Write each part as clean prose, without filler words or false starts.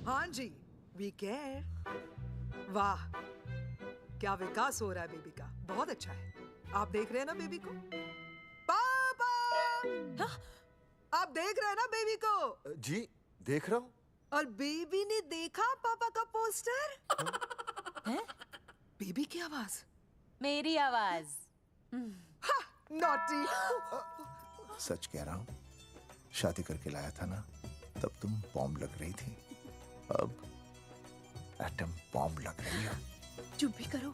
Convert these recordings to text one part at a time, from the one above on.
हाँ जी, we care. वाह, क्या विकास हो रहा है बेबी का, बहुत अच्छा है। आप देख रहे हैं ना बेबी को? पापा! आप देख रहे हैं ना बेबी को? जी, देख रहा हूँ। और बेबी ने देखा पापा का पोस्टर? हैं? बेबी की आवाज। मेरी आवाज। नॉटी। सच कह रहा हूँ, शादी करके लाया था ना, तब तुम बॉम्ब लग रही थी, अब एटम बॉम्ब लग रही हो। चुप भी करो,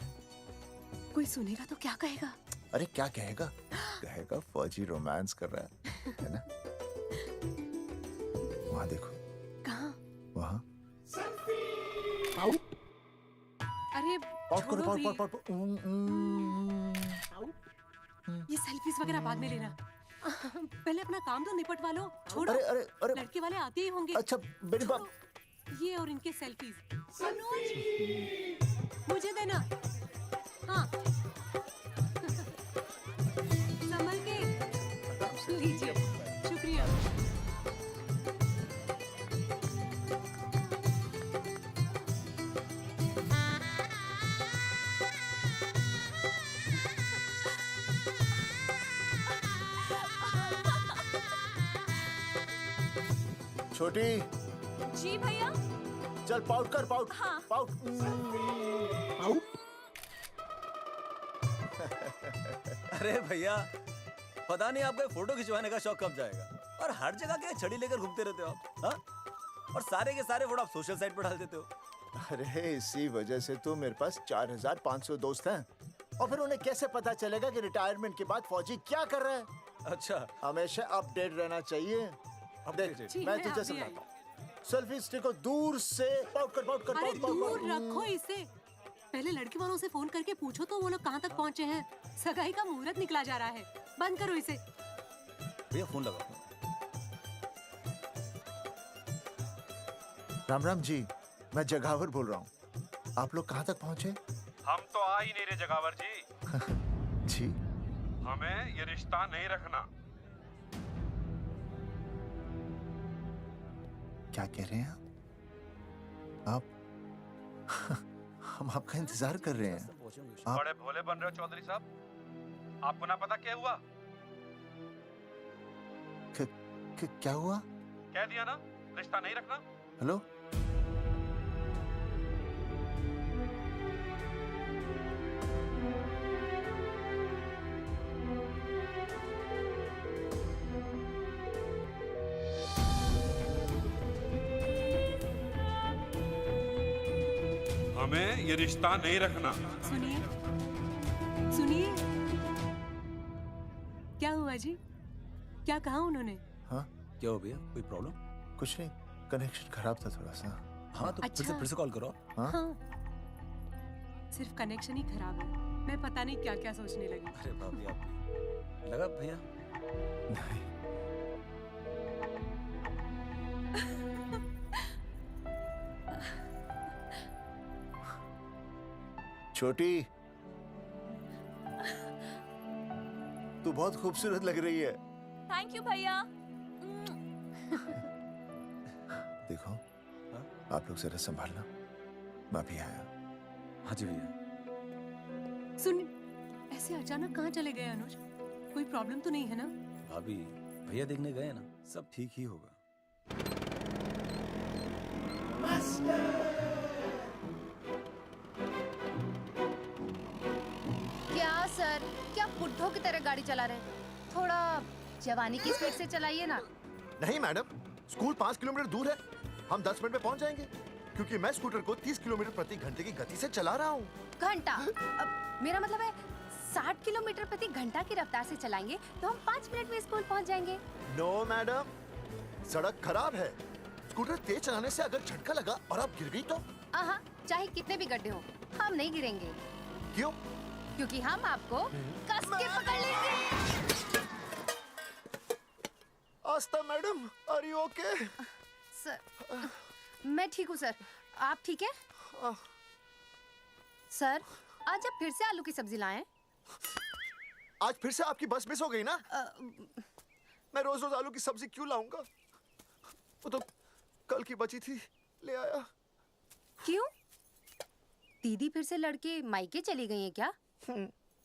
कोई सुनेगा तो क्या कहेगा? अरे क्या कहेगा? कहेगा फौजी रोमांस कर रहा है ना? वहां देखो। कहाँ? वहां। अरे पाउट करो, छोड़ो भी। पाउट। ये सेल्फीज वगैरह बाद में लेना। पहले अपना काम तो निपटवा लो। छोड़ो। अरे लड़के वाले आते ही होंगे। अच्छा मेरी बात। ये और इनके सेल्फीज। मुझे देना। हाँ। संभल के। लीजिए। शुक्रिया। छोटी, जी भैया। चल पाउट कर, पाउट। हाँ। पाउट। अरे भैया, पता नहीं आपका फोटो खिंचवाने का शौक कब जाएगा। और हर जगह क्या छड़ी लेकर घूमते रहते हो आप, हाँ? और सारे के सारे फोटो आप सोशल साइट पर डाल देते हो। अरे इसी वजह से तो मेरे पास 4500 दोस्त हैं। और फिर उन्हें कैसे पता चलेगा कि रिटायरमेंट के बाद फौजी क्या कर रहा है? अच्छा, हमेशा अपडेट रहना चाहिए। देख, जी, मैं मैं तुझे अभी समझाता हूँ। सेल्फी स्टिक को दूर से पाउट कर, पाउट कर, अरे पाउट, पाउट, दूर पाउट। रखो इसे। पहले लड़के वालों से फोन करके पूछो तो वो लोग कहाँ तक पहुँचे हैं। सगाई का मुहूर्त निकला जा रहा है। बंद करो इसे। भैया फोन लगाओ। राम राम जी, मैं जगावर बोल रहा हूँ। आप लोग कहाँ तक पहुँचे? हम तो आ ही नहीं रहे जगावर जी। जी, हमें ये रिश्ता नहीं रखना। क्या कह रहे हैं आप? हम आपका इंतजार कर रहे हैं। आप बड़े भोले बन रहे हो चौधरी साहब। आपको ना पता क्या हुआ? क्या हुआ? कह दिया ना, रिश्ता नहीं रखना। हेलो, हमें ये रिश्ता नहीं रखना। सुनिए, सुनिए। क्या हुआ जी? क्या कहा उन्होंने? हाँ क्या हो भैया, कोई प्रॉब्लम? कुछ नहीं, कनेक्शन खराब था थोड़ा सा। हाँ तो अच्छा। फिर से कॉल करो। हाँ? हाँ। सिर्फ कनेक्शन ही खराब है। मैं पता नहीं क्या क्या सोचने लगी। अरे भाभी आप भी। लगा भैया? नहीं, छोटी, तू बहुत खूबसूरत लग रही है। थैंक यू भैया। देखो, आप लोग जरा संभालना, मैं भी आया। हाँ जी भैया। सुन, ऐसे अचानक कहाँ चले गए अनुज? कोई प्रॉब्लम तो नहीं है ना? भाभी, भैया देखने गए ना, सब ठीक ही होगा। क्या सर, क्या बुड्ढों की तरह गाड़ी चला रहे हैं? थोड़ा जवानी की स्पीड से चलाइए ना। नहीं मैडम, स्कूल 5 किलोमीटर दूर है, हम 10 मिनट में पहुंच जाएंगे, क्योंकि मैं स्कूटर को 30 किलोमीटर प्रति घंटे की गति से चला रहा हूँ। घंटा? मेरा मतलब है 60 किलोमीटर प्रति घंटा की रफ्तार से चलाएंगे तो हम 5 मिनट में स्कूल पहुंच जाएंगे। नो मैडम, सड़क खराब है। स्कूटर तेज चलाने से अगर झटका लगा और आप गिर गई तो? आहा, चाहे कितने भी गड्ढे हो, हम नहीं गिरेंगे। क्यों? क्योंकि हम आपको कस के पकड़ लेंगे। Astha madam, are you okay? Sir, मैं ठीक हूँ सर, आप ठीक है? सर, आज आप फिर से आलू की सब्जी लाएं? आज फिर से आपकी बस मिस हो गई ना? मैं रोज रोज आलू की सब्जी क्यों लाऊंगा? वो तो कल की बची थी। ले आया। क्यों? दीदी फिर से लड़के मायके चली गई हैं क्या?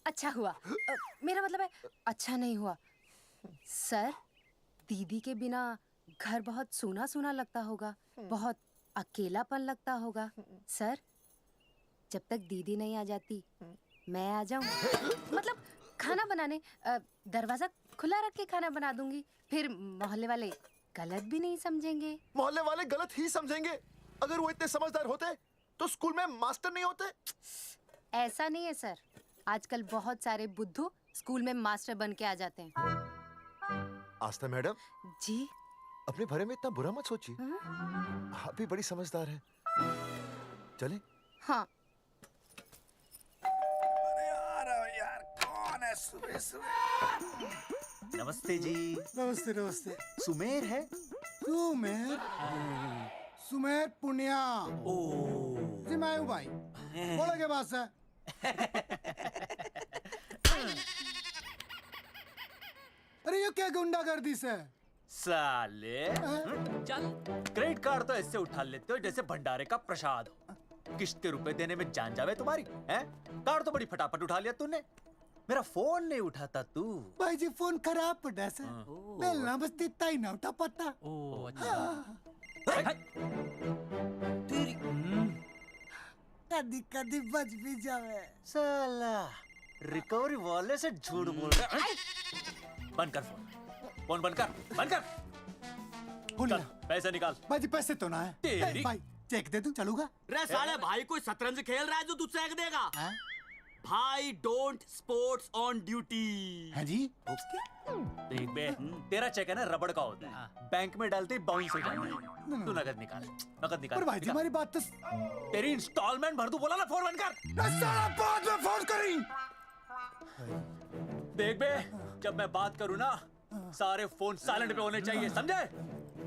अच्छा हुआ। मेरा मतलब है अच्छा नहीं हुआ। सर, दीदी के बिना घर बहुत सूना सूना लगता होगा, बहुत अकेलापन लगता होगा। सर, जब तक दीदी नहीं आ जाती मैं आ जाऊं। मतलब खाना बनाने दरवाजा खुला रख के खाना बना दूंगी, फिर मोहल्ले वाले गलत भी नहीं समझेंगे। मोहल्ले वाले गलत ही समझेंगे। अगर वो इतने समझदार होते तो स्कूल में मास्टर नहीं होते। ऐसा नहीं है सर, आजकल बहुत सारे बुद्धू स्कूल में मास्टर बन के आ जाते हैं। आस्था मैडम, जी? अपने भरे में इतना बुरा मत सोचिए। आप भी बड़ी समझदार है। चले? हाँ। यार कौन है सुबह सुबह? नमस्ते जी। नमस्ते नमस्ते। सुमेर है? सुमेर? सुमेर पुनिया। जी मैं हूँ भाई। बोलो के पास है? अरे ये क्या गुंडागर्दी से? साले चल, क्रेडिट कार्ड तो ऐसे उठा लेते हो जैसे भंडारे का प्रसाद हो। किश्ते रुपए देने में जान जावे तुम्हारी हैं? कार्ड तो बड़ी फटाफट उठा लिया तूने। मेरा फोन नहीं उठाता तू। भाई जी फोन खराब पड़ा सर। बेलना बस इतना ही ना उठा पाता। कदी कदी बच भी जावे। साला रिकवरी वाले से झूठ बोल रहा है। बंद कर फोन बंद कर। चल पैसे निकाल। भाई जी पैसे तो ना है। तेरी- भाई चेक दे दूं चलूगा? रे साले भाई कोई शतरंज खेल रहा है जो तुझसे एक देगा? हाँ? भाई डोंट स्पोर्ट्स ऑन ड्यूटी। हाँ जी? देख बे, तेरा चेक है ना रबड़ का होता है, बैंक में डालते ही बाउंस हो जाता है। तू नकद निकाल। पर भाई जी हमारी बात तो तेरी इंस्टॉलमेंट भर, तू बोला ना फोन बंद कर। साला बाद में फोन करी। देख बे, जब मैं बात करूँ ना सारे फोन साइलेंट पे होने चाहिए, समझे?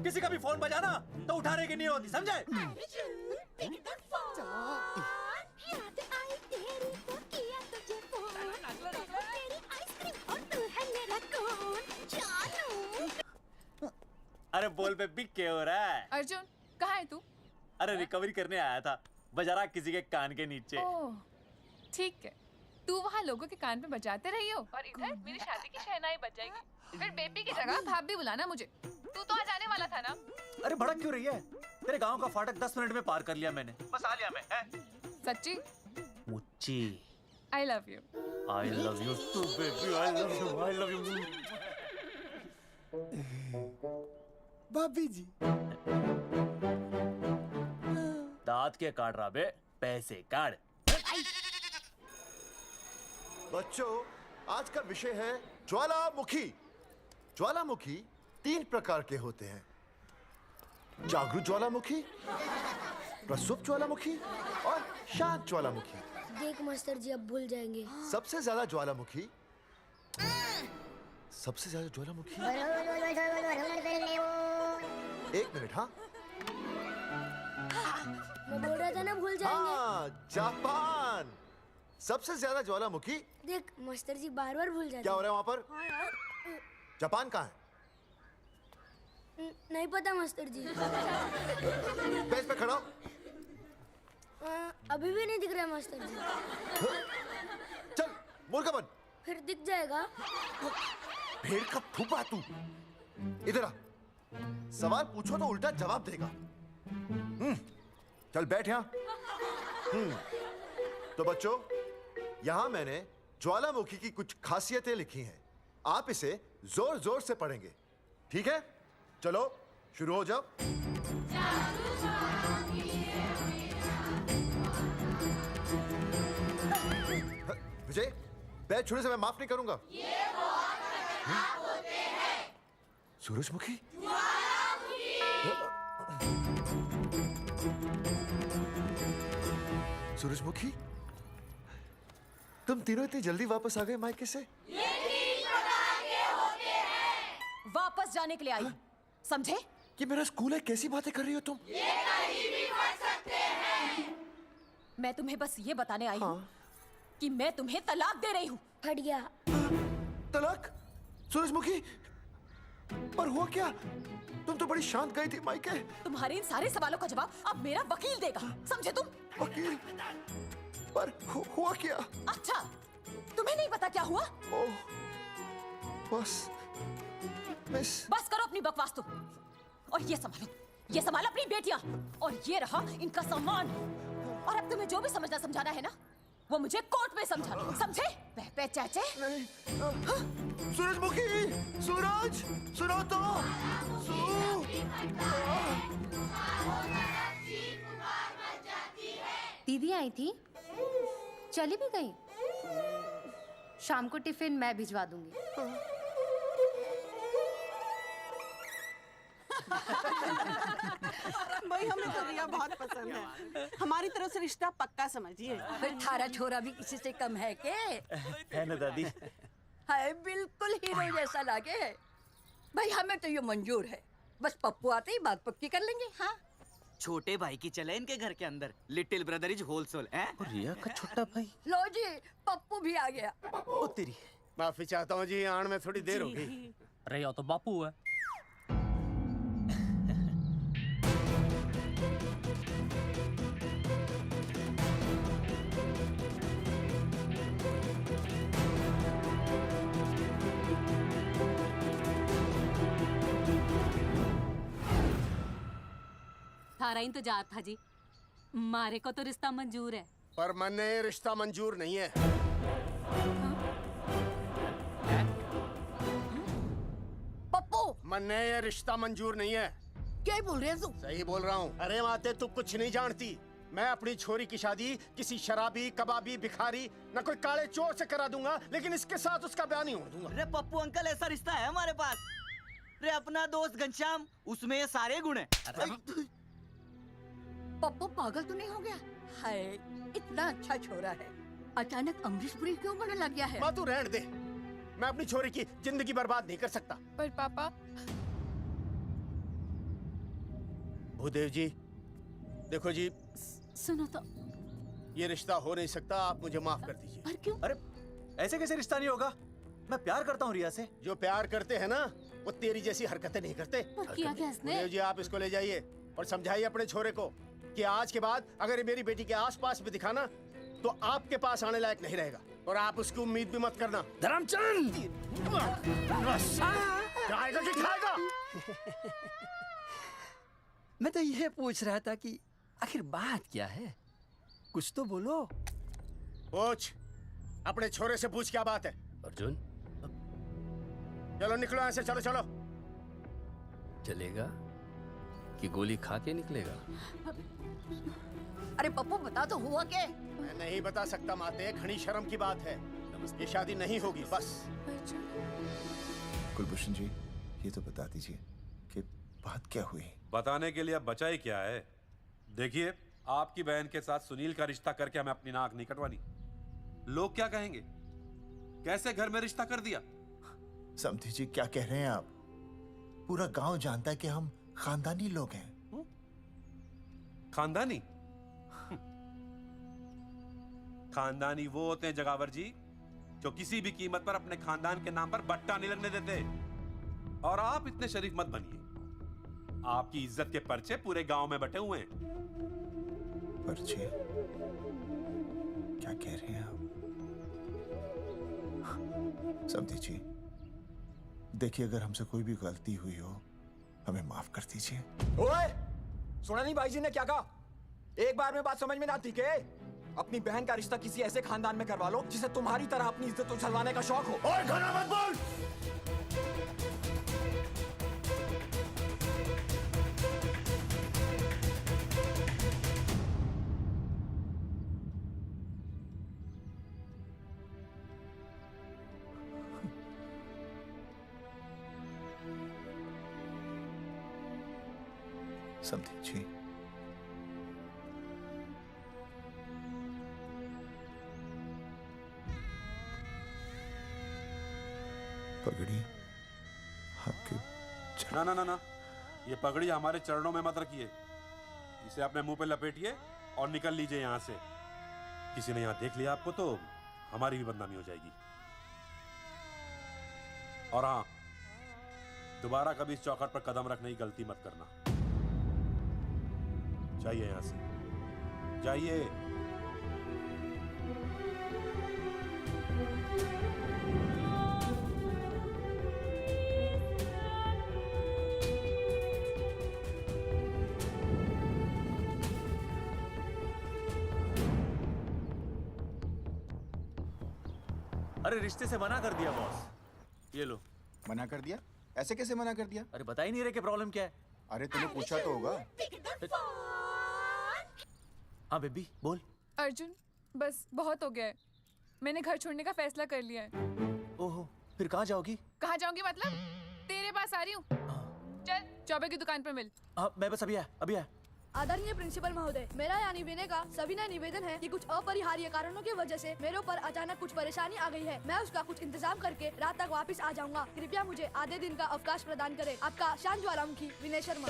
किसी का भी फोन बजाना तो उठाने की नहीं होती, समझे? अरे बोल बे, बिग क्या हो रहा है? अर्जुन कहाँ है तू? अरे रिकवरी करने आया था, बजा रहा किसी के कान के नीचे। ओह ठीक है, तू वहाँ लोगों के कान पे बजाते रही हो और इधर मेरी शादी की शहनाई बज जाएगी। फिर बेबी की जगह भाभी बुलाना मुझे। तू तो आ जाने वाला था ना? अरे भड़क क्यों रही है? तेरे गांव का फाटक 10 मिनट में पार कर लिया मैंने, बस आ लिया मैं। सच्ची? मुच्ची I love you. I love you too baby, I love you. भाभी जी दांत के काट रहा बे, पैसे काट। बच्चों, आज का विषय है ज्वालामुखी। ज्वालामुखी 3 प्रकार के होते हैं। जागरूक ज्वालामुखी, प्रसुप्त ज्वालामुखी और शांत ज्वालामुखी। देख मास्टर जी अब भूल जाएंगे। सबसे ज्यादा ज्वालामुखी एक मिनट। हाँ मैं बोल रहा था ना भूल जाएंगे। हाँ, जापान। सबसे ज्यादा ज्वालामुखी। देख मास्टर जी बार बार भूल जाते क्या हो रहा है वहाँ पर? हाँ यार। जापान कहाँ है? नहीं पता मास्टर जी। बेंच पे खड़ा हो। अभी भी नहीं दिख रहा मास्टर जी। चल मुर्गा बन। फिर दिख जाएगा। भेड़ का फूफा तू। इधर आ। सवाल पूछो तो उल्टा जवाब देगा। चल बैठ यहाँ। तो बच्चों, यहाँ मैंने ज्वालामुखी की कुछ खासियतें लिखी हैं। आप इसे जोर जोर से पढ़ेंगे, ठीक है? चलो शुरू हो जाओ। विजय, बैच छूने से मैं माफ नहीं करूंगा। सूरजमुखी? सूरजमुखी, तुम तीनों इतनी जल्दी वापस आ गए मायके से? वापस जाने के लिए आई, समझे? ये मेरा स्कूल है, कैसी बातें कर रही हो तुम? मैं तुम्हें बस ये बताने आई हूँ कि मैं तुम्हें तलाक दे रही हूँ। फट गया। तलाक? सूरजमुखी, पर हुआ क्या? तुम तो बड़ी शांत गई थी मायके। तुम्हारे इन सारे सवालों का जवाब अब मेरा वकील देगा, समझे तुम? वकील? पर हुआ क्या? अच्छा, तुम्हें नहीं पता क्या हुआ? ओह, बस मिस। बस करो अपनी बकवास तुम, और ये संभालो अपनी बेटियां, और ये रहा इनका सम्मान। और अब तुम्हें जो भी समझना समझाना है ना, वो मुझे कोर्ट में समझा, समझे? पे चाचे। सूरजमुखी, सूरज, सुनो तो। दीदी आई थी, चली भी गई। शाम को टिफिन मैं भिजवा दूंगी। भाई हमें तो रिया बहुत पसंद है, हमारी तरफ से रिश्ता पक्का समझिए। थारा छोरा भी किसी से कम है के? है ना दादी? हाय, बिल्कुल हीरो जैसा लागे है। भाई हमें तो ये मंजूर है, बस पप्पू आते ही बात पक्की कर लेंगे। हाँ, छोटे भाई की चले इनके घर के अंदर, लिटिल ब्रदर इज होलसेल है। रिया का छोटा भाई। लो जी, पप्पू भी आ गया। ओ तेरी। माफी चाहता हूँ जी, आने में थोड़ी देर हो गई। अरे या तो बापू है। थारा इंतजार था जी, मारे को तो रिश्ता मंजूर है। पर मैंने ये रिश्ता मंजूर नहीं है। पप्पू, मैंने ये रिश्ता मंजूर नहीं है। क्या बोल रहे हैं तू? सही बोल रहा हूँ। अरे माते, तू कुछ नहीं जानती। मैं अपनी छोरी की शादी किसी शराबी, कबाबी, भिखारी, न कोई काले चोर से करा दूंगा, लेकिन इसके साथ उसका ब्याह नहीं होने दूंगा। अरे पप्पू अंकल, ऐसा रिश्ता है हमारे पास। अरे अपना दोस्त घनश्याम, उसमें ये सारे गुण हैं। पप्पू पागल तो नहीं हो गया? हाय, इतना अच्छा छोरा है, अचानक अमरीश पुरी क्यों बनने लग गया है? माँ तू रहने दे, मैं अपनी छोरी की जिंदगी बर्बाद नहीं कर सकता। पर पापा। भूदेव जी, देखो जी, सुनो तो। ये रिश्ता हो नहीं सकता, आप मुझे माफ कर दीजिए। पर क्यों? अरे ऐसे कैसे रिश्ता नहीं होगा? मैं प्यार करता हूँ रिया से। जो प्यार करते हैं ना, वो तेरी जैसी हरकतें नहीं करते। पर किया क्या इसने? भूदेव जी, आप इसको ले जाइए और समझाइए अपने छोरे को कि आज के बाद अगर ये मेरी बेटी के आसपास भी दिखाना, तो आपके पास आने लायक नहीं रहेगा, और आप उसकी उम्मीद भी मत करना। धर्मचंद, खाएगा कि खाएगा? मैं तो ये पूछ रहा था कि आखिर बात क्या है, कुछ तो बोलो। पूछ, अपने छोरे से पूछ क्या बात है। अर्जुन, चलो निकलो ऐसे, चलो चलो। चलेगा कि गोली खा के निकलेगा? अरे पप्पू, बता तो हुआ क्या? मैं नहीं बता सकता माते, घनी शर्म की बात है। ये शादी नहीं होगी, बस। कुलभूषण जी, ये तो बता दीजिए कि बात क्या हुई। बताने के लिए अब बचा ही क्या है। देखिए, आपकी बहन के साथ सुनील का रिश्ता करके हमें अपनी नाक नहीं कटवानी। लोग क्या कहेंगे? कैसे घर में रिश्ता कर दिया? समधी जी, क्या कह रहे हैं आप? पूरा गांव जानता है कि हम खानदानी लोग हैं। खानदानी? खानदानी वो होते हैं जगावर जी, जो किसी भी कीमत पर अपने खानदान के नाम पर बट्टा नहीं लगने देते। और आप इतने शरीफ मत बनिए, आपकी इज्जत के पर्चे पूरे गांव में बटे हुए हैं। पर्चे? क्या कह रहे हैं आप? समधी जी, देखिए, अगर हमसे कोई भी गलती हुई हो, हमें माफ कर दीजिए। ओए, सुना नहीं भाई जी ने क्या कहा? एक बार में बात समझ में ना आती के? अपनी बहन का रिश्ता किसी ऐसे खानदान में करवा लो जिसे तुम्हारी तरह अपनी इज्जत उछलवाने का शौक हो। और घना मत बोल। समधी जी, पगड़ी आपके ना ना ना ना, ये पगड़ी हमारे चरणों में मत रखिए। इसे अपने मुंह पे लपेटिए और निकल लीजिए यहाँ से। किसी ने यहाँ देख लिया आपको तो हमारी भी बदनामी हो जाएगी। और हाँ, दोबारा कभी इस चौखट पर कदम रखने की गलती मत करना। जाइए यहां से, जाइए। अरे रिश्ते से मना कर दिया बॉस। ये लो। मना कर दिया? ऐसे कैसे मना कर दिया? अरे बता ही नहीं रहे कि प्रॉब्लम क्या है। अरे तूने पूछा तो होगा। हाँ बेबी बोल। अर्जुन बस बहुत हो गया है, मैंने घर छोड़ने का फैसला कर लिया है। ओहो, फिर कहाँ जाओगी? कहाँ जाऊंगी मतलब? तेरे पास आ रही हूँ। चल चौबे की दुकान पर मिल। हाँ मैं बस अभी आया। आदरणीय प्रिंसिपल महोदय, मेरा यानी विनय का सविनय निवेदन है कि कुछ अपरिहार्य कारणों की वजह से मेरे ऊपर अचानक कुछ परेशानी आ गई है। मैं उसका कुछ इंतजाम करके रात तक वापस आ जाऊंगा। कृपया मुझे आधे दिन का अवकाश प्रदान करें। आपका शांत ज्वालामुखी विनय शर्मा।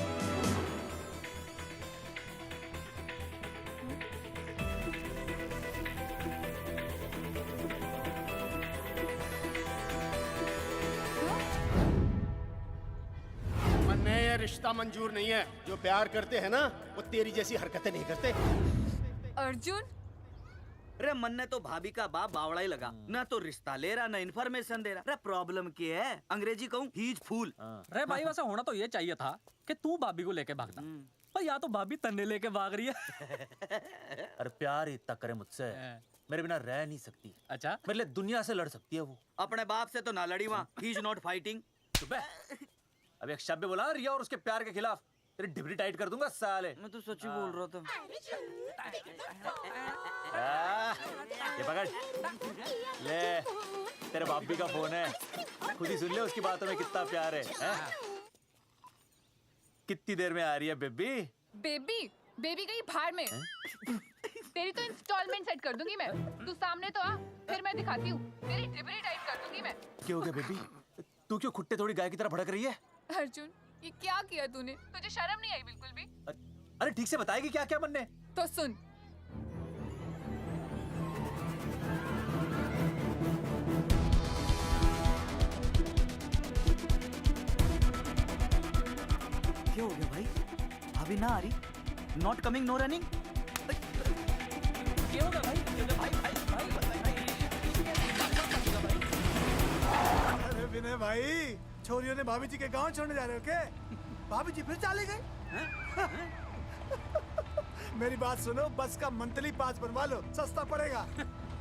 ये रिश्ता मंजूर नहीं है। जो प्यार करते हैं ना वो तेरी जैसी हरकतें नहीं करते। अर्जुन अरे मन्ने तो भाभी का बाप बावड़ा ही लगा, ना तो रिश्ता ले रहा ना इन्फॉर्मेशन दे रहा। अरे प्रॉब्लम क्या है? अंग्रेजी कहूँ ही इज फूल। अरे भाई वैसा होना तो ये चाहिए था कि तू भाभी को लेके भागता, पर या तो भाभी तन्ने लेके भाग रही है। अरे प्यार ही इतना करे मुझसे, मेरे बिना रह नहीं सकती। अच्छा मेरे लिए दुनिया से लड़ सकती है वो। अपने बाप से तो ना लड़ी वहाँ, ही इज नॉट फाइटिंग। अब एक शब्द बोला रिया और उसके प्यार के खिलाफ, तेरी डिबरी टाइट कर दूंगा साले। मैं तो सच्ची बोल रहा था। ये पकड़ ले, तेरे भाभी का फोन है, खुद ही सुन ले उसकी बातों में कितना प्यार है, कितनी देर में आ रही है बेबी? बेबी गई भाड़ में। तेरी तो इंस्टॉलमेंट सेट कर दूंगी मैं। तू सामने तो आ, फिर मैं दिखाती हूँ। तेरी डिबरी टाइट कर दूंगी मैं। क्या हो गया बेबी? तू क्यों खुट्टे थोड़ी गाय की तरह भड़क रही है? अर्जुन ये क्या किया तूने? तुझे शर्म नहीं आई बिल्कुल भी? अरे ठीक से बताएगी क्या क्या बनने? तो सुन, क्या हो गया भाई? अभी ना आ रही? Not coming no running? क्या होगा भाई? अरे विनय भाई, छोरियों ने भाभी जी के गांव छोड़ने जा रहे हो क्या? भाभी जी फिर चले गए? मेरी बात सुनो, बस का मंथली पास बनवा लो, सस्ता पड़ेगा।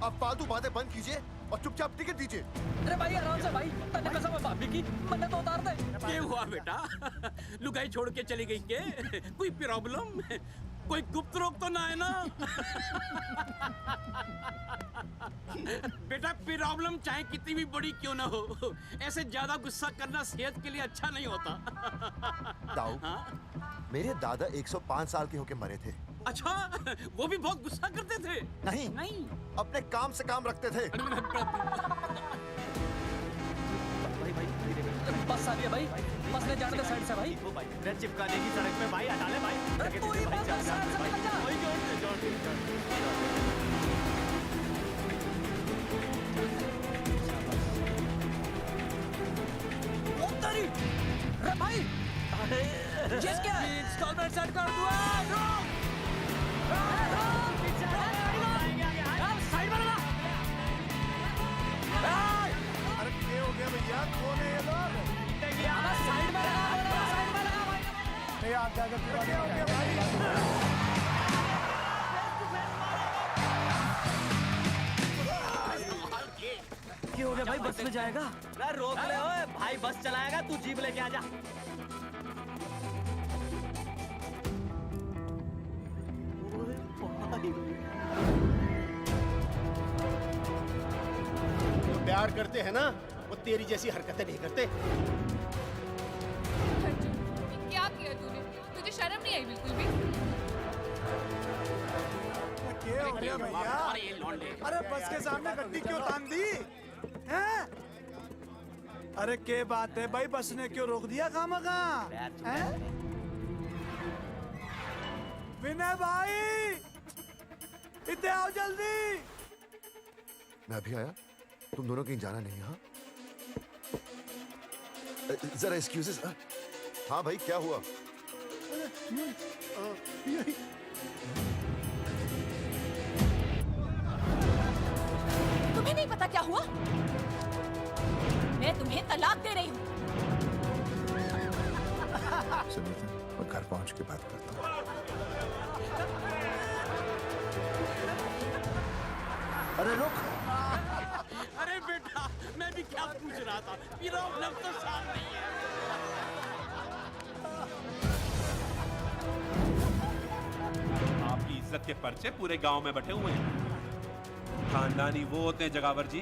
अब फालतू बातें बंद कीजिए और चुपचाप टिकट दीजिए। अरे भाई आराम से भाई, तन्ने कसम है भाभी की, मन्ने तो उतार दे। क्या हुआ बेटा? लुगाई छोड़ के चली गई के? कोई प्रॉब्लम? कोई गुप्त रोग तो ना है ना? बेटा प्रॉब्लम चाहे कितनी भी बड़ी क्यों ना हो, ऐसे ज्यादा गुस्सा करना सेहत के लिए अच्छा नहीं होता। ताऊ, मेरे दादा 105 साल के होके मरे थे। अच्छा, वो भी बहुत गुस्सा करते थे? नहीं, अपने काम से काम रखते थे। बस आ रही है भाई, बस ले जाने दे साइड से भाई। ट्रेन चिपका देगी सड़क पे भाई, हटा ले भाई। तू ही बस साइड से निकल जा। अरे भाई, ये क्या? इंस्टॉलमेंट सेट कर दूँ। साइड में लगा। अरे क्या हो गया भैया? कौन है ये लोग? साइड में लगा, साइड में लगा भाई। नहीं आता है, क्या हो गया भाई? क्या हो गया भाई? बस में जाएगा? अरे रोक ले ओए भाई, बस चलाएगा, तू जीप लेके आ जा। जो प्यार करते हैं ना वो तेरी जैसी हरकतें नहीं करते। क्या किया तूने? तुझे शर्म नहीं आई बिल्कुल भी? क्या हो गया भैया? अरे बस के सामने गड्डी क्यों तान दी? हैं? अरे क्या बात है भाई, बस ने क्यों रोक दिया खामखा? विनय भाई, इतने आओ जल्दी। मैं अभी आया, तुम दोनों कहीं जाना नहीं। हाँ जरा एक्सक्यूजेस। हाँ भाई, क्या हुआ? तुम्हें नहीं पता क्या हुआ? मैं तुम्हें तलाक दे रही हूँ। सुनीता, मैं घर पहुंच के बात करता हूँ। अरे रुक। अरे बेटा, मैं भी क्या पूछ रहा था, फिरौन तो सामने ही है। आपकी इज्जत के पर्चे पूरे गांव में बटे हुए हैं। खानदानी वो होते हैं जगावर जी,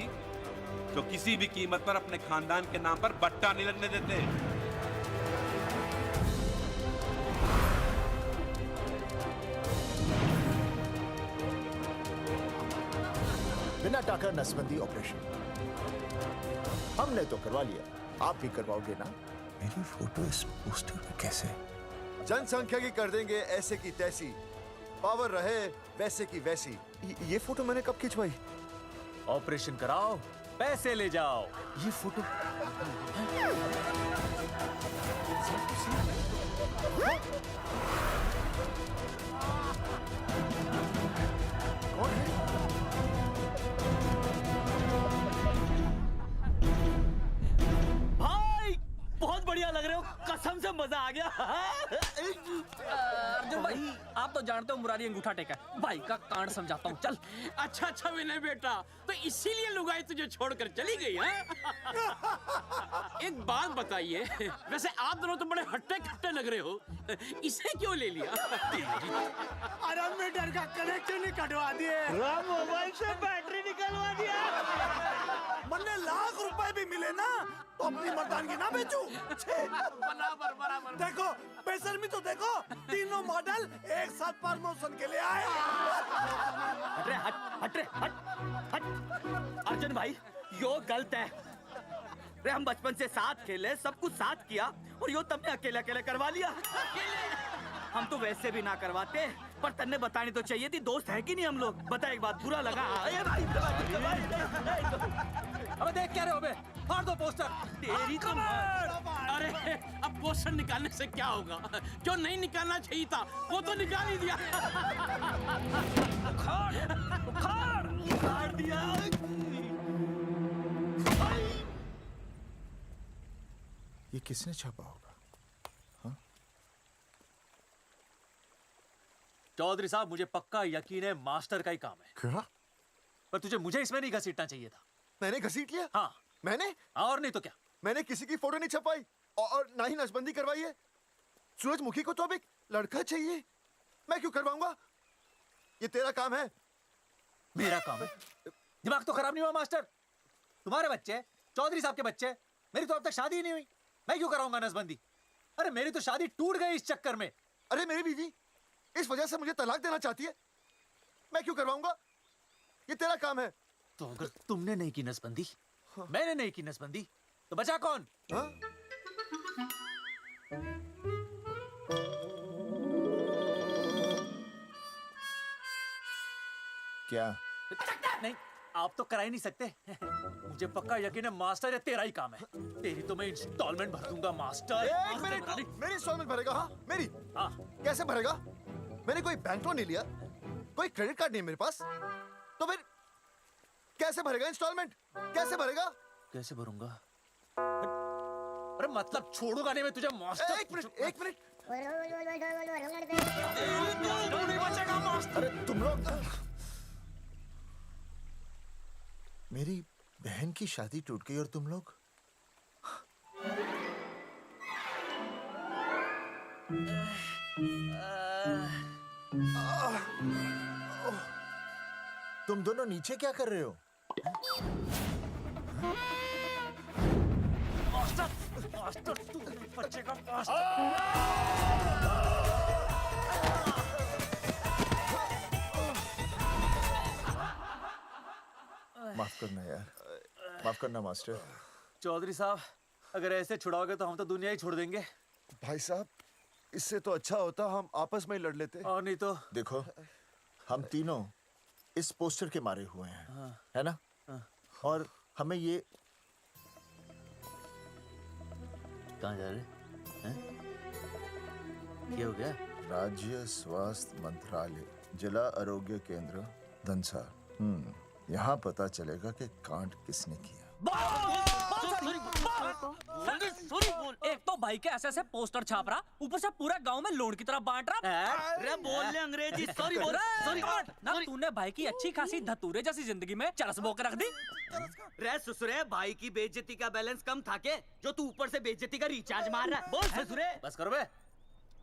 जो किसी भी कीमत पर अपने खानदान के नाम पर बट्टा नहीं लगने देते। बिना टाका नसबंदी ऑपरेशन हमने तो करवा लिया, आप भी करवाओगे ना? मेरी फोटो इस पोस्टर में कैसे? जनसंख्या की कर देंगे ऐसे की तैसी, पावर रहे वैसे की वैसी। ये फोटो मैंने कब खिंचवाई? ऑपरेशन कराओ, पैसे ले जाओ। ये फोटो कौन है? भाई बहुत बढ़िया लग रहे हो, कसम से मजा आ गया। अर्जुन भाई, आप तो जानते हो मुरारी अंगूठा टेका है। भाई का कांड समझाता हूँ, चल। अच्छा विनय बेटा, तो इसीलिए लुगाई तुझे छोड़कर चली गई है? एक बात बताइए, वैसे आप दोनों तो बड़े हट्टे कट्टे लग रहे हो, इसे क्यों ले लिया? अरे मीटर का कनेक्शन ही कटवा दिए, मोबाइल से बैटरी निकलवा दिया। मन्ने लाख रुपए भी मिले ना तो अपनी मर्दानगी ना बेचूं। बराबर बराबर। देखो बेशर्मी तो देखो, तीनों मॉडल एक साथ प्रमोशन के लिए आए। हट रे, हट। अर्जुन भाई, यो गलत है। रे हम बचपन से साथ खेले, सब कुछ साथ किया, और यो तुमने अकेले अकेले करवा लिया। हम तो वैसे भी ना करवाते, पर तन्ने बतानी तो चाहिए थी। दोस्त है कि नहीं हम लोग? बता, एक बात बुरा लगा? अबे देख क्या रहे हो बे? फाड़ दो पोस्टर। तेरी तो अरे अब पोस्टर निकालने से क्या होगा? जो नहीं निकालना चाहिए था वो तो निकाल ही दिया। उखाड़ दिया। ये किसने छापा होगा? चौधरी साहब, मुझे पक्का यकीन है मास्टर का ही काम है। क्या? पर तुझे मुझे इसमें नहीं घसीटना चाहिए था। मैंने घसीट लिया? हाँ। मैंने? और नहीं तो क्या? मैंने किसी की फोटो नहीं छपाई और ना ही नसबंदी करवाई है। सूरजमुखी को तो अब एक लड़का चाहिए, मैं क्यों करवाऊंगा? ये तेरा काम है। मेरा काम है? दिमाग तो खराब नहीं हुआ मास्टर? तुम्हारे बच्चे, चौधरी साहब के बच्चे, मेरी तो अब तक शादी ही नहीं हुई, मैं क्यों कराऊंगा नसबंदी? अरे मेरी तो शादी टूट गई इस चक्कर में। अरे मेरी बीवी इस वजह से मुझे तलाक देना चाहती है, मैं क्यों करवाऊंगा? ये तेरा काम है। तो अगर तुमने नहीं की नसबंदी, मैंने नहीं की नसबंदी, तो बचा कौन? हाँ? क्या? नहीं, आप तो करा ही नहीं सकते। मुझे पक्का यकीन है मास्टर, ये तेरा ही काम है। तेरी तो मैं इंस्टॉलमेंट भर दूंगा मास्टर। एक मिनट, मेरी इंस्टॉलमेंट भरेगा? हाँ मेरी? हाँ। कैसे भरेगा? मैंने कोई बैंक लोन नहीं लिया, कोई क्रेडिट कार्ड नहीं मेरे पास, तो फिर कैसे भरेगा इंस्टॉलमेंट? कैसे भरेगा? कैसे भरूंगा? अरे मतलब छोड़ूंगा नहीं मैं तुझे मास्टर। एक मिनट। नहीं बचेगा मास्टर। अरे तुम लोग, मेरी बहन की शादी टूट गई और तुम लोग? तुम दोनों नीचे क्या कर रहे हो? मास्टर तू नहीं बचेगा मास्टर। माफ करना यार, माफ करना मास्टर। चौधरी साहब, अगर ऐसे छुड़ाओगे तो हम तो दुनिया ही छोड़ देंगे। भाई साहब, इससे तो अच्छा होता हम आपस में ही लड़ लेते। और नहीं तो। देखो, हम तीनों इस पोस्टर के मारे हुए हैं, हाँ। है ना? हाँ। और हमें ये कहाँ जा रहे हैं? क्या हो गया? राज्य स्वास्थ्य मंत्रालय, जिला आरोग्य केंद्र धनसा। यहाँ पता चलेगा कि कांड किसने किया। एक तो भाई के ऐसे पोस्टर छाप रहा, ऊपर से पूरे गांव में लोन की तरह बांट रहा। अरे बोल ले अंग्रेजी, सॉरी बोल, सॉरी ना तूने भाई की अच्छी खासी धतूरे जैसी जिंदगी में चरस बो के रख दी। रे ससुरे, भाई की बेइज्जती का बैलेंस कम था के जो तू ऊपर से बेइज्जती का रिचार्ज मार रहा है? बोल ससुरे। बस करो बे,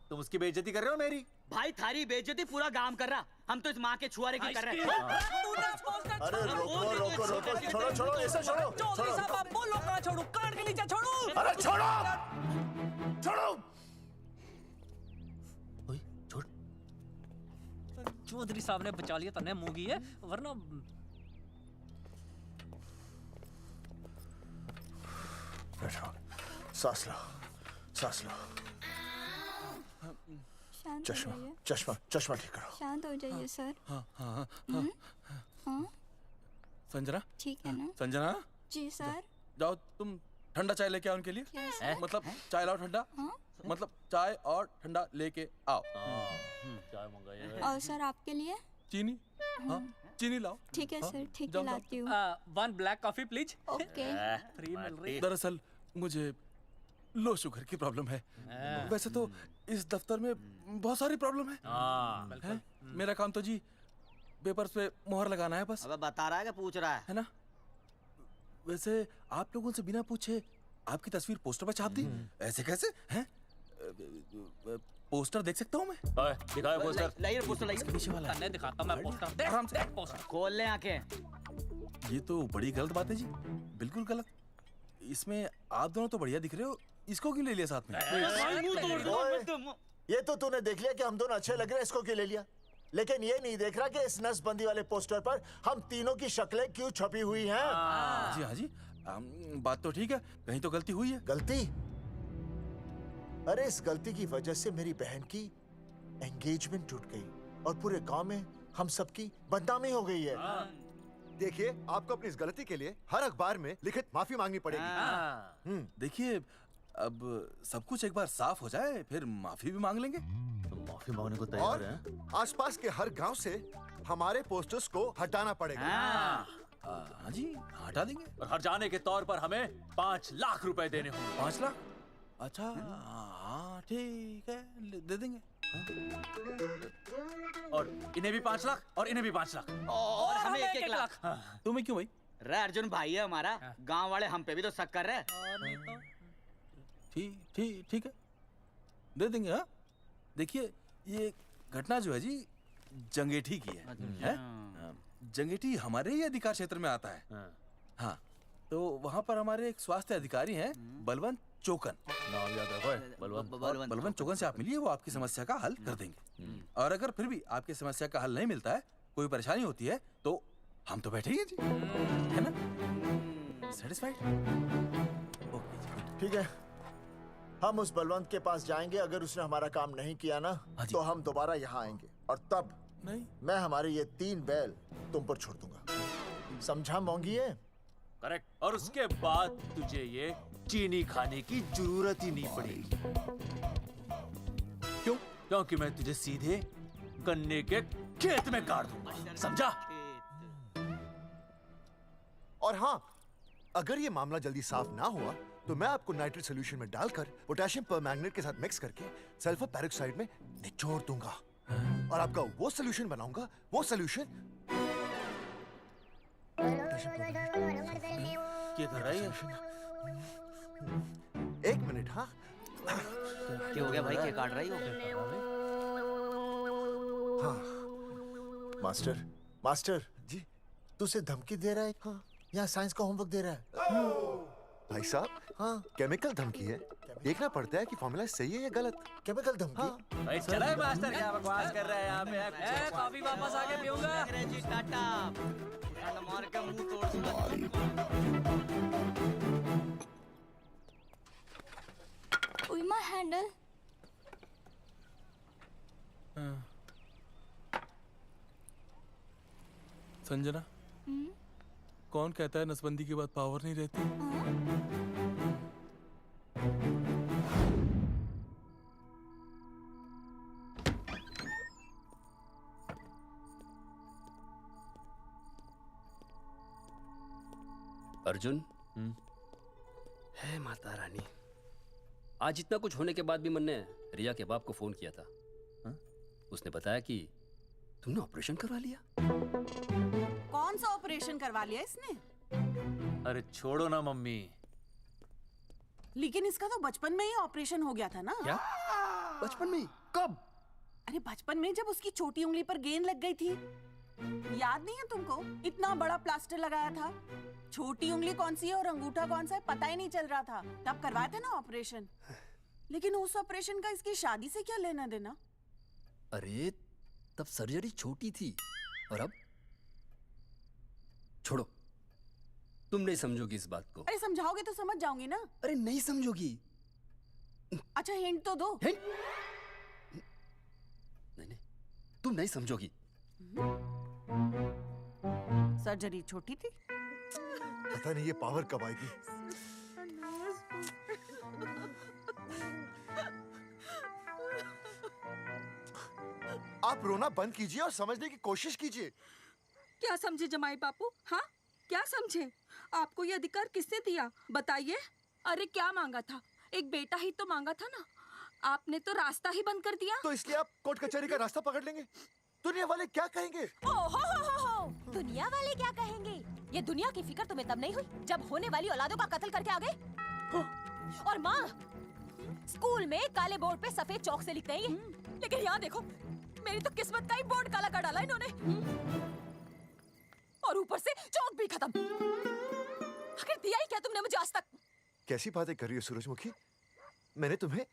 तुम उसकी बेइज्जती कर रहे हो मेरी। भाई थारी बेइज्जती पूरा गांव कर रहा, हम तो इस माँ के छुआरे की कर रहे हैं। अरे रोको रोको रोको, छोड़ो छोड़ो, ऐसे छोड़ो। चौधरी साहब आप बोलो, कहाँ छोड़ू? कान के नीचे छोड़ू। अरे छोड़ो छोड़ो। छोड़। चौधरी साहब ने बचा लिया, तन्ने मूंगी है, वरना बैठो, सांस लो, सांस लो। शांत चश्मा हो जाइए। चश्मा चश्मा ठीक करो। शांत हो जाइए सर। हाँ हाँ हाँ हम्म? हाँ संजना, ठीक है ना? संजना जी सर। जाओ तुम ठंडा चाय लेके आओ उनके लिए। Yes, sir. मतलब चाय लाओ ठंडा। मतलब चाय और ठंडा लेके आओ। चाय मंगाइए। और सर आपके लिए? चीनी, हाँ चीनी लाओ। ठीक है सर, ठीक है जाओ, लाती हूँ। 1 black coffee please. Okay. Free मिल रही। दरअसल मुझे लो शुगर की प्रॉब्लम है। वैसे तो इस दफ्तर में बहुत सारी प्रॉब्लम है। मेरा काम तो जी पेपर्स पे मोहर लगाना है बस। अबे बता रहा है कि पूछ रहा है ना? वैसे आप लोगों से बिना पूछे आपकी तस्वीर पोस्टर पर छाप दी, ऐसे कैसे हैं? पोस्टर देख सकता हूँ मैं? दिखाओ पोस्टर। लाइए पोस्टर, लाइए। पीछे वाला तन्ने दिखाता मैं पोस्टर। देख, आराम से। देख पोस्टर। खोल ले आंखें। ये तो बड़ी गलत बात है जी, बिल्कुल गलत। इसमें आप दोनों तो बढ़िया दिख रहे हो, इसको क्यों ले लिया साथ में? ये तो तूने देख लिया कि हम दोनों अच्छे लग रहे हैं, इसको क्यों ले लिया? लेकिन ये नहीं देख रहा कि इस नसबंदी वाले पोस्टर पर हम तीनों की शक्लें क्यों छपी हुई हैं? जी हाँ जी, बात तो ठीक है, कहीं तो गलती हुई है। गलती? अरे इस गलती की वजह से मेरी बहन की एंगेजमेंट टूट गई और पूरे गांव में हम सबकी बदनामी हो गई है। देखिए, आपको अपनी इस गलती के लिए हर अखबार में लिखित माफी मांगनी पड़ेगी। देखिए, अब सब कुछ एक बार साफ हो जाए, फिर माफी भी मांग लेंगे। तो माफी मांगने को और आसपास के हर गांव से हमारे पोस्टर्स को हटाना पड़ेगा। हाँ जी, हटा देंगे। और हर जाने के तौर पर हमें 5 लाख रुपए देने होंगे। 5 लाख? अच्छा, हाँ ठीक है, दे देंगे। और इन्हें भी 5 लाख और इन्हें भी 5 लाख और हमें 1-1 लाख। तुम्हें क्यों भाई? रे अर्जुन भाई है हमारा, गांव वाले हम पे भी तो शक कर रहे हैं। ठीक है, दे देंगे। हाँ देखिए, ये घटना जो है जी जंगेठी की है? जंगेठी हमारे ही अधिकार क्षेत्र में आता है। हाँ, तो वहाँ पर हमारे एक स्वास्थ्य अधिकारी हैं, बलवंत चौकन। नाम याद रखो, बलवंत चौकन से आप मिलिए, वो आपकी समस्या का हल कर देंगे। और अगर फिर भी आपकी समस्या का हल नहीं मिलता है, कोई परेशानी होती है, तो हम तो बैठे ही हैं जी, है ना? सेटिस्फाइड? ठीक है, हम उस बलवंत के पास जाएंगे। अगर उसने हमारा काम नहीं किया ना, तो हम दोबारा यहाँ आएंगे और तब नहीं, मैं हमारे ये 3 बैल तुम पर छोड़ दूंगा। समझा मोंगिए? करेक्ट। और उसके बाद तुझे ये चीनी खाने की जरूरत ही नहीं पड़ेगी। क्यों? क्योंकि मैं तुझे सीधे गन्ने के खेत में गाड़ दूंगा, समझा? और हाँ, अगर ये मामला जल्दी साफ ना हुआ तो मैं आपको नाइट्रेट सोल्यूशन में डालकर पोटेशियम परमैंगनेट के साथ मिक्स करके सल्फर पेरोक्साइड में निचोड़ दूंगा और आपका वो सोल्यूशन बनाऊंगा। वो सोल्यूशन क्या कर रहा है? 1 मिनट। हाँ, क्या हो गया भाई, क्या काट रही हो? हाँ मास्टर जी, तू उसे धमकी दे रहा है? हाँ, यहाँ साइंस का होमवर्क दे रहा है। भाई साहब, हाँ केमिकल धमकी है, देखना पड़ता है कि फॉर्मूला सही है या गलत। केमिकल धमकी? भाई चला है मास्टर, क्या बकवास कर रहा है यहाँ पे? कॉफी वापस आके पीऊंगा। अंग्रेजी टाटा मार के मुंह तोड़ दूंगा। उइमा हैंडल। संजना, कौन कहता है नसबंदी के बाद पावर नहीं रहती? अर्जुन, है माता रानी, आज इतना कुछ होने के बाद भी मन ने रिया के बाप को फोन किया था। उसने बताया कि तुमने ऑपरेशन करवा लिया। कौन सा ऑपरेशन करवा लिया इसने? अरे छोड़ो ना मम्मी। लेकिन इसका तो बचपन में ही ऑपरेशन हो गया था ना? क्या? बचपन में ही? कब? अरे बचपन में जब उसकी छोटी उंगली पर गेंद लग गई थी। याद नहीं है तुमको? इतना बड़ा प्लास्टर लगाया था। छोटी उंगली कौन सी है और अंगूठा कौन सा है पता ही नहीं चल रहा था। तब करवाए थे ना ऑपरेशन। लेकिन उस ऑपरेशन का इसकी शादी से क्या लेना देना? अरे तब सर्जरी छोटी थी और अब? छोड़ो, तुम नहीं समझोगी इस बात को। अरे समझाओगे तो समझ जाऊंगी ना। अरे नहीं समझोगी। अच्छा हिंट तो दो। हिंट? नहीं, तुम नहीं समझोगी। सर्जरी छोटी थी। पता नहीं ये पावर कब आएगी। आप रोना बंद कीजिए और समझने की कोशिश कीजिए। क्या समझे जमाई बापू? हाँ, क्या समझे? आपको ये अधिकार किसने दिया बताइए? अरे क्या मांगा था? एक बेटा ही तो मांगा था ना। आपने तो रास्ता ही बंद कर दिया। तो इसलिए आप कोर्ट कचहरी का रास्ता पकड़ लेंगे? दुनिया वाले क्या कहेंगे? हो। दुनिया वाले क्या कहेंगे? ये दुनिया की फिक्र तुम्हें तब नहीं हुई जब होने वाली औलादों का कत्ल करके आ गए? और माँ, स्कूल में काले बोर्ड पे सफेद चौक से लिखते हैं ये, लेकिन यहाँ देखो, मेरी तो किस्मत का ही बोर्ड काला कर डाला इन्होंने। और ऊपर से चौक भी खत्म। आखिर दिया ही क्या तुमने मुझे आज तक? कैसी बातें कर रही हो सूरजमुखी? मैंने तुम्हें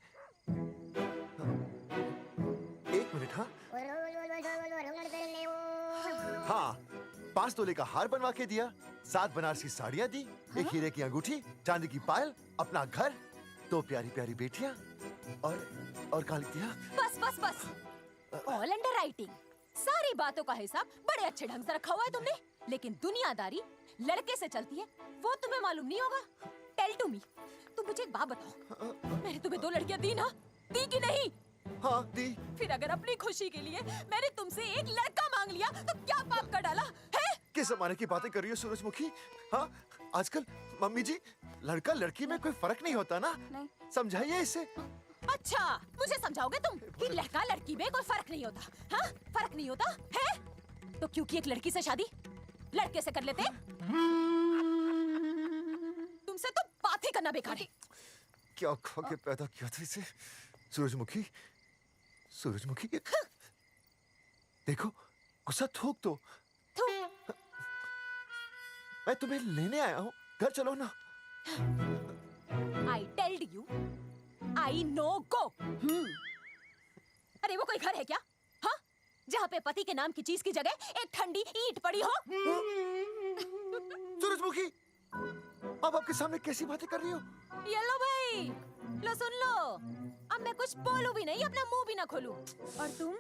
एक मिनट। हाँ, 5 तोले का हार बनवा के दिया, 7 बनारसी साड़ियाँ दी, एक हीरे की अंगूठी, चांदी की पायल, अपना घर, 2 प्यारी प्यारी बेटियाँ और कहा लिख दिया? बस। All under writing. सारी बातों का हिसाब बड़े अच्छे ढंग से रखा हुआ है तुमने, लेकिन दुनियादारी लड़के से चलती है वो तुम्हें मालूम नहीं होगा। टेल टू मी, तुम मुझे एक बात बताओ, मैंने तुम्हें 2 लड़कियां दी ना? दी कि नहीं? हाँ दी। फिर अगर अपनी खुशी के लिए मैंने तुमसे एक लड़का मांग लिया तो क्या पाप कर डाला है? किस जमाने की बातें कर रही हो सूरजमुखी? हाँ, आजकल मम्मी जी लड़का लड़की में कोई फर्क नहीं होता ना। नहीं। समझाइए इसे। अच्छा, मुझे समझाओगे तुम कि लड़का लड़की में कोई फर्क नहीं होता? हाँ, फर्क नहीं होता है? तो क्योंकि एक लड़की से शादी लड़के से कर लेते? तुमसे तो बात ही करना बेकार है। क्या खा के पैदा किया था इसे? सूरजमुखी, देखो, गुस्सा थूक दो। मैं तुम्हें लेने आया हूँ, घर चलो ना। I told you, I know go. अरे वो कोई घर है क्या? हाँ, जहाँ पे पति के नाम की चीज की जगह एक ठंडी ईंट पड़ी हो? सूरजमुखी, अब आपके सामने कैसी बातें कर रही हो? ये लो भाई, लो सुन लो। अब मैं कुछ बोलूं भी नहीं, अपना मुंह भी ना खोलूं। और तुम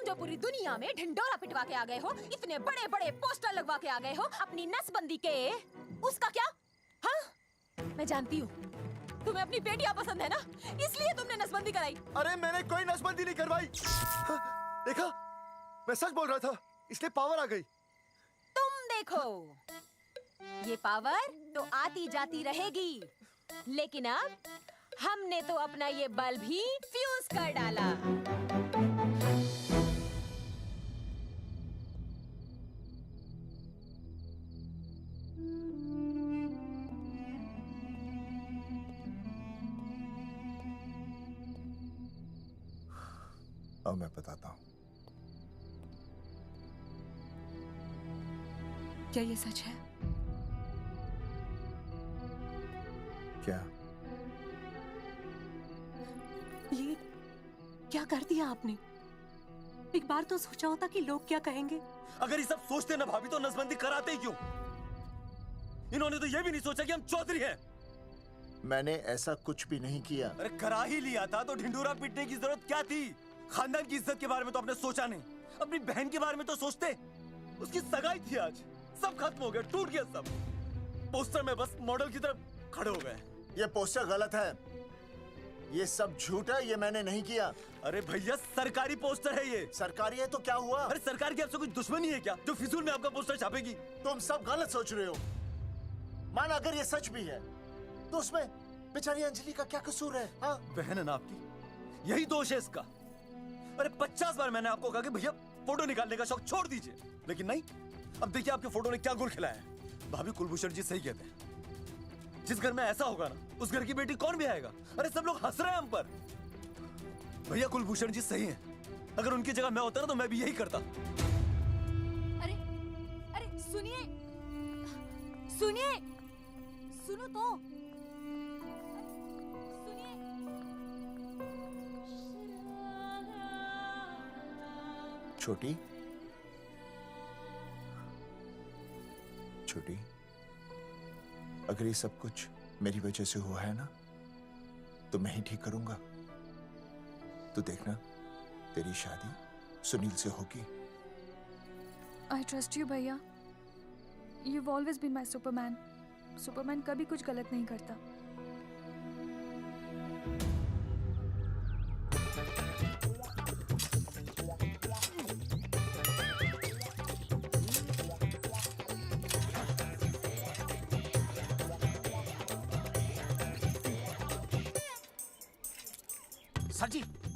जो पूरी दुनिया में ढिंडोरा पिटवा के आ गए हो, इतने बड़े बड़े पोस्टर लगवा के आ गए हो अपनी नसबंदी के, उसका क्या? हाँ, मैं जानती हूँ तुम्हें अपनी बेटियां पसंद है ना, इसलिए तुमने नसबंदी कराई। अरे मैंने कोई नसबंदी नहीं करवाई। देखा, मैं सच बोल रहा था, इसलिए पावर आ गई। तुम देखो, ये पावर तो आती जाती रहेगी, लेकिन अब हमने तो अपना ये बल्ब ही फ्यूज कर डाला। अब मैं बताता हूँ। क्या ये सच है? क्या? ये क्या कर दिया आपने? एक बार तो सोचा होता कि लोग क्या कहेंगे। अगर ये सब सोचते ना भाभी तो नसबंदी कराते ही क्यों? इन्होंने तो ये भी नहीं सोचा कि हम चौधरी हैं। मैंने ऐसा कुछ भी नहीं किया। अरे करा ही लिया था तो ढिंडोरा पीटने की जरूरत क्या थी? खानदान की इज्जत के बारे में तो आपने सोचा नहीं, अपनी बहन के बारे में तो सोचते। उसकी सगाई थी आज, सब खत्म हो गया, टूट गया सब। पोस्टर में बस मॉडल की तरफ खड़े हो गए। ये पोस्टर गलत है, ये सब झूठ है, ये मैंने नहीं किया। अरे भैया सरकारी पोस्टर है ये। सरकारी है तो क्या हुआ? अरे सरकार की आपसे कोई दुश्मनी है क्या जो फिजूल में आपका पोस्टर छापेगी? तुम सब गलत सोच रहे हो। माना अगर ये सच भी है तो उसमें बेचारी अंजलि का क्या कसूर है? हाँ? बहन है ना आपकी, यही दोष है इसका। अरे 50 बार मैंने आपको कहा कि भैया फोटो निकालने का शौक छोड़ दीजिए, लेकिन नहीं। अब देखिए आपके फोटो ने क्या गुल खिलाया है। भाभी कुलभूषण जी सही कहते हैं, जिस घर में ऐसा होगा ना उस घर की बेटी कौन भी आएगा। अरे सब लोग हंस रहे हैं हम पर। भैया कुलभूषण जी सही हैं, अगर उनकी जगह मैं होता ना तो मैं भी यही करता। अरे अरे सुनिए सुनिए, सुनो तो। छोटी छोटी, अगर ये सब कुछ मेरी वजह से हुआ है ना तो मैं ही ठीक करूंगा। तो देखना तेरी शादी सुनील से होगी। आई ट्रस्ट यू भैया। You've always been my Superman. Superman कभी कुछ गलत नहीं करता।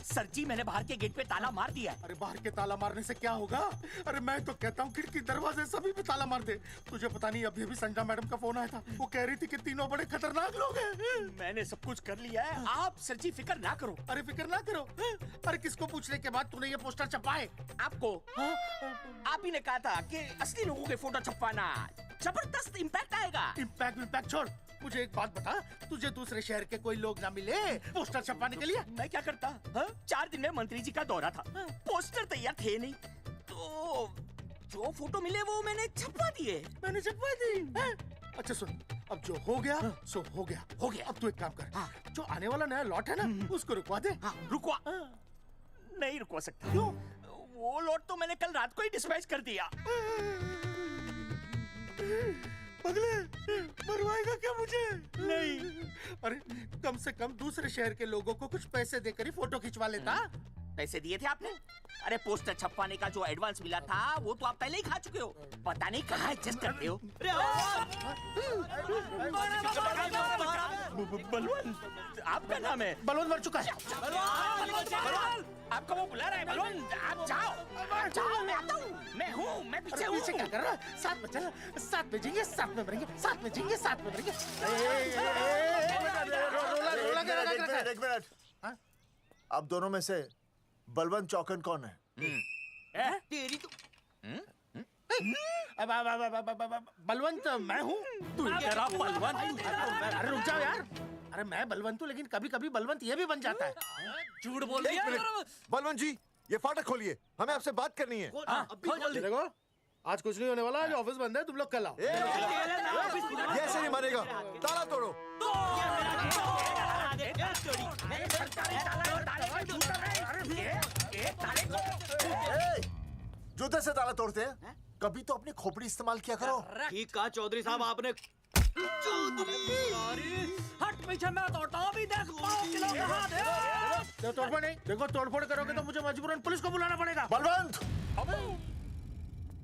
सर जी मैंने बाहर के गेट पे ताला मार दिया है। अरे बाहर के ताला मारने से क्या होगा? अरे मैं तो कहता हूँ खिड़की दरवाजे सभी पे ताला मार दे। तुझे पता नहीं अभी अभी संजना मैडम का फोन आया था, वो कह रही थी कि तीनों बड़े खतरनाक लोग हैं। मैंने सब कुछ कर लिया है, आप सर जी फिक्र ना करो। अरे फिक्र ना करो। अरे किसको पूछने के बाद तूने ये पोस्टर छपाए? आपको। आप ही ने कहा था कि असली लोगों के फोटो छपवाना जबरदस्त इम्पैक्ट आएगा। इम्पैक्ट छोड़, मुझे एक बात बता, तुझे दूसरे शहर के कोई लोग ना मिले पोस्टर छपवाने के लिए? मैं क्या करता? 4 दिन में मंत्री जी का दौरा था, पोस्टर तैयार थे नहीं, तो जो फोटो मिले वो मैंने छपवा दिए। मैंने छपवा दी? अच्छा सुन, अब जो हो गया सो हो गया। हो गया। अब तू एक काम कर, जो आने वाला नया लॉट है ना उसको रुकवा दे। रुकवा? नहीं रुकवा सकता। क्यों? वो लॉट तो मैंने कल रात को ही डिस्पैच कर दिया। पगले, मरवाएगा क्या मुझे? नहीं। अरे कम से कम दूसरे शहर के लोगों को कुछ पैसे देकर ही फोटो खिंचवा लेता। पैसे दिए थे आपने? अरे पोस्टर छपवाने का जो एडवांस मिला था वो तो आप पहले ही खा चुके हो, पता नहीं कहाँ एडजस्ट करते हो। बलवंत आपका नाम है? बलवंत मर चुका है। आपको वो बुला रहा है बलवंत, आप जाओ जाओ, मैं आता हूँ, मैं हूँ, मैं पीछे हूँ। पीछे क्या कर रहा है? साथ में चल, साथ में जिएंगे, साथ में मरेंगे, साथ में जिएंगे, साथ में मरेंगे। एक मिनट, अब दोनों में से बलवंत चौकन कौन है? तेरी तो बलवंत मैं हूँ। तू तेरा बलवंत? अरे रुक जाओ यार, अरे मैं बलवंत हूँ लेकिन कभी कभी बलवंत ये भी बन जाता है। झूठ बोल रही है। बलवंत जी ये फाटक खोलिए, हमें आपसे बात करनी है। देखो आज कुछ नहीं होने वाला, आज ऑफिस बंद है, तुम लोग कल आओ। ये ऐसे नहीं मानेगा, ताला तोड़ो। जूते से ताला तोड़ते हैं? कभी तो अपनी खोपड़ी इस्तेमाल किया करो। ठीक कहा चौधरी साहब आपने। हट पीछे, मैं तोड़ता हूँ। अभी देख किलो कहाँ दे। तोड़फोड़ नहीं, देखो तोड़फोड़ करोगे तो मुझे मजबूरन पुलिस को बुलाना पड़ेगा। बलवंत,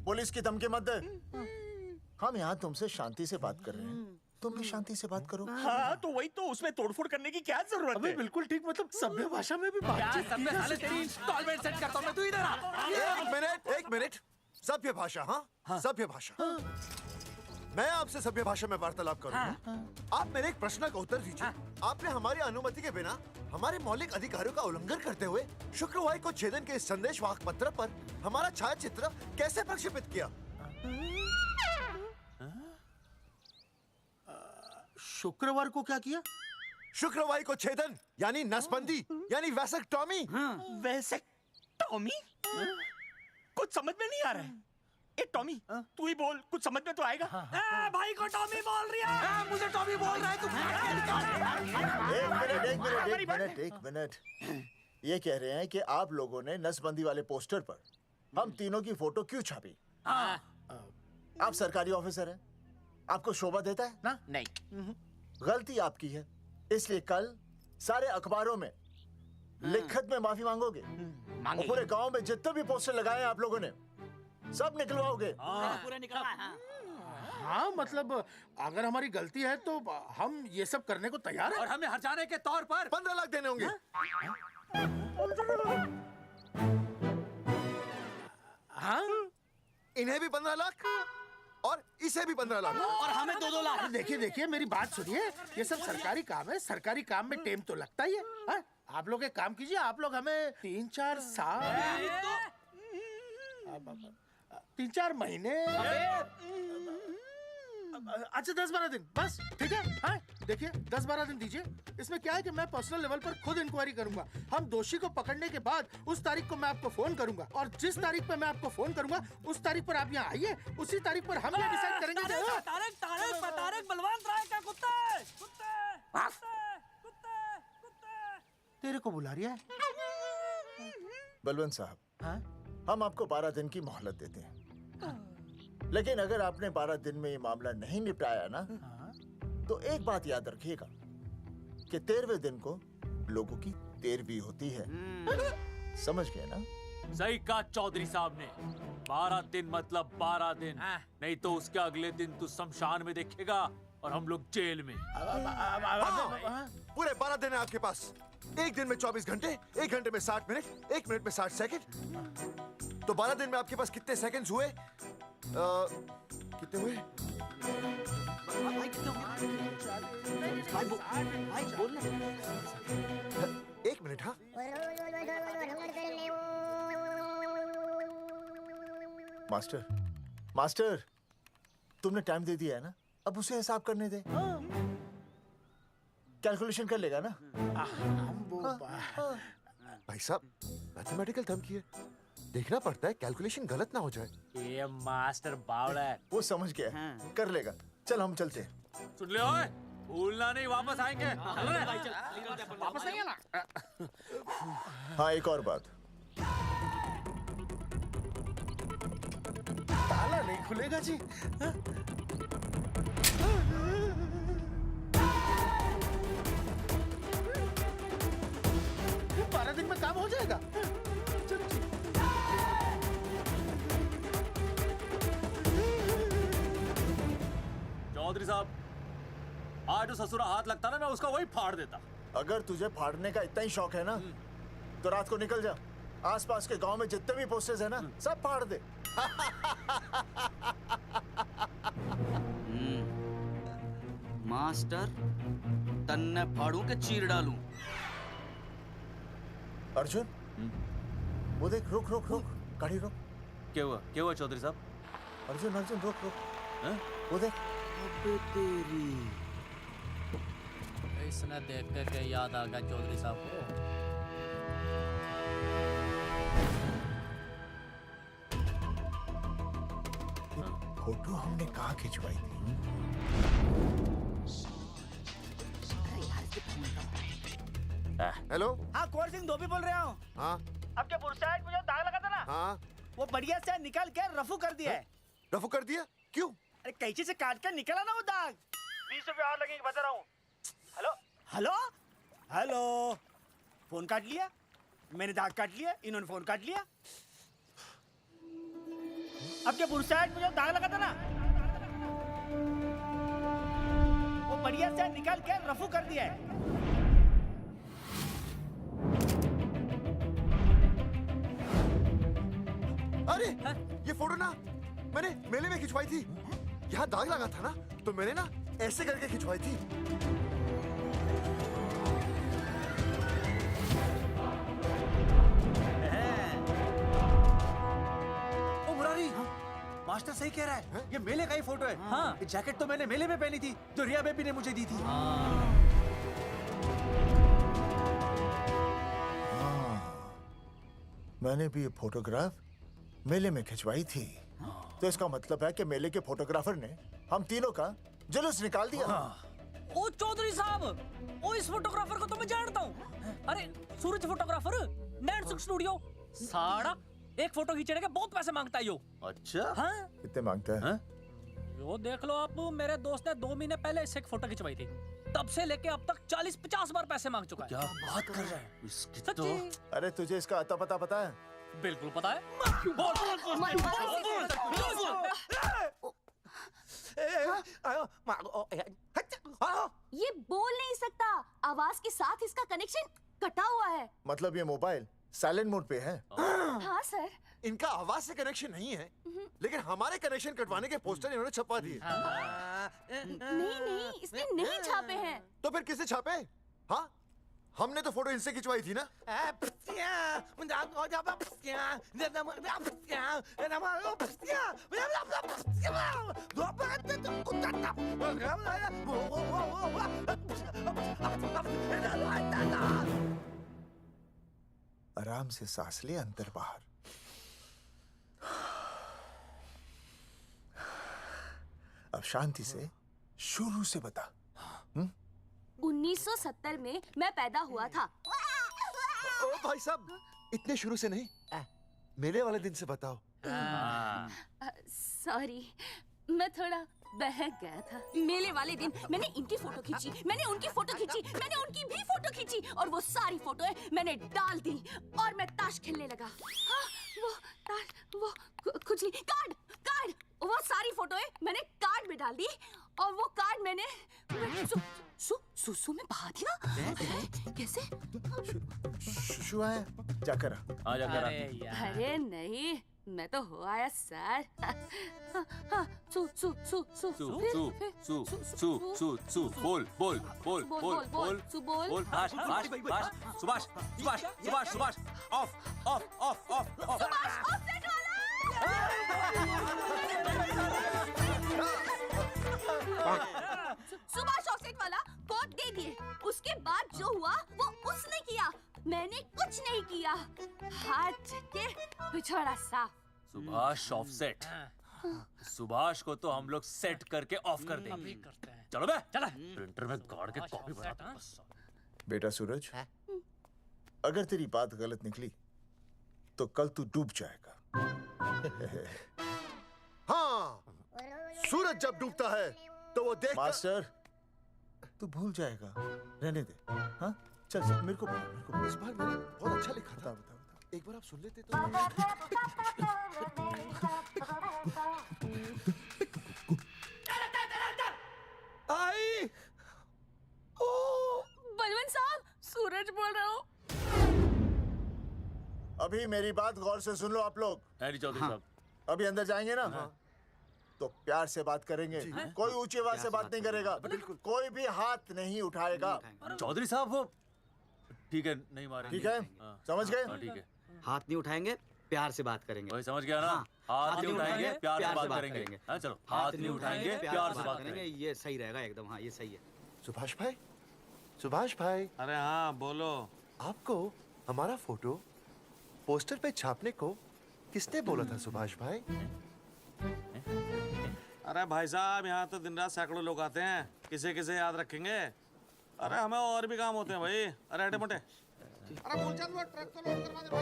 पुलिस की धमकी मत दे। हम यहाँ तुमसे शांति से बात कर रहे हैं, तुम भी शांति से बात करो। हाँ तो वही तो, उसमें तोड़फोड़ करने की क्या जरूरत है? बिल्कुल ठीक, मतलब सभ्य भाषा में भी बातचीत की जा सकती है। इंस्टॉलमेंट सेट करता हूँ मैं, तू इधर आ। एक मिनट, सभ्य भाषा। हाँ सभ्य भाषा। मैं आपसे सभ्य भाषा में वार्तालाप करूंगा। आप मेरे एक प्रश्न का उत्तर दीजिए। आपने हमारी अनुमति के बिना हमारे मौलिक अधिकारों का उल्लंघन करते हुए शुक्रवार को छेदन के इस संदेशवाहक पत्र पर हमारा छायाचित्र कैसे प्रक्षेपित किया? शुक्रवार को क्या किया? शुक्रवार को छेदन यानी नसबंदी यानी वैसेक्टॉमी। वैसेक्टॉमी? कुछ समझ में नहीं आ रहा है। ए टॉमी, तू ही बोल, कुछ समझ में तो आएगा। भाई को टॉमी बोल रही है। मुझे टॉमी बोल रहा है तू। एक मिनट। ये कह रहे हैं कि आप लोगों ने नसबंदी वाले पोस्टर पर हम तीनों की फोटो क्यों छापी? आप सरकारी ऑफिसर हैं, आपको शोभा देता है ना? नहीं। गलती आपकी है, इसलिए कल सारे अखबारों में लिखत में माफी मांगोगे। और पूरे गांव में जितने भी पोस्टर लगाए हैं आप लोगों ने सब निकलवाओगे। पूरे निकलवाए। हाँ मतलब अगर हमारी गलती है तो हम ये सब करने को तैयार हैं। और हमें हर्जाने के तौर पर 15 लाख देने होंगे। हाँ? इन्हें भी 15 लाख और इसे भी 15 लाख और हमें 2-2 लाख। देखिए देखिए मेरी बात सुनिए, ये सब सरकारी काम है, सरकारी काम में टाइम तो लगता ही है। हाँ? आप लोग एक काम कीजिए, आप लोग हमें 3-4 साल 3-4 महीने अच्छा 10-12 दिन बस, ठीक है। हाँ? देखिए 10-12 दिन दीजिए। इसमें क्या है कि मैं पर्सनल लेवल पर खुद इंक्वायरी करूंगा। हम दोषी को पकड़ने के बाद उस तारीख को मैं आपको फोन करूंगा और जिस तारीख पर मैं आपको फोन करूंगा उस तारीख पर आप यहाँ आइए, उसी तारीख पर हम ये डिसाइड करेंगे। तारक बलवंत राय का कुत्ता है। तेरे को बुला रही है। बलवंत साहब, हाँ? हम आपको 12 दिन की मोहलत देते हैं, लेकिन अगर आपने 12 दिन में ये मामला नहीं निपटाया ना, तो एक बात याद रखिएगा कि 13वें दिन को लोगों की 13वीं होती है। समझ गए ना? सही कहा चौधरी साहब ने। 12 दिन मतलब 12 दिन, नहीं तो उसके अगले दिन तू शमशान में देखेगा और हम लोग जेल में। पूरे 12 दिन है आपके पास। एक दिन में 24 घंटे, 1 घंटे में 60 मिनट, 1 मिनट में 60 सेकंड। तो 12 दिन में आपके पास कितने सेकंड्स हुए? कितने हुए? एक मिनट। हाँ मास्टर, मास्टर, तुमने टाइम दे दिया है ना, अब उसे हिसाब करने दे। कैलकुलेशन कर लेगा ना। भाई साहब मैथमेटिकल थंब की है, देखना पड़ता है कैलकुलेशन गलत ना हो जाए। ये मास्टर बावड़ा है। वो समझ गया, कर लेगा। चल हम चलते हैं। सुन ले ओए, भूलना नहीं, वापस आएंगे। वापस आएंगे ना। हाँ एक और बात, ताला नहीं खुलेगा जी। हाँ? 12 दिन में काम हो जाएगा। चौधरी साहब, आज जो ससुरा हाथ लगता ना, मैं उसका वही फाड़ देता। अगर तुझे फाड़ने का इतना ही शौक है ना, तो रात को निकल जा, आसपास के गांव में जितने भी पोस्टर्स है ना, सब फाड़ दे। मास्टर, तन्ने फाड़ू के चीर डालूं। अर्जुन, वो देख, रुक रुक रुक, गाड़ी रोक। क्या हुआ चौधरी साहब? अर्जुन अर्जुन रुक रुक, वो देख। तेरी इसने देख के याद आ गया चौधरी साहब को। फोटो हमने कहाँ खिंचवाई थी? हेलो। हाँ, कुंवर सिंह धोबी बोल रहा हूँ। हाँ आपके बुरसाइड में जो दाग लगा था ना, हाँ वो बढ़िया से निकाल के रफू कर दिया है। रफू कर दिया? क्यों? अरे कैंची से काट कर निकला ना वो दाग। 20 रुपए और लगेंगे, बता रहा हूँ। हेलो हेलो हेलो, फोन काट लिया, मैंने दाग काट लिया, इन्होंने फोन काट लिया। आपके बुरसाइड में जो दाग लगा था ना, वो बढ़िया से निकाल के रफू कर दिया है। अरे ये फोटो ना मैंने मेले में खिंचवाई थी। यहाँ दाग लगा था ना, तो मैंने ना ऐसे करके खिंचवाई थी। ओ मुरारी, मास्टर सही कह रहा है, ये मेले का ही फोटो है। हाँ, ये जैकेट तो मैंने मेले में पहनी थी, जो रिया बेबी ने मुझे दी थी। मैंने भी ये फोटोग्राफ मेले में खिंचवाई थी। तो इसका मतलब है कि मेले के फोटोग्राफर ने हम तीनों का जुलूस निकाल दिया। ओ चौधरी साहब, ओ इस फोटोग्राफर को तो मैं जानता हूँ। अरे सूरज फोटोग्राफर, नैनसुख स्टूडियो। साड़ा एक फोटो खींचने के बहुत पैसे मांगता है यो। अच्छा? हाँ? कितने मांगता है? यो देख लो आप, मेरे दोस्त ने 2 महीने पहले इससे एक फोटो खिंचवाई थी, तब से लेके अब तक 40-50 बार पैसे मांग चुका है। क्या बात कर रहा है? इसकी तो... अरे तुझे इसका अता पता पता है? बिल्कुल पता है। ये बोल नहीं सकता, आवाज के साथ इसका कनेक्शन कटा हुआ है। मतलब ये मोबाइल साइलेंट मोड पे है। हाँ सर। इनका आवाज से कनेक्शन नहीं है, लेकिन हमारे कनेक्शन कटवाने के पोस्टर इन्होंने छपवा दिए। नहीं, इसने नहीं छापे हैं। तो फिर किसे छापे? हाँ, हमने तो फोटो इनसे खिंचवाई थी ना। आराम से सांस ले, अंदर बाहर। अब शांति से शुरू से बता। 1970 में मैं पैदा हुआ था। ओ भाई साहब, इतने शुरू से नहीं, मेले वाले दिन से बताओ। सॉरी, मैं थोड़ा बहक गया था। मेले वाले दिन मैंने इनकी फोटो खींची, मैंने उनकी फोटो खींची, मैंने उनकी भी फोटो खींची, और वो सारी फोटोएं मैंने डाल दी और मैं ताश खेलने लगा। हाँ, वो ताश, वो कुछ नहीं, कार्ड, वो सारी फोटोएं मैंने कार्ड में डाल दी, और वो कार्ड मैंने सुसु में बहा दिया। कैसे? शुशु आया? जाकर आ जाकर। अरे नहीं, मैं तो हो आया सर। बोल सुभाष ऑफ सुभाष ऑफसेट वाला कोट दे दिए। उसके बाद जो हुआ वो उसने किया, मैंने कुछ नहीं किया। हाथ के पिछड़ा साफ। सुभाष ऑफसेट। सुभाष को तो हम लोग सेट करके ऑफ कर देंगे। चलो बे, चला प्रिंटर में गाड़ के कॉपी बनाता हूं। बेटा सूरज, अगर तेरी बात गलत निकली तो कल तू डूब जाएगा। हाँ, सूरज जब डूबता है तो वो देख। मास्टर, तू भूल जाएगा, रहने दे। हाँ, चल मेरे को इस बार मैंने बहुत अच्छा लिखा था। बता। एक बार आप सुन लेते तो। आई, बलवंत साहब, सूरज बोल रहा हूँ। अभी मेरी बात गौर से सुन लो आप लोग। चौधरी साहब, अभी अंदर जाएंगे ना, तो प्यार से बात करेंगे। कोई ऊंची आवाज से बात नहीं करेगा, कोई भी हाथ नहीं उठाएगा। चौधरी साहब वो ठीक है, नहीं मारेंगे। ठीक है, समझ गए? ठीक है। हाथ नहीं उठाएंगे, प्यार से बात करेंगे। वही समझ गया ना? हाथ नहीं उठाएंगे, प्यार से बात करेंगे। हाँ, चलो, हाथ नहीं उठाएंगे, प्यार से बात करेंगे। ये सही रहेगा एकदम। हाँ, ये सही है। सुभाष भाई, सुभाष भाई। अरे हाँ, बोलो। आपको हमारा फोटो पोस्टर पे छापने को किसने बोला था सुभाष भाई? अरे भाई साहब, यहाँ तो दिन रात सैकड़ों लोग आते हैं, किसे किसे याद रखेंगे। अरे हमें और भी काम होते हैं भाई। अरे हटे मोटे। अरे मूलचंद, वो ट्रक को लोड करवा दे भाई।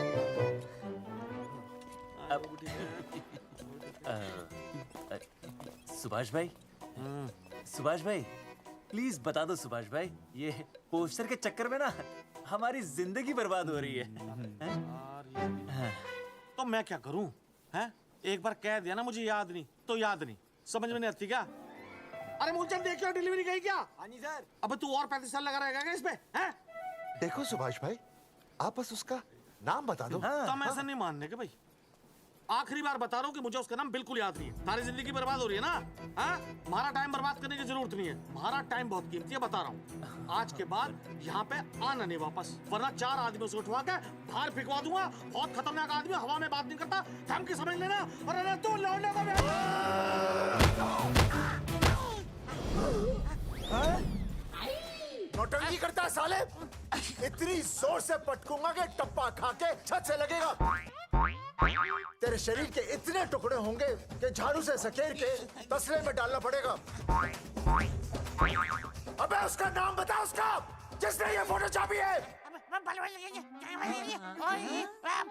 सुभाष भाई, प्लीज बता दो सुभाष भाई, ये पोस्टर के चक्कर में ना हमारी जिंदगी बर्बाद हो रही है। तो मैं क्या करूं? हैं? एक बार कह दिया ना मुझे याद नहीं तो याद नहीं, समझ में नहीं आती क्या? अरे मूलचंद, देखियो डिलीवरी गई क्या? हाँ जी सर। अब तू और 35 साल लगा रहेगा क्या इसमें? हैं? देखो सुभाष भाई, आप बस उसका नाम बता दो। तो मैं ऐसा नहीं मानने के भाई। आखिरी बार बता रहा हूँ कि मुझे उसका नाम बिल्कुल याद नहीं है। सारी जिंदगी बर्बाद हो रही है ना? हाँ? हमारा टाइम बर्बाद करने की जरूरत नहीं है। हमारा टाइम बहुत कीमती है, बता रहा हूँ। आज के बाद यहाँ पे आना नहीं वापस, वरना 4 आदमियों से उठवा के बाहर फेंकवा दूंगा। बहुत खतरनाक आदमी, हवा में बात नहीं करता, धमकी समझ लेना। अरे तू लौंडे को नौटंकी करता है साले। इतनी जोर से पटकूंगा कि टप्पा खा के छत से लगेगा। तेरे शरीर के इतने टुकड़े होंगे कि झाड़ू से सकेर के तसले में डालना पड़ेगा। अबे उसका नाम बता, उसका जिसने ये फोटो छापी है।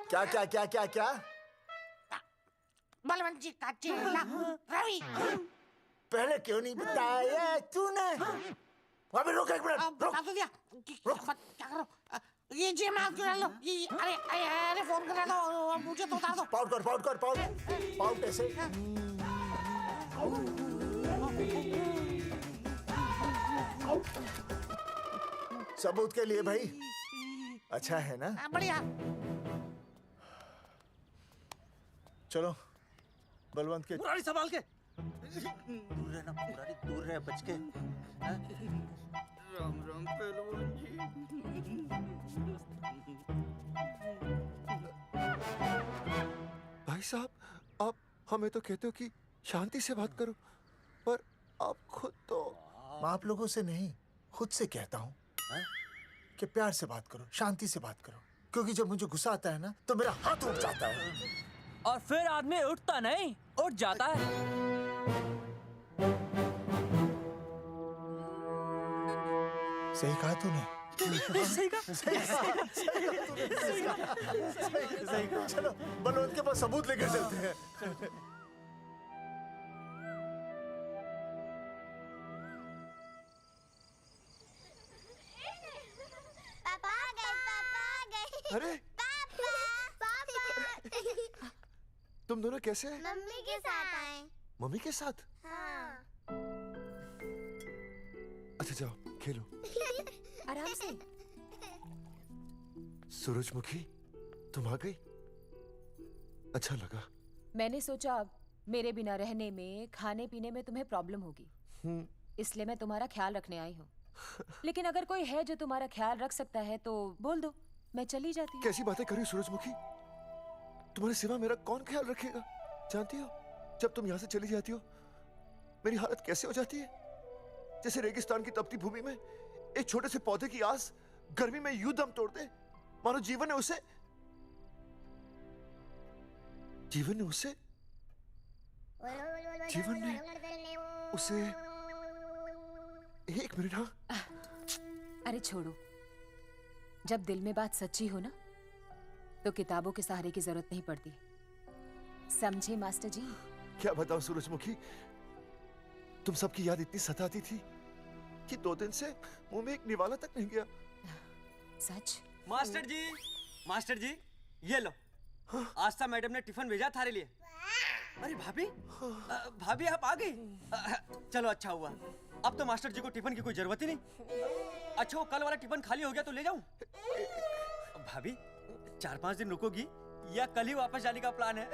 क्या क्या क्या क्या क्या? बलवंत जी का चेला रवि। पहले क्यों नहीं बताया तूने? अबे रुक एक मिनट, रुक। क्या करो? ये जी मैं क्यों डालो? अरे फोन कर दो, मुझे तो उतार दो। पाउट ऐसे। सबूत के लिए भाई अच्छा है ना? बढ़िया। चलो बलवंत के मुरारी संभाल के। दूर रहना मुरारी, दूर रह बच के। राम राम पहलवान जी। भाई साहब, आप हमें तो कहते हो कि शांति से बात करो, पर आप खुद तो। मैं आप लोगों से नहीं, खुद से कहता हूँ कि प्यार से बात करो, शांति से बात करो, क्योंकि जब मुझे गुस्सा आता है ना तो मेरा हाथ उठ जाता है। और फिर आदमी उठता नहीं, उठ जाता है। सही कहा तूने। सही कहा। सही कहा। चलो बलवंत के पास सबूत लेकर चलते हैं। पापा आ गए, पापा आ गए। अरे तुम दोनों कैसे हैं? मम्मी के साथ आए। मम्मी के साथ? हाँ। अच्छा जाओ खेलो। आराम से। सूरजमुखी, तुम आ गई? अच्छा लगा। मैंने सोचा मेरे बिना रहने में, खाने पीने में तुम्हें प्रॉब्लम होगी, इसलिए मैं तुम्हारा ख्याल रखने आई हूँ। लेकिन अगर कोई है जो तुम्हारा ख्याल रख सकता है तो बोल दो, मैं चली जाती हूँ। कैसी बातें कर रही हो सूरजमुखी? तुम्हारे सिवा मेरा कौन ख्याल रखेगा? जानती हो, जब तुम यहाँ से चली जाती हो मेरी हालत कैसे हो जाती है? जैसे रेगिस्तान की तपती भूमि में एक छोटे से पौधे की आस गर्मी में यूं दम तोड़ दे, मानो जीवन ने उसे एक मिनट। हाँ अरे छोड़ो, जब दिल में बात सच्ची हो ना तो किताबों के सहारे की जरूरत नहीं पड़ती, समझे मास्टर जी? क्या बताऊं सूरजमुखी, तुम सबकी याद इतनी सताती थी कि 2 दिन से मुंह में एक निवाला तक नहीं गया। सच? मास्टर जी ये लो। आस्था मैडम ने टिफिन भेजा थारे लिए। अरे भाभी, भाभी आप आ गई? चलो अच्छा हुआ, अब तो मास्टर जी को टिफिन की कोई जरूरत ही नहीं। अच्छा वो कल वाला टिफिन खाली हो गया तो ले जाऊं? भाभी 4-5 दिन रुकोगी या कल ही वापस जाने का प्लान है?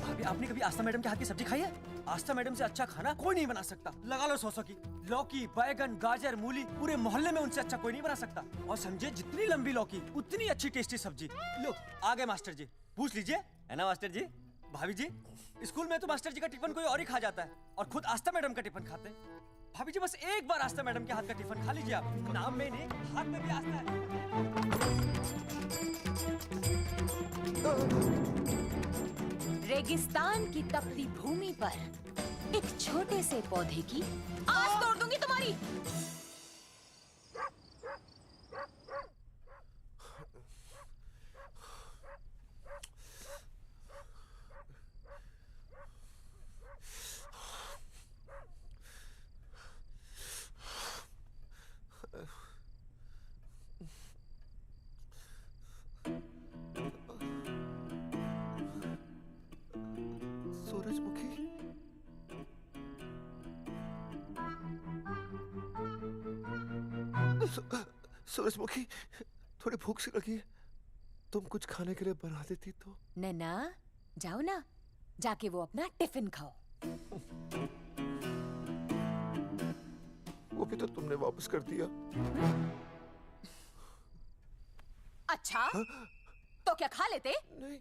भाभी आपने कभी आस्था मैडम के हाथ की सब्जी खाई है? आस्था मैडम से अच्छा खाना कोई नहीं बना सकता। लगा लो 100 की। लौकी, बैगन, गाजर, मूली, पूरे मोहल्ले में उनसे अच्छा कोई नहीं बना सकता। और समझे, जितनी लंबी लौकी उतनी अच्छी टेस्टी सब्जी। लो आ गए मास्टर जी, पूछ लीजिए, है ना मास्टर जी? भाभी जी, स्कूल में तो मास्टर जी का टिफिन कोई और ही खा जाता है और खुद आस्था मैडम का टिफिन खाते हैं। भाभी जी बस एक बार आस्था मैडम के हाथ का टिफिन खा लीजिए आप। नाम में नहीं, हाथ में भी आस्था है। रेगिस्तान की तपती भूमि पर एक छोटे से पौधे की आस तोड़ दूंगी तुम्हारी। सूरजमुखी, सूरजमुखी, थोड़ी भूख सी लगी है, तुम कुछ खाने के लिए बना देती तो। नैना जाओ ना, जाके वो अपना टिफिन खाओ। वो भी तो तुमने वापस कर दिया। अच्छा तो क्या खा लेते? नहीं।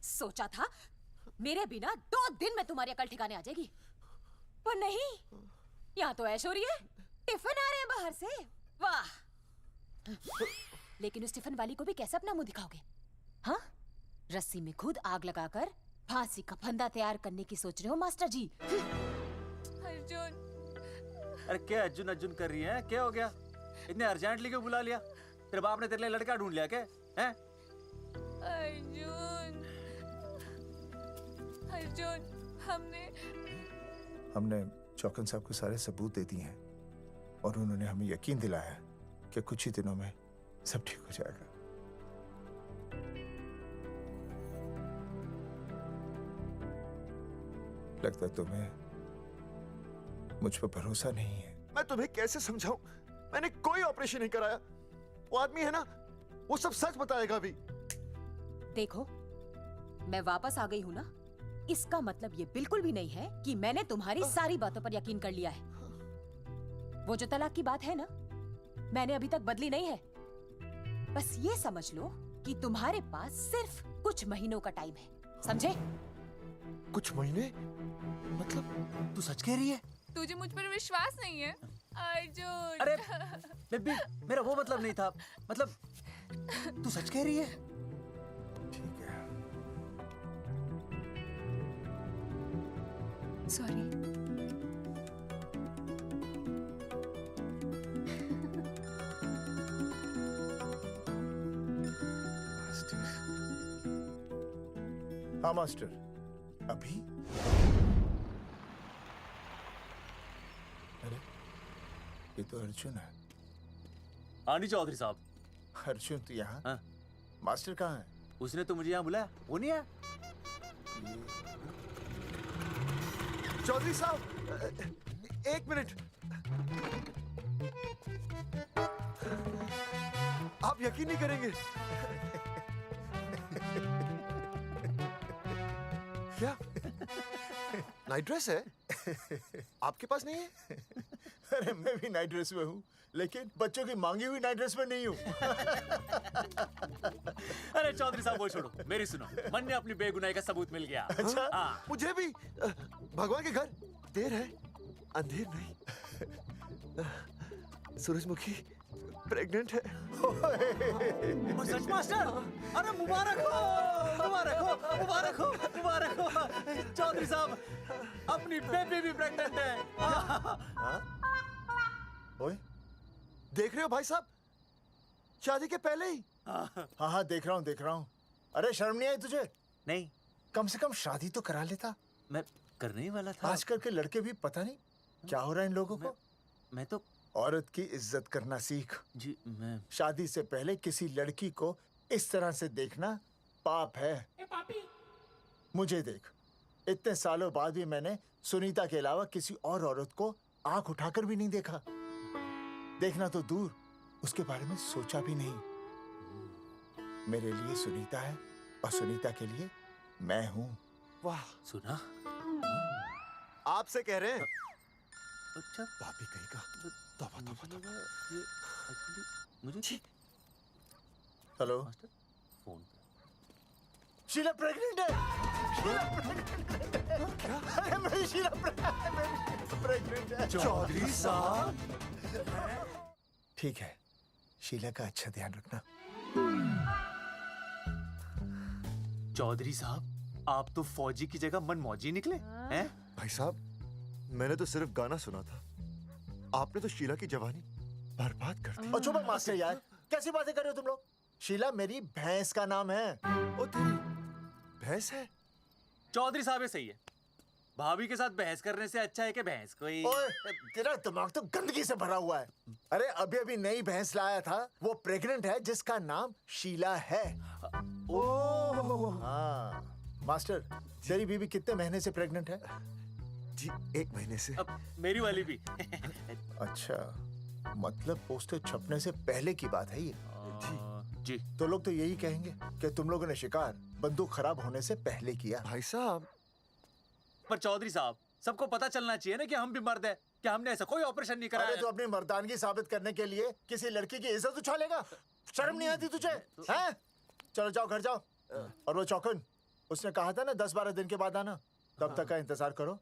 सोचा था मेरे बिना 2 दिन में तुम्हारी अकल ठिकाने आ जाएगी, पर नहीं, यहाँ तो ऐश हो रही है। टिफिन आ रहे हैं बाहर से, वाह। लेकिन उस टिफिन वाली को भी कैसे अपना मुंह दिखाओगे? हाँ, रस्सी में खुद आग लगाकर फांसी का फंदा तैयार करने की सोच रहे हो मास्टर जी? अर्जुन, अरे क्या अर्जुन अर्जुन कर रही है? क्या हो गया? इतने अर्जेंटली क्यों बुला लिया? तेरे बाप ने तेरे लिए लड़का ढूंढ लिया क्या? हैं? अर्जुन, अर्जुन, हमने चौकन साहब को सारे सबूत दे दिए हैं और उन्होंने हमें यकीन दिलाया कि कुछ ही दिनों में सब ठीक हो जाएगा। लगता है तुम्हें मुझ पर भरोसा नहीं है। मैं तुम्हें कैसे समझाऊं? मैंने कोई ऑपरेशन नहीं कराया। वो आदमी है ना, वो सब सच बताएगा अभी। देखो, मैं वापस आ गई हूँ ना, इसका मतलब ये बिल्कुल भी नहीं है कि मैंने तुम्हारी सारी बातों पर यकीन कर लिया है। वो जो तलाक की बात है ना, मैंने अभी तक बदली नहीं है। बस ये समझ लो कि तुम्हारे पास सिर्फ कुछ महीनों का टाइम है, समझे? कुछ महीने? मतलब तू सच कह रही है? तुझे मुझ पर विश्वास नहीं है अर्जुन? अरे बेबी, मेरा वो मतलब नहीं था। मतलब तू सच कह रही है? ठीक है। सॉरी। हाँ मास्टर, अभी? अरे ये तो अर्जुन है। आनी चौधरी साहब। अर्जुन तू यहाँ? हाँ। मास्टर कहाँ है? उसने तो मुझे यहाँ बुलाया, वो नहीं आया। चौधरी साहब, एक मिनट। आप यकीन नहीं करेंगे। क्या नाइट ड्रेस है? आपके पास नहीं है? अरे मैं भी नाइट ड्रेस में हूँ, लेकिन बच्चों की मांगी हुई नाइट ड्रेस में नहीं हूँ। अरे चौधरी साहब वो छोड़ो, मेरी सुनो। मन ने अपनी बेगुनाही का सबूत मिल गया। अच्छा? हाँ। मुझे भी। भगवान के घर देर है, अंधेर नहीं। सूरजमुखी प्रेग्नेंट है। सच मास्टर? अरे मुबारक हो, मुबारक हो, मुबारक हो, मुबारक हो। चौधरी साहब, अपनी बेबी भी प्रेग्नेंट है। ओए, देख रहे हो भाई साहब? शादी के पहले ही। हाँ हाँ देख रहा हूँ। अरे शर्म नहीं आई तुझे? नहीं। कम से कम शादी तो करा लेता। मैं करने ही वाला था। आजकल के लड़के भी पता नहीं क्या हो रहा है इन लोगों को। मैं तो औरत की इज्जत करना सीख। जी मैं शादी से पहले किसी लड़की को इस तरह से देखना पाप है। मुझे देख, इतने सालों बाद भी मैंने सुनीता के अलावा किसी और औरत को आंख उठाकर भी नहीं देखा। देखना तो दूर, उसके बारे में सोचा भी नहीं। मेरे लिए सुनीता है और सुनीता के लिए मैं हूँ। वाह, सुना? आपसे कह रहे हैं। अच्छा पापी कहीं का। तौबा तौबा तौबा। ये मुझे हेलो फोन। शीला प्रेग्नेंट है। अरे मेरी शीला प्रेग्नेंट है। चौधरी साहब। ठीक है, शीला का अच्छा ध्यान रखना। चौधरी साहब, आप तो फौजी की जगह मनमौजी निकले हैं? भाई साहब, मैंने तो सिर्फ गाना सुना था। आपने तो शीला की जवानी बर्बाद कर दी। और चुप मास्टर यार, कैसी बातें कर रहे हो तुम लोग? शीला मेरी भैंस का नाम है। ओ तेरी भैंस है? चौधरी साहब ये सही है। भाभी के साथ बहस करने से अच्छा है कि भैंस कोई। ओए, तेरा दिमाग तो गंदगी से भरा हुआ है। अरे अभी अभी नई भैंस लाया था, वो प्रेग्नेंट है, जिसका नाम शीला है। हाँ मास्टर, तेरी बीवी कितने महीने से प्रेग्नेंट है? जी 1 महीने से। अब मेरी वाली भी। अच्छा, मतलब पोस्टर छपने से पहले की बात है ये। जी तो लोग तो यही कहेंगे कि तुम लोगों ने शिकार बंदूक खराब होने से पहले किया। भाई साहब, पर चौधरी साहब, सबको पता चलना चाहिए ना कि हम भी मर्द है, कि हमने ऐसा कोई ऑपरेशन नहीं कराया। अरे तो अपनी मर्दानगी साबित करने के लिए किसी लड़की की इज्जत उछालेगा? शर्म नहीं आती तुझे? हैं? चलो जाओ, घर जाओ। और वो चौकन, उसने कहा था ना 10-12 दिन के बाद आना, तब तक का इंतजार करो।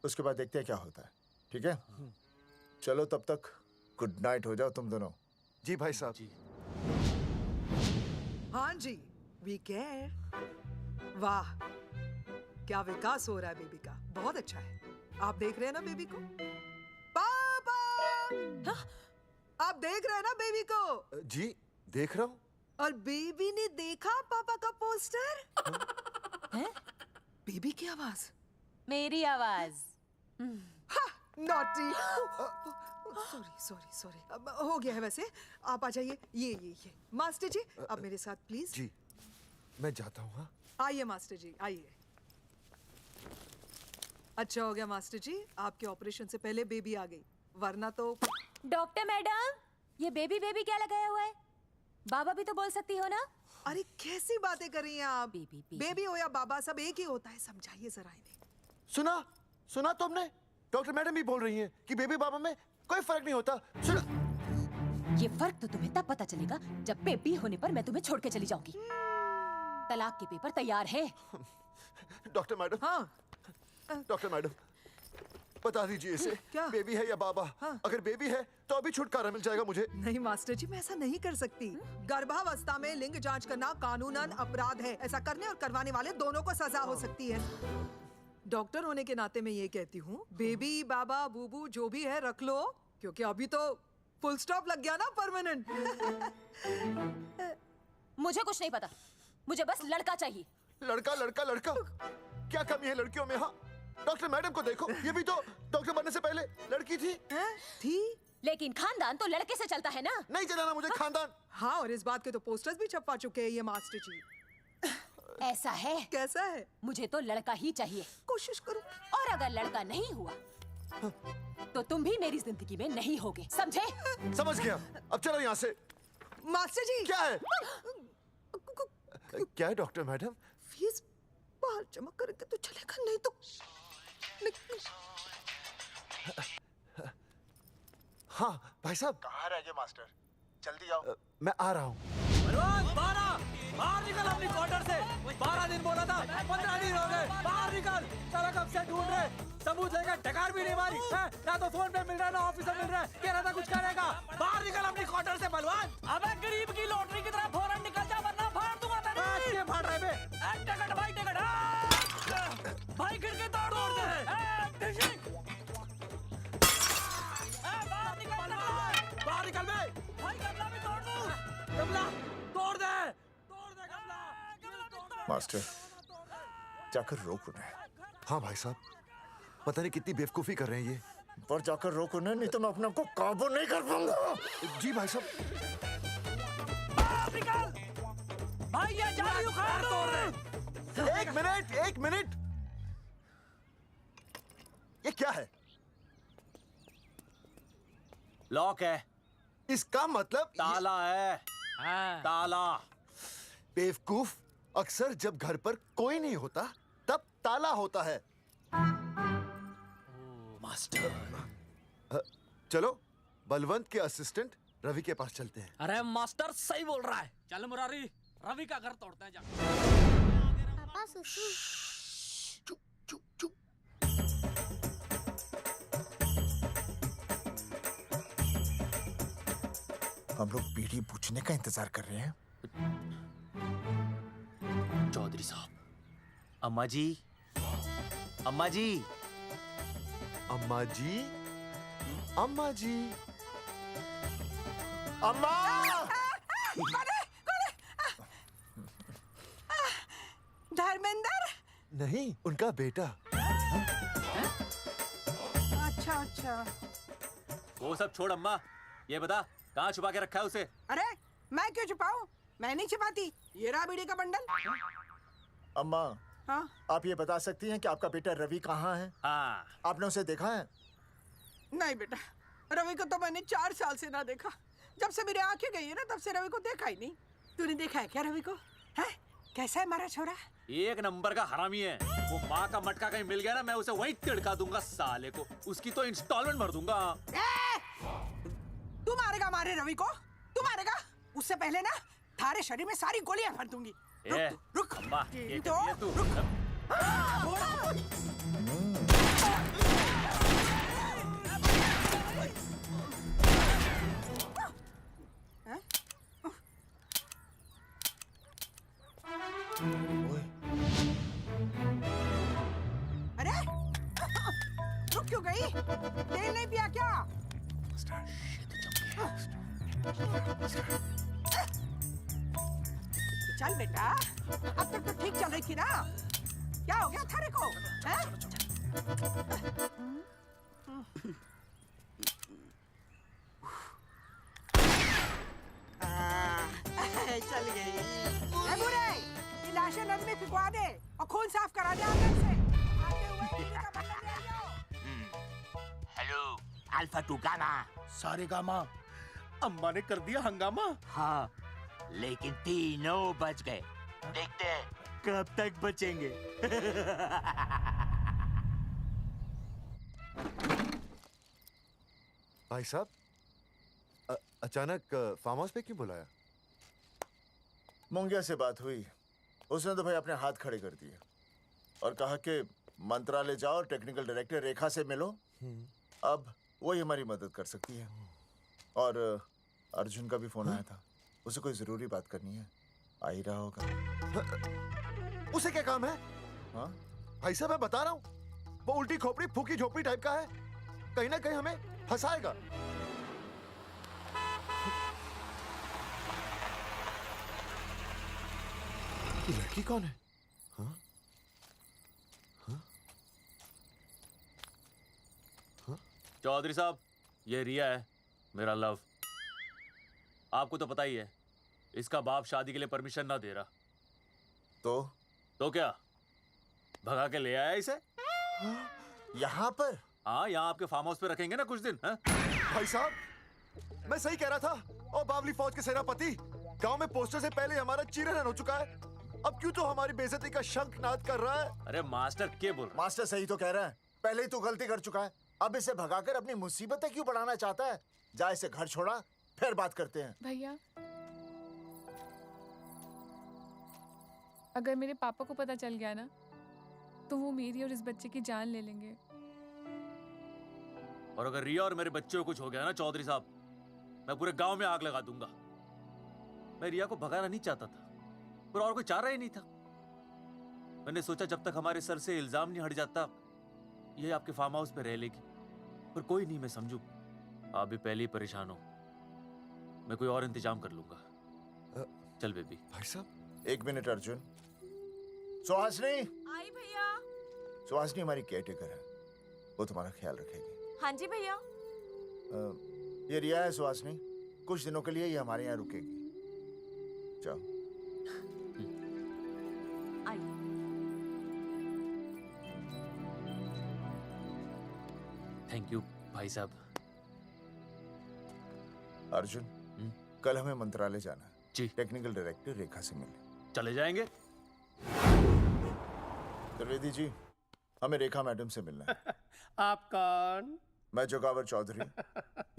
उसके बाद देखते हैं क्या होता है। ठीक है? चलो तब तक गुड नाइट हो जाओ तुम दोनों। जी भाई साहब। जी। हाँ जी, वी केयर। वाह, क्या विकास हो रहा है बेबी का। बहुत अच्छा है। आप देख रहे हैं ना बेबी को? पापा, आप देख रहे हैं ना बेबी को? जी देख रहा हूँ। और बेबी ने देखा पापा का पोस्टर? बेबी की आवाज। मेरी आवाज। नॉटी। सॉरी। अब हो गया है वैसे। आप आ जाइए। ये मास्टर जी, आप मेरे साथ प्लीज। जी मैं जाता हूँ। हाँ आइए मास्टर जी, आइए। अच्छा हो गया मास्टर जी, आपके ऑपरेशन से पहले बेबी आ गई, वरना तो। डॉक्टर मैडम, ये बेबी बेबी क्या लगाया हुआ है? बाबा भी तो बोल सकती हो ना? अरे कैसी बातें कर रही हैं आप? बेबी हो या बाबा, सब एक ही होता है, समझाइए जरा इन्हें। सुना तुमने? डॉक्टर मैडम भी बोल रही हैं कि बेबी बाबा में कोई फर्क नहीं होता। सुना? ये फर्क तो तुम्हें तब पता चलेगा जब बेबी होने पर मैं तुम्हें छोड़ के चली जाऊंगी। तलाक के पेपर तैयार है। Doctor madam. हाँ। डॉक्टर मैडम, बता दीजिए इसे, क्या? बेबी है या बाबा? हाँ। अगर बेबी है तो अभी छुटकारा मिल जाएगा मुझे। नहीं मास्टर जी, मैं ऐसा नहीं कर सकती। गर्भावस्था में लिंग जांच करना कानूनन अपराध है। ऐसा करने और करवाने वाले दोनों को सजा हो सकती है। डॉक्टर होने के नाते मैं ये कहती हूँ, बेबी बाबा बूबू जो भी है रख लो, क्योंकि अभी तो फुल स्टॉप लग गया ना परमानेंट। मुझे कुछ नहीं पता, मुझे बस लड़का चाहिए। लड़का लड़का लड़का, क्या कमी है लड़कियों में? हाँ, डॉक्टर मैडम को देखो, ये भी तो डॉक्टर बनने से पहले लड़की थी। थी, लेकिन खानदान तो लड़के से चलता है ना। नहीं चलाना मुझे खानदान। हाँ, और इस बात के तो पोस्टर्स भी छपवा चुके हैं ये मास्टर जी। ऐसा है? कैसा है? मुझे तो लड़का ही चाहिए। कोशिश करो। और अगर लड़का नहीं हुआ तो तुम भी मेरी जिंदगी में नहीं होगे, समझे? समझ गया, अब चलो यहाँ से। मास्टर जी। क्या है? क्या है डॉक्टर मैडम? फीस बाहर जमा करके तो चलेगा, नहीं तो। हाँ भाई साहब। कहाँ रह गए मास्टर? जल्दी आओ। मैं आ रहा हूँ। बाहर निकल अपनी क्वार्टर से। 12 दिन बोला था, 15 दिन हो गए। बाहर निकल, साला कब से ढूंढ रहे, सबूत लेकर डकार भी नहीं मारी है? ना तो फोन पे मिल रहा है ना ऑफिस में मिल रहा है। कह रहा था कुछ करेगा। बाहर निकल अपनी क्वार्टर से बलवान। अबे गरीब की लॉटरी की तरह फौरन निकल जा, वरना फाड़ दूंगा तेरी। क्या फाड़ रहे बे? टिकट भाई, टिकट। भाई खिड़की तोड़ दे। बाहर निकल बे। भाई गमला भी तोड़ दूं। गमला तोड़ दे। मास्टर, जाकर रोक उन्हें। हाँ भाई साहब, पता नहीं कितनी बेवकूफी कर रहे हैं ये। पर जाकर रोक उन्हें, नहीं तो मैं अपने आप को काबू नहीं कर पाऊंगा। जी भाई साहब। भाई ये जाली उखाड़ दो। एक मिनट। ये क्या है? लॉक है। इसका मतलब ताला है। ताला। बेवकूफ, अक्सर जब घर पर कोई नहीं होता तब ताला होता है। मास्टर। चलो बलवंत के असिस्टेंट रवि के पास चलते हैं। अरे मास्टर सही बोल रहा है, चल मुरारी, रवि का घर तोड़ते हैं। पापा सुसु। हम लोग बीड़ी पूछने का इंतजार कर रहे हैं। चौधरी साहब। अम्मा जी, अम्मा जी, अम्मा जी, अम्मा जी, अम्मा। धर्मेंद्र? नहीं, उनका बेटा। अच्छा। वो सब छोड़ अम्मा, ये बता कहाँ छुपा के रखा है उसे? अरे मैं क्यों छुपाऊं? मैं नहीं छुपाती। ये रहा बीड़ी का बंडल। अम्मा, हाँ? आप ये बता सकती हैं कि आपका बेटा रवि कहाँ है? हाँ। आपने उसे देखा है? नहीं बेटा, रवि को तो मैंने 4 साल से ना देखा। जब से मेरी आंखें गई है ना, तब से रवि को देखा ही नहीं। तूने देखा है क्या रवि को? है? कैसा है हमारा छोरा? एक नंबर का हरामी है। वो माँ का मटका कहीं मिल गया ना, मैं उसे वहीं तिड़का दूंगा साले को। उसकी तो इंस्टॉलमेंट भर दूंगा। तू मारेगा हमारे रवि को? तू मारेगा? उससे पहले ना थारे शरीर में सारी गोलियां भर दूंगी। रुक अम्मा, ये तो कर तू। अरे रुक क्यों गई? तेल नहीं पिया क्या? चल बेटा, अब तक तो ठीक चल रही थी ना। क्या हो गया थारे को? चल गई। बुरे, ये लाशें नदी में फिकवा दे और खून साफ करा दे अंदर से। Hello alpha two gamma. सारे गामा अम्मा ने कर दिया हंगामा। हाँ लेकिन तीनों बच गए। देखते हैं कब तक बचेंगे। भाई साहब अचानक फार्म हाउस पे क्यों बुलाया? मुंगिया से बात हुई, उसने तो भाई अपने हाथ खड़े कर दिए और कहा कि मंत्रालय जाओ और टेक्निकल डायरेक्टर रेखा से मिलो, अब वही हमारी मदद कर सकती है। और अर्जुन का भी फोन आया था, उसे कोई जरूरी बात करनी है, आ ही रहा होगा। उसे क्या काम है? हाँ भाई साहब मैं बता रहा हूँ, वो उल्टी खोपड़ी फूकी झोपड़ी टाइप का है, कहीं ना कहीं हमें फंसाएगा। ये लड़की कौन है? हाँ? हाँ? हाँ? चौधरी साहब, ये रिया है, मेरा लव। आपको तो पता ही है, इसका बाप शादी के लिए परमिशन ना दे रहा। तो क्या भगा के ले आया इसे? यहाँ पर? हाँ, यहाँ आपके फार्म हाउस पे रखेंगे ना कुछ दिन। हाँ? भाई साहब मैं सही कह रहा था। और बावली फौज के सेनापति, गांव में पोस्टर से पहले हमारा चीरहरण हो चुका है, अब क्यों तो हमारी बेइज्जती का शंखनाद कर रहा है? अरे मास्टर क्या बोल रहा है? मास्टर सही तो कह रहा है, पहले ही तो गलती कर चुका है, अब इसे भगाकर अपनी मुसीबतें क्यों बढ़ाना चाहता है? जा इसे घर छोड़ा, फिर बात करते हैं। भैया अगर मेरे पापा को पता चल गया ना, तो वो मेरी और इस बच्चे की जान ले लेंगे। और अगर रिया और मेरे बच्चे को कुछ हो गया ना चौधरी साहब, मैं पूरे गांव में आग लगा दूंगा। मैं रिया को भगाना नहीं चाहता था, पर और कोई चारा ही नहीं था। मैंने सोचा जब तक हमारे सर से इल्जाम नहीं हट जाता, ये आपके फार्म हाउस पे रह लेगी। पर कोई नहीं, मैं समझू आप भी पहले ही परेशान हो, मैं कोई और इंतजाम कर लूंगा। चल बेबी। भाई साहब 1 मिनट अर्जुन। सुहासिनी। आई भैया। सुहासिनी हमारी केयरटेकर है, वो तुम्हारा ख्याल रखेगी। हाँ जी भैया। ये रिया है सुहासिनी, कुछ दिनों के लिए ये हमारे यहाँ रुकेगी। जाओ। थैंक यू भाई साहब। अर्जुन, कल हमें मंत्रालय जाना है जी। टेक्निकल डायरेक्टर रेखा से मिलने चले जाएंगे। त्रिवेदी जी, हमें रेखा मैडम से मिलना है। आप कौन? मैं जोगावर चौधरी,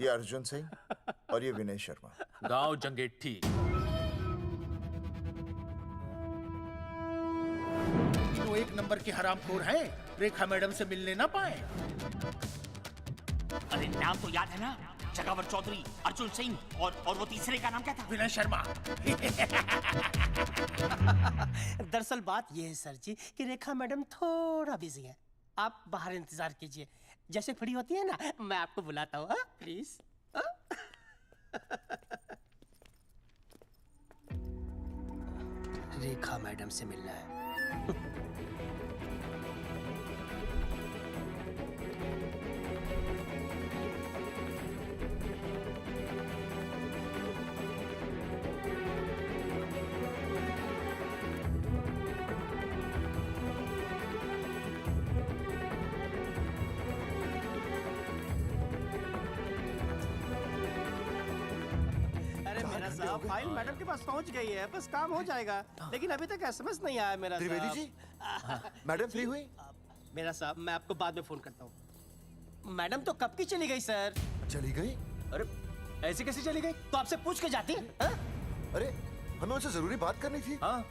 ये अर्जुन सिंह और ये विनय शर्मा। गांव जंगेठी। तो 1 नंबर के हरामखोर हैं, रेखा मैडम से मिलने ना पाए। अरे नाम तो याद है ना, जगावर चौधरी, अर्जुन सिंह और वो तीसरे का नाम क्या था? विनय शर्मा। दरअसल बात ये है सर जी कि रेखा मैडम थोड़ा बिजी है, आप बाहर इंतजार कीजिए, जैसे फ्री होती है ना मैं आपको बुलाता हूँ, प्लीज। रेखा मैडम से मिलना है। साहब फाइल मैडम के पास पहुंच गई है, बस काम हो जाएगा, लेकिन अभी तक एसएमएस नहीं आया मेरा। त्रिवेदी जी, मैडम फ्री हुई? मेरा साहब मैं आपको बाद में फोन करता हूँ। मैडम तो कब की चली गई सर। चली गई? अरे ऐसे कैसे चली गई? तो आपसे पूछ के जाती। अरे हमें उनसे जरूरी बात करनी थी। हाँ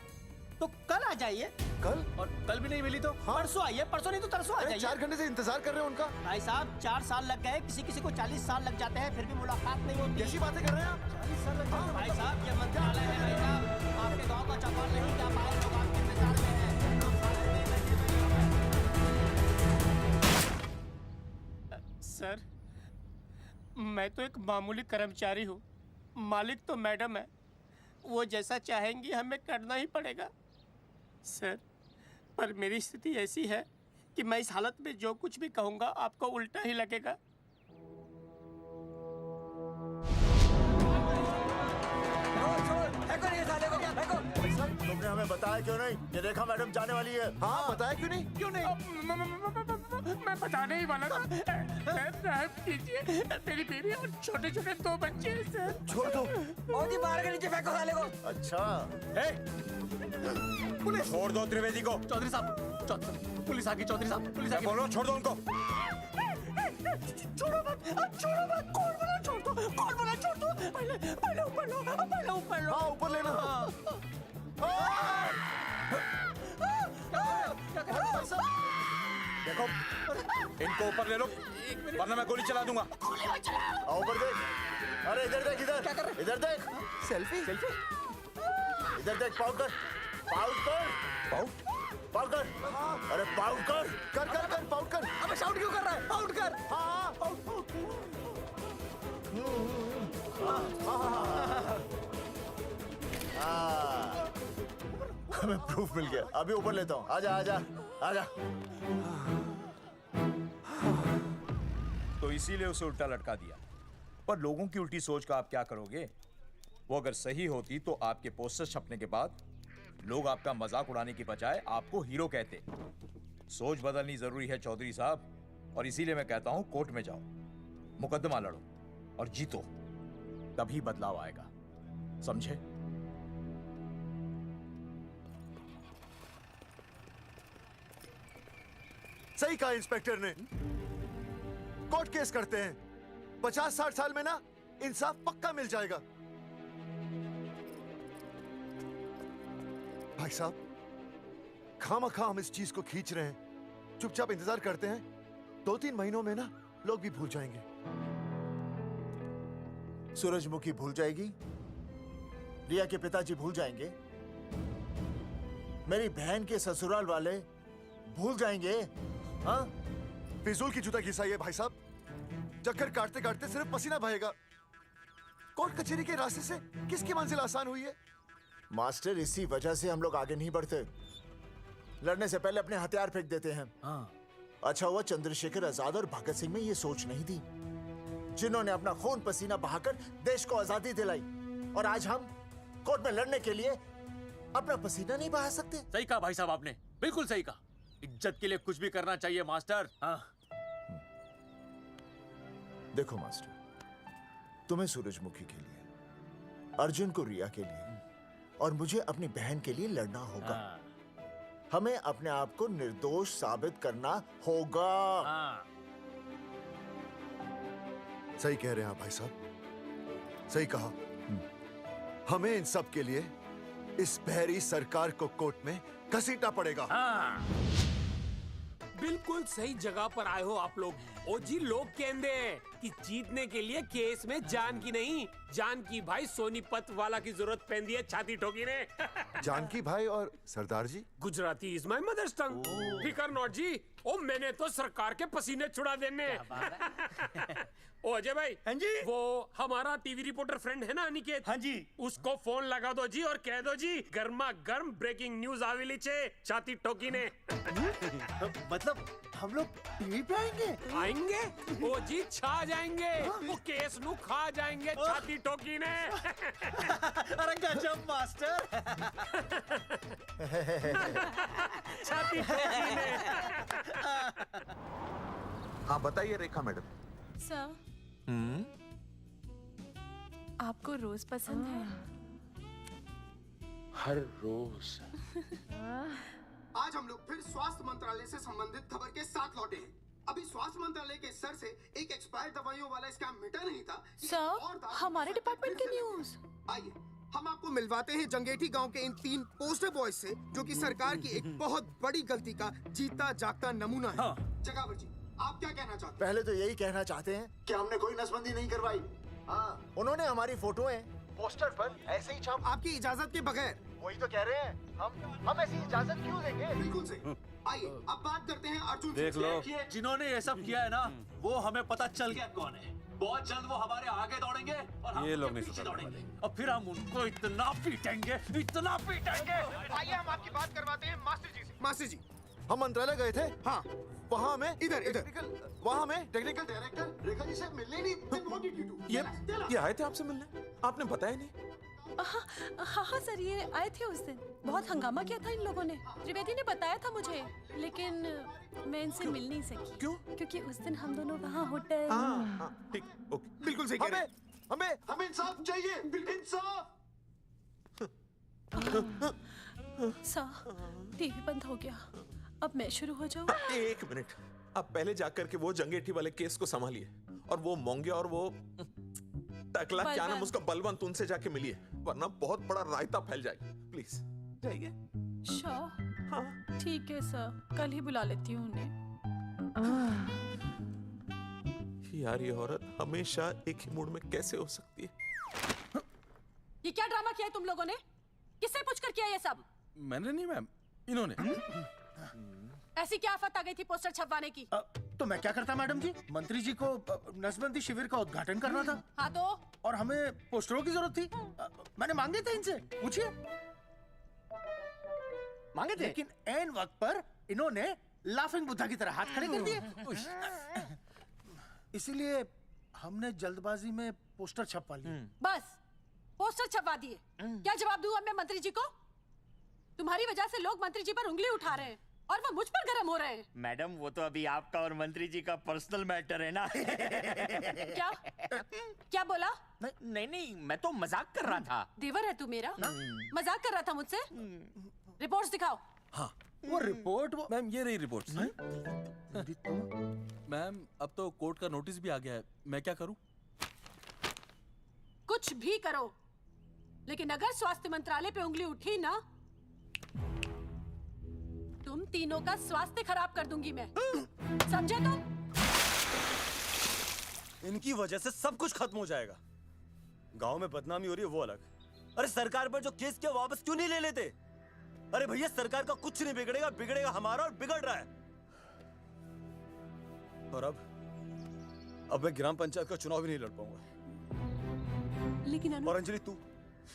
तो कल आ जाइए। कल? और कल भी नहीं मिली तो? हाँ? परसों आइए, परसों नहीं तो तरसों आ जाइए। 4 घंटे से इंतजार कर रहे हैं उनका। भाई साहब 4 साल लग गए, किसी किसी को 40 साल लग जाते हैं, फिर भी मुलाकात नहीं होती। कैसी बातें कर रहे हैं आप? 40 साल लग जाते। भाई साहब ये मंत्रालय है भाई साहब, आपके गाँव का चौपाल नहीं जा पाए, लोग आपके इंतजार में हैं। सर मैं तो एक मामूली कर्मचारी हूँ, मालिक तो मैडम है, वो जैसा चाहेंगी हमें करना ही पड़ेगा सर। पर मेरी स्थिति ऐसी है कि मैं इस हालत में जो कुछ भी कहूँगा आपको उल्टा ही लगेगा। आपने हमें बताया क्यों नहीं कि रेखा मैडम जाने वाली है? हाँ, बताया क्यों नहीं? क्यों नहीं? मैं बताने ही वाला था। माफ कीजिए, मेरी बीवी और छोटे छोटे 2 बच्चे हैं सर। छोड़ दो। मोदी बाहर के नीचे फेंको साले को। अच्छा। पुलिस छोड़ दो त्रिवेदी को। चौधरी साहब, पुलिस आ गई। चौधधरी साहब, पुलिस आ गई। बोलो, छोड़ दो उनको। छोड़ो मत, कौन बोला छोड़ दो? पहले ऊपर लो। हाँ, ऊपर लेना। देखो, इनको ऊपर ले लो, वरना मैं गोली चला दूंगा। आओ ऊपर देख। अरे इधर देख, इधर देख। सेल्फी। इधर देख, पाउट कर। अरे पाउट कर। पाउट कर। अबे शाउट क्यों कर रहा है? पाउट कर। हाँ। हमें प्रूफ मिल गया। अभी ऊपर लेता हूँ। आजा। तो इसीलिए उसे उल्टा लटका दिया। पर लोगों की उल्टी सोच का आप क्या करोगे? वो अगर सही होती तो आपके पोस्टर छपने के बाद लोग आपका मजाक उड़ाने की बजाय आपको हीरो कहते। सोच बदलनी जरूरी है चौधरी साहब, और इसीलिए मैं कहता हूं कोर्ट में जाओ, मुकदमा लड़ो और जीतो, तभी बदलाव आएगा। समझे? सही कहा इंस्पेक्टर ने। कोर्ट केस करते हैं, 50-60 साल में ना इंसाफ पक्का मिल जाएगा। भाई साहब, खामखा हम इस चीज को खींच रहे हैं। चुपचाप इंतजार करते हैं, 2-3 महीनों में ना लोग भी भूल जाएंगे। सूरजमुखी भूल जाएगी, रिया के पिताजी भूल जाएंगे, मेरी बहन के ससुराल वाले भूल जाएंगे। हाँ, फिजूल की जुता घिसाई है भाई साहब। चक्कर काटते काटते सिर्फ पसीना बहेगा। कोर्ट कचहरी के रास्ते से किसकी मंजिल आसान हुई है? मास्टर, इसी वजह से हम लोग आगे नहीं बढ़ते। लड़ने से पहले अपने हथियार फेंक देते हैं। अच्छा हुआ चंद्रशेखर आजाद और भगत सिंह में ये सोच नहीं थी, जिन्होंने अपना खून पसीना बहाकर देश को आजादी दिलाई। और आज हम कोर्ट में लड़ने के लिए अपना पसीना नहीं बहा सकते। सही कहा भाई साहब आपने, बिल्कुल सही कहा। इज्जत के लिए कुछ भी करना चाहिए मास्टर। देखो मास्टर, तुम्हें सूरजमुखी के लिए, अर्जुन को रिया के लिए और मुझे अपनी बहन के लिए लड़ना होगा। हमें अपने आप को निर्दोष साबित करना होगा। सही कह रहे हैं आप भाई साहब, सही कहा। हमें इन सब के लिए इस बहरी सरकार को कोर्ट में घसीटना पड़ेगा। बिल्कुल सही जगह पर आए हो आप लोग। ओ जी, लोग कहते हैं कि जीतने के लिए केस में जान की नहीं, जान की भाई सोनीपत वाला की जरूरत पैंदी है छाती ठोकी ने। जानकी भाई और सरदार जी, गुजराती इज माय मदर्स टंग। फिकर नॉट जी। ओ मैंने तो सरकार के पसीने छुड़ा देने। ओ अजय भाई, हाँ जी, वो हमारा टीवी रिपोर्टर फ्रेंड है ना अनिकेत, हाँ जी, उसको फोन लगा दो जी और कह दो जी गर्मा गर्म ब्रेकिंग न्यूज आवेली छे छाती ठोकी ने। मतलब हम लोग टीवी पे आएंगे? ओ जी, छा जाएंगे। वो केस नु खा जाएंगे छाती ठोकी ने। अरे गजब मास्टर। छाती ठोकी ने। हाँ बताइए रेखा मैडम। सर, आपको रोज पसंद है? हर रोज। आज हम लोग फिर स्वास्थ्य मंत्रालय से संबंधित खबर के साथ लौटे हैं। अभी स्वास्थ्य मंत्रालय के सर से एक एक्सपायर्ड दवाइयों वाला स्कैम मिटा नहीं था। सर, हमारे डिपार्टमेंट की न्यूज। आइए हम आपको मिलवाते हैं जंगेठी गांव के इन 3 पोस्टर बॉयज से, जो कि सरकार की एक बहुत बड़ी गलती का जीता जागता नमूना है। जगावर जी, आप क्या कहना चाहते हैं? पहले तो यही कहना चाहते हैं कि हमने कोई नसबंदी नहीं करवाई। हाँ, उन्होंने हमारी फोटोएं पोस्टर पर ऐसे ही छाप, आपकी इजाजत के बगैर। वही तो कह रहे हैं, हम ऐसी इजाजत क्यों देंगे? बिल्कुल सही। आइए अब बात करते हैं अर्जुन देख से। लो, जिन्होंने ये सब किया है ना, वो हमें पता चल गया कौन है। बहुत जल्द वो हमारे आगे दौड़ेंगे और हम ये लोग उनके नहीं पीछे सुधरने दौड़ेंगे, और फिर हम उनको इतना पीटेंगे, इतना पीटेंगे। आइए हम आपकी बात करवाते हैं मास्टर जी से। मास्टर जी, हम मंत्रालय गए थे। हाँ, वहाँ में इधर वहाँ में टेक्निकल डायरेक्टर रेखा जी से मिलने नहीं। ये आए थे आपसे मिलने, आपने बताया नहीं। हाँ हाँ सर, ये आए थे उस दिन। बहुत हंगामा किया था इन लोगों ने। त्रिवेदी ने बताया था मुझे, लेकिन मैं इनसे मिल नहीं सकी। क्यों? क्योंकि उस दिन हम दोनों वहाँ होटल। ठीक, ओके। बिल्कुल सही कह रहे हैं। हमें इंसाफ चाहिए, इंसाफ। सर, टीवी बंद हो गया। अब मैं शुरू हो जाऊँ? एक मिनट, आप पहले जाकर के वो जंगेठी वाले केस को संभालिए और वो मोंगे और वो टकला क्या नाम उसका बलवंत, उनसे जाके मिलिए, वरना बहुत बड़ा रायता फैल जाएगा। प्लीज जाइए। हाँ ठीक है सर, कल ही बुला लेती हूँ उन्हें। यार ये औरत हमेशा एक ही मूड में कैसे हो सकती है? ये क्या ड्रामा किया है तुम लोगों ने? किससे पूछकर किया ये सब? मैंने नहीं मैम, इन्होंने। ऐसी क्या आफत आ गई थी पोस्टर छपवाने की? तो मैं क्या करता मैडम जी? मंत्री जी को नसबंदी शिविर का उद्घाटन करना था। हाँ तो? और हमें पोस्टरों की जरूरत थी। मैंने मांगे थे इनसे, पूछिए। मांगे थे, लेकिन ऐन वक्त पर इन्होंने लाफिंग बुद्धा की तरह हाथ खड़े कर दिए। इसीलिए हमने जल्दबाजी में पोस्टर छपवा लिए। बस पोस्टर छपवा दिए। क्या जवाब दूं अब मैं मंत्री जी को? तुम्हारी वजह से लोग मंत्री जी पर उंगली उठा रहे हैं और वो मुझ पर गर्म हो रहे हैं। मैडम वो तो अभी आपका और मंत्री जी का पर्सनल मैटर है ना। क्या? क्या बोला? नहीं, मैं तो मजाक कर रहा था। देवर है तू मेरा? मजाक कर रहा था मुझसे? रिपोर्ट्स दिखाओ। हाँ वो रिपोर्ट मैम, ये रही रिपोर्ट्स। मैम अब तो कोर्ट का नोटिस भी आ गया है, मैं क्या करूं? कुछ भी करो, लेकिन अगर स्वास्थ्य मंत्रालय पे उंगली उठी ना, तुम तीनों का स्वास्थ्य खराब कर दूंगी मैं। समझे तुम? इनकी वजह से सब कुछ खत्म हो जाएगा। गांव में बदनामी हो रही है वो अलग। अरे सरकार पर जो केस किया वापस क्यों नहीं ले लेते? अरे भैया सरकार का कुछ नहीं बिगड़ेगा, बिगड़ेगा हमारा, और बिगड़ रहा है। और अब मैं ग्राम पंचायत का चुनाव भी नहीं लड़ पाऊंगा। लेकिन और अंजलि तू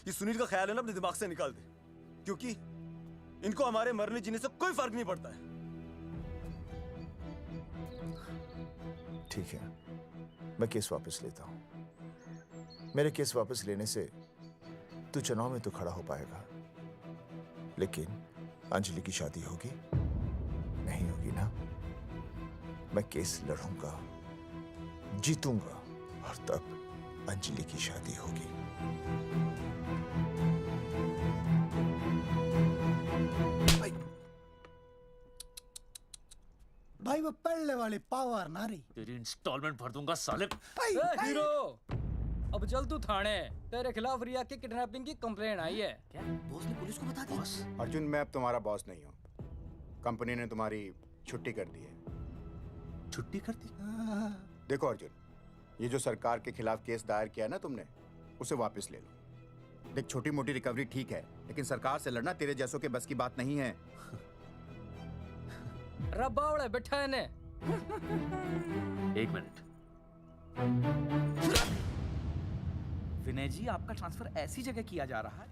ये सुनील का ख्याल है ना अपने दिमाग से निकाल दे, क्योंकि इनको हमारे मरने जीने से कोई फर्क नहीं पड़ता है। ठीक है, मैं केस वापस लेता हूं। मेरे केस वापस लेने से तू चुनाव में तो खड़ा हो पाएगा, लेकिन अंजलि की शादी होगी नहीं होगी ना? मैं केस लड़ूंगा, जीतूंगा, और तब अंजलि की शादी होगी। भाई वो पहले वाली पावर ना रही। तेरी इंस्टॉलमेंट भर दूंगा साले। हीरो, अब चल तू थाने। तेरे खिलाफ रिया की किडनैपिंग की कंप्लेंट आई है। क्या बॉस ने पुलिस को बता दिया? अर्जुन, मैं अब तुम्हारा बॉस नहीं हूँ। कंपनी ने तुम्हारी छुट्टी कर दी है। छुट्टी कर दी? देखो अर्जुन, ये जो सरकार के खिलाफ केस दायर किया ना तुमने, उसे वापस ले लो। देख, छोटी मोटी रिकवरी ठीक है, लेकिन सरकार से लड़ना तेरे जैसों के बस की बात नहीं है। रबावड़े बैठा है ने। एक मिनट। विनय जी, आपका ट्रांसफर ऐसी जगह किया जा रहा है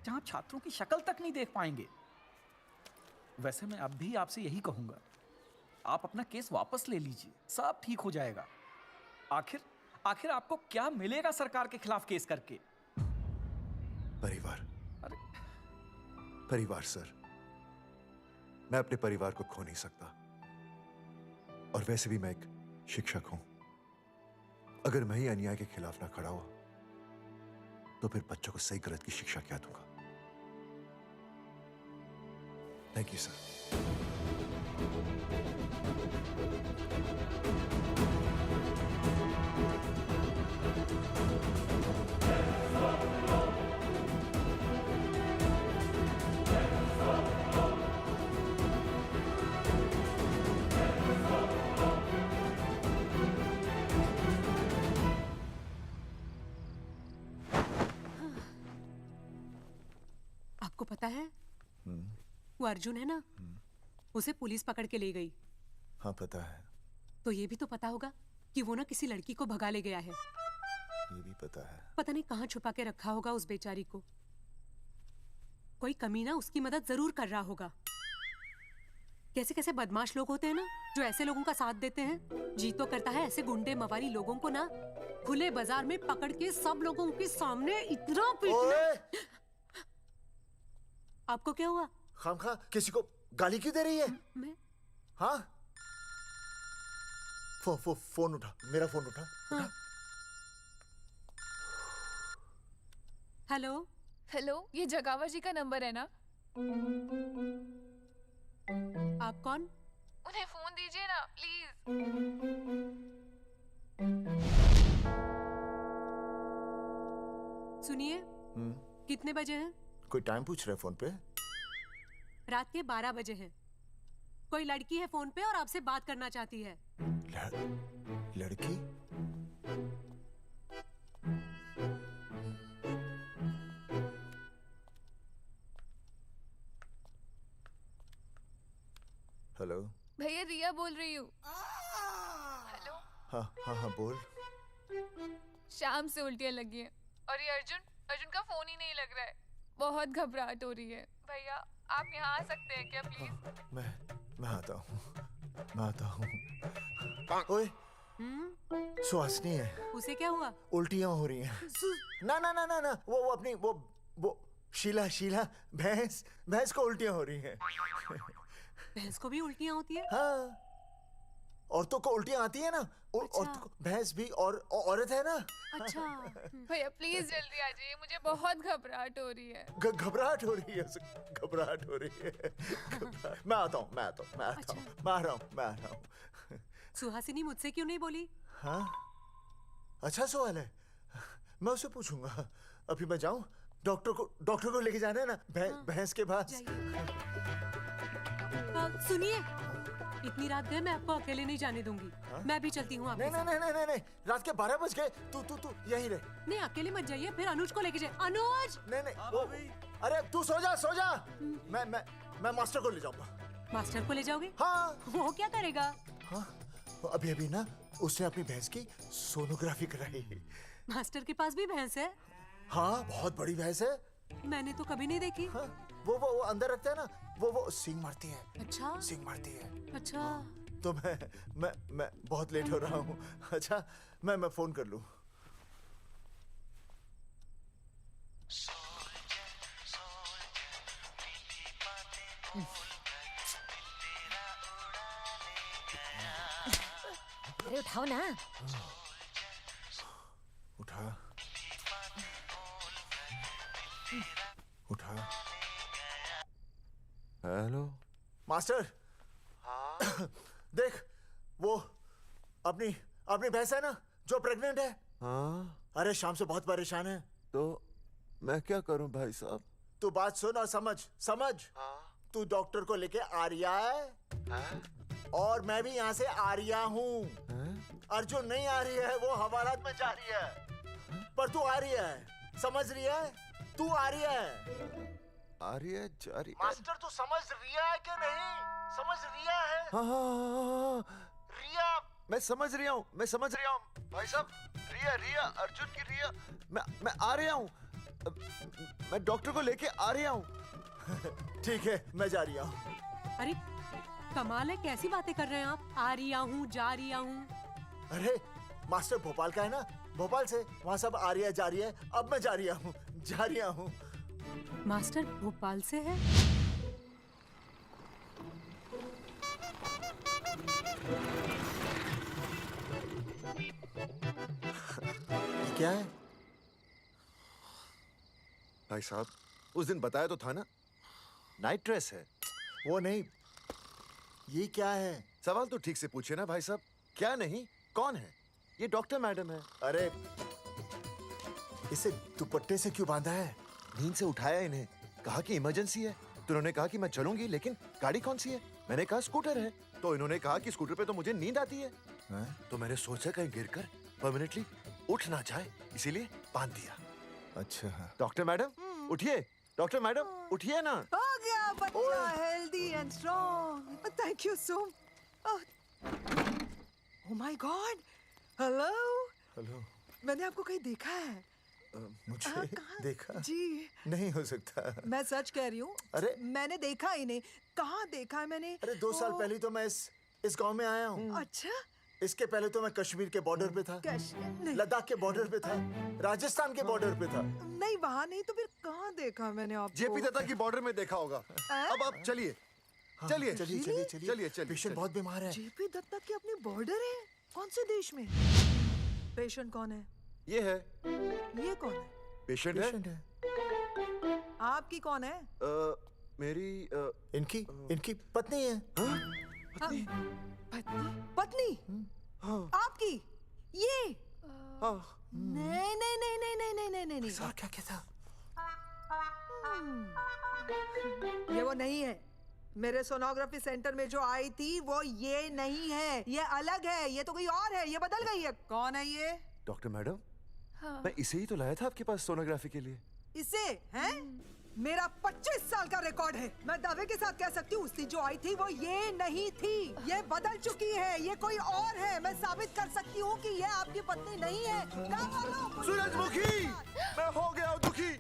जहां छात्रों की शक्ल तक नहीं देख पाएंगे। वैसे मैं अब भी आपसे यही कहूंगा, आप अपना केस वापस ले लीजिए, सब ठीक हो जाएगा। आखिर आपको क्या मिलेगा सरकार के खिलाफ केस करके? परिवार। परिवार सर, मैं अपने परिवार को खो नहीं सकता, और वैसे भी मैं एक शिक्षक हूं। अगर मैं ही अन्याय के खिलाफ ना खड़ा हुआ तो फिर बच्चों को सही गलत की शिक्षा क्या दूंगा? Thank you sir. आपको पता है वो अर्जुन है ना, उसे पुलिस पकड़ के ले गई। हाँ पता है। तो ये भी तो पता होगा कि वो ना किसी लड़की को भगा ले गया है। ये भी पता है। पता नहीं कहाँ छुपा के रखा होगा उस बेचारी को। कोई कमीना उसकी मदद जरूर कर रहा होगा। कैसे कैसे बदमाश लोग होते हैं ना, जो ऐसे लोगों का साथ देते हैं। जी तो करता है ऐसे गुंडे मवाली लोगों को ना खुले बाजार में पकड़ के सब लोगों के सामने इतना पीटना। आपको क्या हुआ? खामखा किसी को गाली क्यों दे रही है? मैं? हाँ? फोन उठा, मेरा फोन उठा। हाँ। हेलो? हेलो, ये जगावर जी का नंबर है ना? आप कौन? उन्हें फोन दीजिए ना प्लीज। सुनिए, कितने बजे हैं? कोई टाइम पूछ रहे फोन पे? रात के 12 बजे हैं। कोई लड़की है फोन पे और आपसे बात करना चाहती है। लड़की? हेलो। भैया रिया बोल रही हूँ। हेलो। हाँ हाँ हाँ बोल। शाम से उल्टियाँ लगी हैं और ये अर्जुन का फोन ही नहीं लग रहा है। बहुत घबराहट हो रही है। भैया आप यहाँ आ सकते हैं क्या प्लीज? मैं आता हूँ। ओए, सुहासिनी है। उसे क्या हुआ? उल्टियाँ हो रही हैं। ना वो अपनी वो शीला भैंस को उल्टियाँ हो रही हैं। भैंस को भी उल्टियाँ होती है? हाँ, औरतों को उल्टियाँ आती है ना। अच्छा। औरतों को, भैंस भी और औरत है ना। अच्छा। भैया प्लीज जल्दी आ जाइए, मुझे बहुत घबराहट हो रही है। घबराहट हो रही है। मैं आता हूँ। मैं आ रहा हूँ। सुहासिनी मुझसे क्यों नहीं बोली? हाँ, अच्छा सवाल है। मैं उससे पूछूंगा। अभी मैं जाऊँ? डॉक्टर को लेके जाना है ना भैंस के पास। सुनिए, इतनी रात गए मैं आपको अकेले नहीं जाने दूंगी। मैं भी चलती हूँ आपके साथ। नहीं, रात के 12 बज गए। तू यहीं रह। नहीं, अकेले मत जाइए, फिर अनुज को लेके जाए। अनुज! नहीं, अरे तू सो जा। मैं मास्टर को ले जाऊंगा। मास्टर को ले जाओगे? हाँ। वो क्या करेगा? हाँ, अभी ना उसने अपनी भैंस की सोनोग्राफी कराई। मास्टर के पास भी भैंस है? हाँ, बहुत बड़ी भैंस है। मैंने तो कभी नहीं देखी। हाँ, वो अंदर रखता है ना, वो सींग मारती है। अच्छा। सींग मारती है। अच्छा। तो मैं बहुत लेट हो रहा हूँ। अच्छा, मैं फोन कर लूँ। अरे उठाओ ना। उठा। Hello master. हाँ? देख, वो अपनी भैंस है ना जो प्रेग्नेंट है। हाँ? अरे शाम से बहुत परेशान है। तो मैं क्या करूं भाई साहब? तू बात सुन और समझ। तू डॉक्टर को लेके आ रिया है? और मैं भी यहाँ से आ रिया हूँ। अर्जुन नहीं आ रही है, वो हवालात में जा रही है। पर तू आ रही है, समझ रही है? तू आ रही है। आ रही है, जा रही है। मास्टर तू समझ रिया है कि नहीं? समझ रिया है? हाँ। रिया। मैं समझ रहा हूँ भाई साहब। रिया अर्जुन की रिया। मैं आ रहा हूँ। मैं डॉक्टर को लेके आ रहा हूँ। ठीक है, मैं जा रहा हूँ। अरे कमाल है, कैसी बातें कर रहे हैं आप? आ रहा हूँ, जा रहा हूँ। अरे मास्टर भोपाल का है ना, भोपाल से। वहाँ सब आ रही है, जा रही है। अब मैं जा रहा हूँ। मास्टर भोपाल से है? क्या है भाई साहब? उस दिन बताया तो था ना, नाइट ड्रेस है। वो नहीं, ये क्या है? सवाल तो ठीक से पूछे ना भाई साहब। क्या नहीं, कौन है? ये डॉक्टर मैडम है। अरे इसे दुपट्टे से क्यों बांधा है? नींद से उठाया इन्हें, कहा कि इमरजेंसी है। तो उन्होंने कहा कि मैं चलूंगी, लेकिन गाड़ी कौन सी है? मैंने कहा स्कूटर है। तो इन्होंने कहा कि स्कूटर पे तो मुझे नींद आती है। तो मैंने सोचा कहीं गिरकर परमानेंटली उठ ना जाए, इसीलिए बांध दिया। अच्छा। डॉक्टर मैडम उठिए। डॉक्टर मैडम उठिए ना। हो गया बच्चा healthy and strong. Thank you so. Oh my God. Hello. मैंने आपको कहीं देखा है? मुझे देखा? जी नहीं हो सकता। मैं सच कह रही हूँ। अरे मैंने देखा ही नहीं। कहाँ देखा है मैंने? अरे 2 साल पहले तो मैं इस गांव में आया हूँ। अच्छा, इसके पहले तो मैं कश्मीर के बॉर्डर पे था, लद्दाख के बॉर्डर पे था, राजस्थान के बॉर्डर पे था। नहीं वहाँ नहीं तो फिर कहाँ देखा मैंने आपको? जेपी दत्ता की बॉर्डर में देखा होगा। अब आप चलिए चलिए चलिए चलिए चलिए चलिए। पेशेंट बहुत बीमार है। जेपी दत्ता की अपनी बॉर्डर है? कौन से देश में? पेशेंट कौन है? ये है। ये कौन है? पेशेंट है। आपकी कौन है? मेरी इनकी पत्नी है। पत्नी? आपकी? ये? नहीं नहीं नहीं नहीं नहीं नहीं नहीं नहीं। सर क्या था? ये वो नहीं है। मेरे सोनोग्राफी सेंटर में जो आई थी वो ये नहीं है, ये अलग है, ये तो कोई और है, ये बदल गई है। कौन है ये? डॉक्टर मैडम, मैं इसे ही तो लाया था आपके पास सोनोग्राफी के लिए। इसे? हैं? मेरा 25 साल का रिकॉर्ड है। मैं दावे के साथ कह सकती हूँ उसकी जो आई थी वो ये नहीं थी, ये बदल चुकी है, ये कोई और है। मैं साबित कर सकती हूँ कि ये आपकी पत्नी नहीं है। सूरजमुखी, मैं हो गया हूँ दुखी।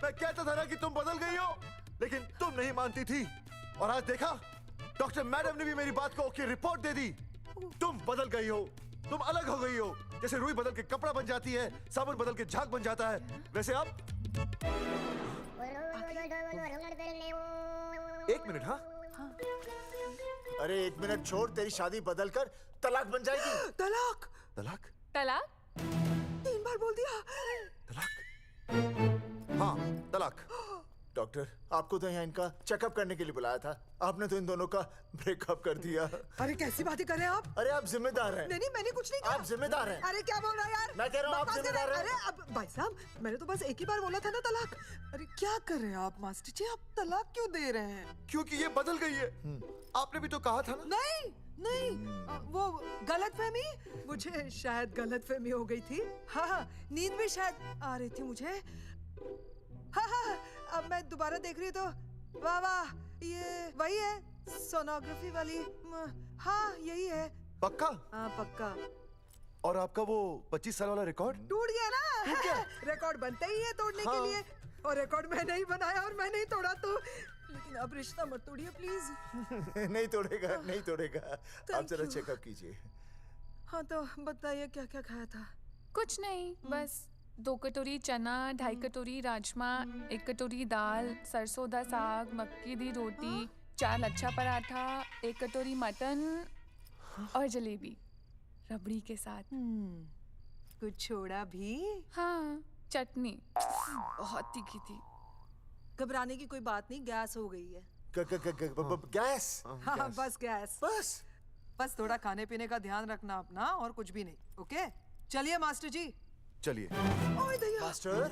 मैं कहता था ना कि तुम बदल गई हो, लेकिन तुम नहीं मानती थी। और आज देखा, डॉक्टर मैडम ने भी मेरी बात को ओके रिपोर्ट दे दी। तुम बदल गई हो, तुम अलग हो गई हो। जैसे रुई बदल के कपड़ा बन जाती है, साबुन बदल के झाग बन जाता है, वैसे अब। एक मिनट। हाँ अरे 1 मिनट छोड़, तेरी शादी बदल कर तलाक बन जाएगी। तलाक? तलाक? तलाक? 3 बार बोल दिया। तलाक? हाँ तलाक। डॉक्टर, आपको तो यहाँ इनका चेकअप करने के लिए बुलाया था, आपने तो इन दोनों का ब्रेकअप कर दिया। अरे कैसी बातें कर रहे हैं आप? अरे आप जिम्मेदार हैं। नहीं मैंने कुछ नहीं कहा। आप जिम्मेदार हैं। अरे क्या बोल रहा है यार? मैं कह रहा हूँ आप जिम्मेदार हैं। अरे अब भाई साहब, मैंने तो बस एक ही बार बोला था ना तलाक। अरे क्या कर रहे हैं आप मास्टर जी? आप तलाक क्यों दे रहे हैं? क्योंकि ये बदल गई है। आपने भी तो कहा था ना। नहीं वो गलतफहमी, मुझे शायद गलतफहमी हो गई थी। हाँ नींद भी शायद आ रही थी मुझे। हाँ अब मैं दोबारा देख रही तो वाह वाह, ये वही है सोनोग्राफी वाली। हाँ यही है। पक्का? हाँ पक्का। और आपका वो 25 साल वाला रिकॉर्ड टूट गया ना? रिकॉर्ड बनते ही है तोड़ने के लिए, और रिकॉर्ड मैंने ही बनाया और मैंने ही तोड़ा। तो लेकिन अब रिश्ता मत तोड़िए प्लीज। नहीं तोड़ेगा, नहीं तोड़ेगा। आप जरा चेकअप कीजिए। हाँ तो बताइए क्या क्या खाया था? कुछ नहीं, बस 2 कटोरी चना, 2.5 कटोरी राजमा, 1 कटोरी दाल, सरसों दा साग, मक्की दी रोटी, 4 लच्छा पराठा, 1 कटोरी मटन और जलेबी रबड़ी के साथ। कुछ छोड़ा भी? हाँ, चटनी बहुत तीखी थी। घबराने की कोई बात नहीं, गैस हो गई है। गैस? हाँ बस गैस। बस थोड़ा खाने पीने का ध्यान रखना अपना, और कुछ भी नहीं। ओके चलिए मास्टर जी। चलिए। मास्टर,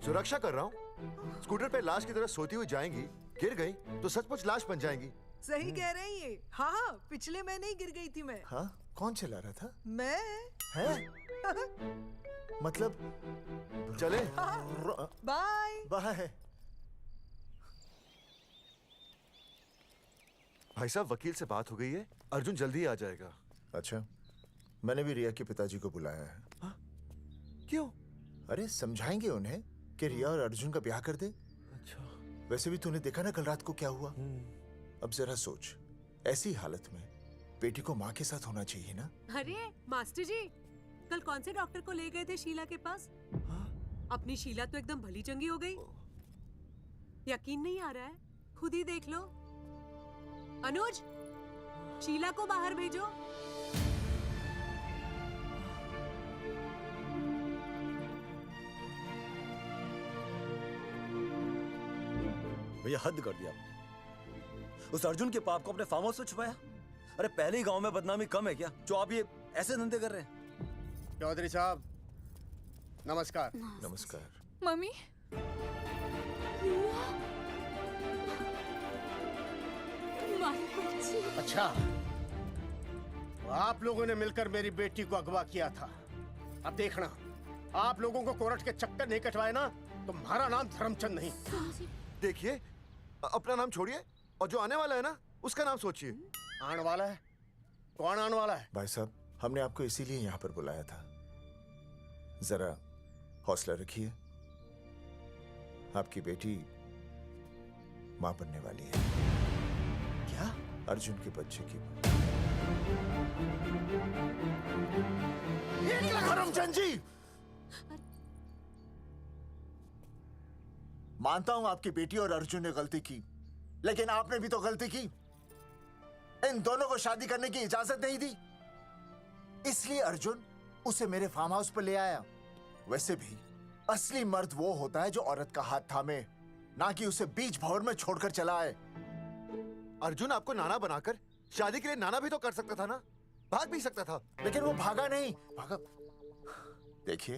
सुरक्षा कर रहा हूँ। स्कूटर पे लाश की तरह सोती हुई जाएंगी, गिर गई तो सचमुच लाश बन जाएंगी। सही कह रहे हैं ये। हाँ पिछले महीने ही गिर गई थी मैं। हाँ कौन चला रहा था? मैं। है? मतलब चले? Bye bye. भाई साहब, वकील से बात हो गई है, अर्जुन जल्दी आ जाएगा। अच्छा, मैंने भी रिया के पिताजी को बुलाया है। क्यों? अरे समझाएंगे उन्हें कि रिया और अर्जुन का ब्याह कर दे। अच्छा। वैसे भी तूने देखा ना कल रात को क्या हुआ। अब जरा सोच, ऐसी हालत में बेटी को माँ के साथ होना चाहिए ना। अरे मास्टर जी, कल कौन से डॉक्टर को ले गए थे शीला के पास? अपनी शीला तो एकदम भली चंगी हो गई। यकीन नहीं आ रहा है? खुद ही देख लो। अनुज, शीला को बाहर भेजो। भैया हद कर दिया। उस अर्जुन के पाप को अपने फार्म हाउस में छुपाया। अरे पहले ही गांव में बदनामी कम है क्या, जो आप ये ऐसे धंधे कर रहे हैं? चौधरी साहब नमस्कार। नमस्कार। मम्मी। अच्छा, तो आप लोगों ने मिलकर मेरी बेटी को अगवा किया था। अब देखना, आप लोगों को कोर्ट के चक्कर नहीं कटवाए ना, तुम्हारा नाम धर्मचंद नहीं। देखिए, अपना नाम छोड़िए और जो आने वाला है ना, उसका नाम सोचिए। आने वाला है? कौन आने वाला है? भाई साहब, हमने आपको इसीलिए यहाँ पर बुलाया था। जरा हौसला रखिए, आपकी बेटी माँ बनने वाली है। क्या? अर्जुन के बच्चे की। करमचंद जी, मानता हूं आपकी बेटी और अर्जुन ने गलती की, लेकिन आपने भी तो गलती की। इन दोनों को शादी करने की इजाजत नहीं दी, इसलिए अर्जुन उसे मेरे फार्म हाउस पर ले आया। वैसे भी असली मर्द वो होता है जो औरत का हाथ थामे, ना कि उसे बीच भंवर में छोड़कर चला आए। अर्जुन आपको नाना बनाकर शादी के लिए नाना भी तो कर सकता था ना, भाग भी सकता था। लेकिन वो भागा नहीं। भागा? देखिए,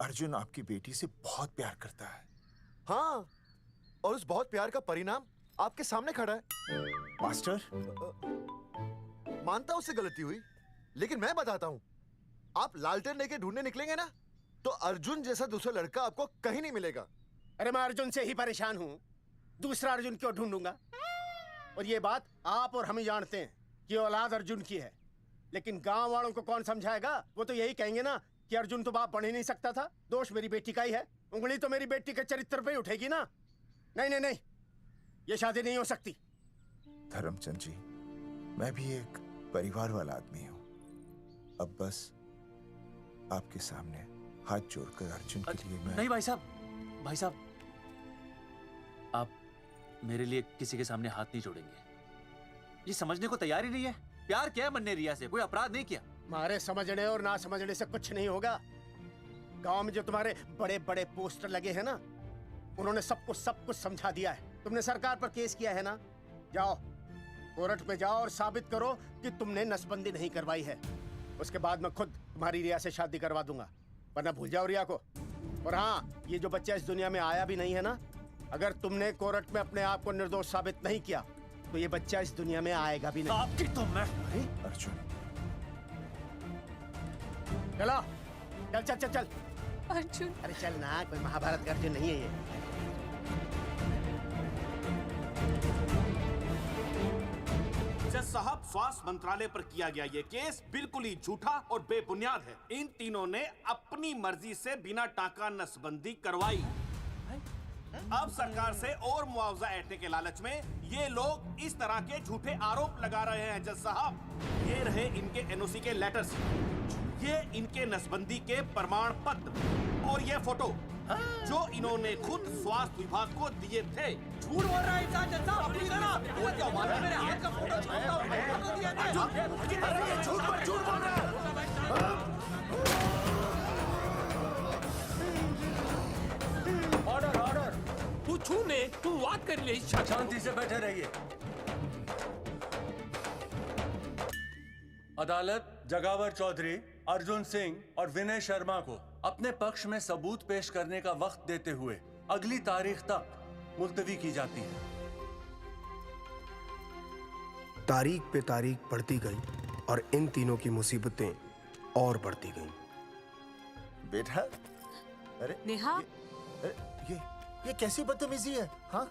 अर्जुन आपकी बेटी से बहुत प्यार करता है। हाँ, और उस बहुत प्यार का परिणाम आपके सामने खड़ा है। मास्टर, मानता उससे गलती हुई, लेकिन मैं बताता हूँ, आप लालटेन लेके ढूंढने निकलेंगे ना, तो अर्जुन जैसा दूसरा लड़का आपको कहीं नहीं मिलेगा। अरे मैं अर्जुन से ही परेशान हूँ, दूसरा अर्जुन क्यों ढूंढूंगा? और ये बात आप और हम ही जानते हैं कि औलाद अर्जुन की है, लेकिन गांव वालों को कौन समझाएगा? वो तो यही कहेंगे ना कि अर्जुन तो बाप बन ही नहीं सकता था, दोष मेरी बेटी का ही है। उंगली तो मेरी बेटी के चरित्र पे ही उठेगी ना। नहीं नहीं नहीं, ये शादी नहीं हो सकती। धर्मचंद जी, मैं भी एक परिवार वाला आदमी हूँ। अब बस आपके सामने हाथ जोड़कर अर्जुन के लिए मैं... नहीं भाई साहब, आप मेरे लिए किसी के सामने हाथ नहीं जोड़ेंगे। ये समझने को तैयार ही नहीं है। प्यार किया है मन्ने रिया से, कोई अपराध नहीं किया। मारे समझने और ना समझने से कुछ नहीं होगा। गांव में जो तुम्हारे बड़े बड़े पोस्टर लगे हैं ना, उन्होंने सबको सब कुछ समझा दिया है। तुमने सरकार पर केस किया है ना, जाओ कोर्ट पे जाओ और साबित करो कि तुमने नसबंदी नहीं करवाई है। उसके बाद मैं खुद तुम्हारी रिया से शादी करवा दूंगा, वरना भूल जाओ रिया को। और हाँ, ये जो बच्चा इस दुनिया में आया भी नहीं है ना, अगर तुमने कोर्ट में अपने आप को निर्दोष साबित नहीं किया तो ये बच्चा इस दुनिया में आएगा भी नहीं। आपकी तो मैं... अर्जुन, चलो चल चल चल चल। अर्जुन, अरे चल ना, कोई महाभारत का अर्जुन नहीं है ये। जज साहब, स्वास्थ्य मंत्रालय पर किया गया ये केस बिल्कुल ही झूठा और बेबुनियाद है। इन तीनों ने अपनी मर्जी से बिना टाका नसबंदी करवाई। अब सरकार से और मुआवजा ऐंठने के लालच में ये लोग इस तरह के झूठे आरोप लगा रहे हैं। जज साहब, ये रहे इनके एनओसी के लेटर्स, ये इनके नसबंदी के प्रमाण पत्र और ये फोटो जो इन्होंने खुद स्वास्थ्य विभाग को दिए थे। झूठ बोल रहा है इंसान जैसा, अपनी तरह। वो क्या मालूम मेरे हाथ का फोटो छापता हूं, फोटो दिया था। झूठ बोल रहा है। ऑर्डर ऑर्डर, तू छूने तू बात कर ले। शांति से बैठे रहिए। अदालत जगावर चौधरी, अर्जुन सिंह और विनय शर्मा को अपने पक्ष में सबूत पेश करने का वक्त देते हुए अगली तारीख तक मुलतवी की जाती है। तारीख पे तारीख बढ़ती गई और इन तीनों की मुसीबतें और बढ़ती गईं। बेटा, अरे नेहा, ये कैसी बदतमीजी है? हाँ,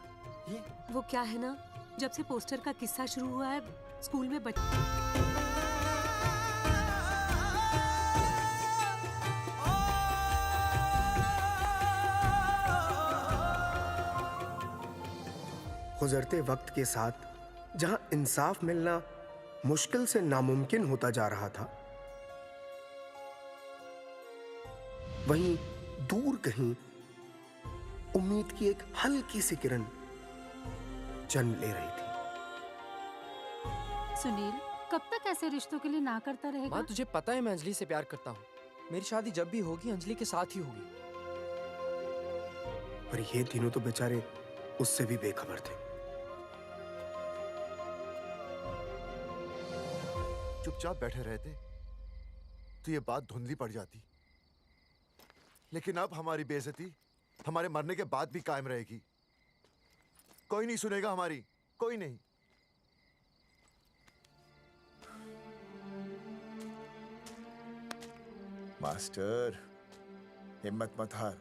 ये वो क्या है ना, जब से पोस्टर का किस्सा शुरू हुआ है स्कूल में बच्चे गुजरते वक्त के साथ जहां इंसाफ मिलना मुश्किल से नामुमकिन होता जा रहा था, वहीं दूर कहीं उम्मीद की एक हल्की सी किरण जन्म ले रही थी। सुनील, कब तक ऐसे रिश्तों के लिए ना करता रहेगा? माँ, तुझे पता है मैं अंजलि से प्यार करता हूँ। मेरी शादी जब भी होगी अंजलि के साथ ही होगी। पर ये तीनों तो बेचारे उससे भी बेखबर थे। चुपचाप बैठे रहते तो ये बात धुंधली पड़ जाती, लेकिन अब हमारी बेइज्जती हमारे मरने के बाद भी कायम रहेगी। कोई नहीं सुनेगा हमारी, कोई नहीं। मास्टर, हिम्मत मत हार,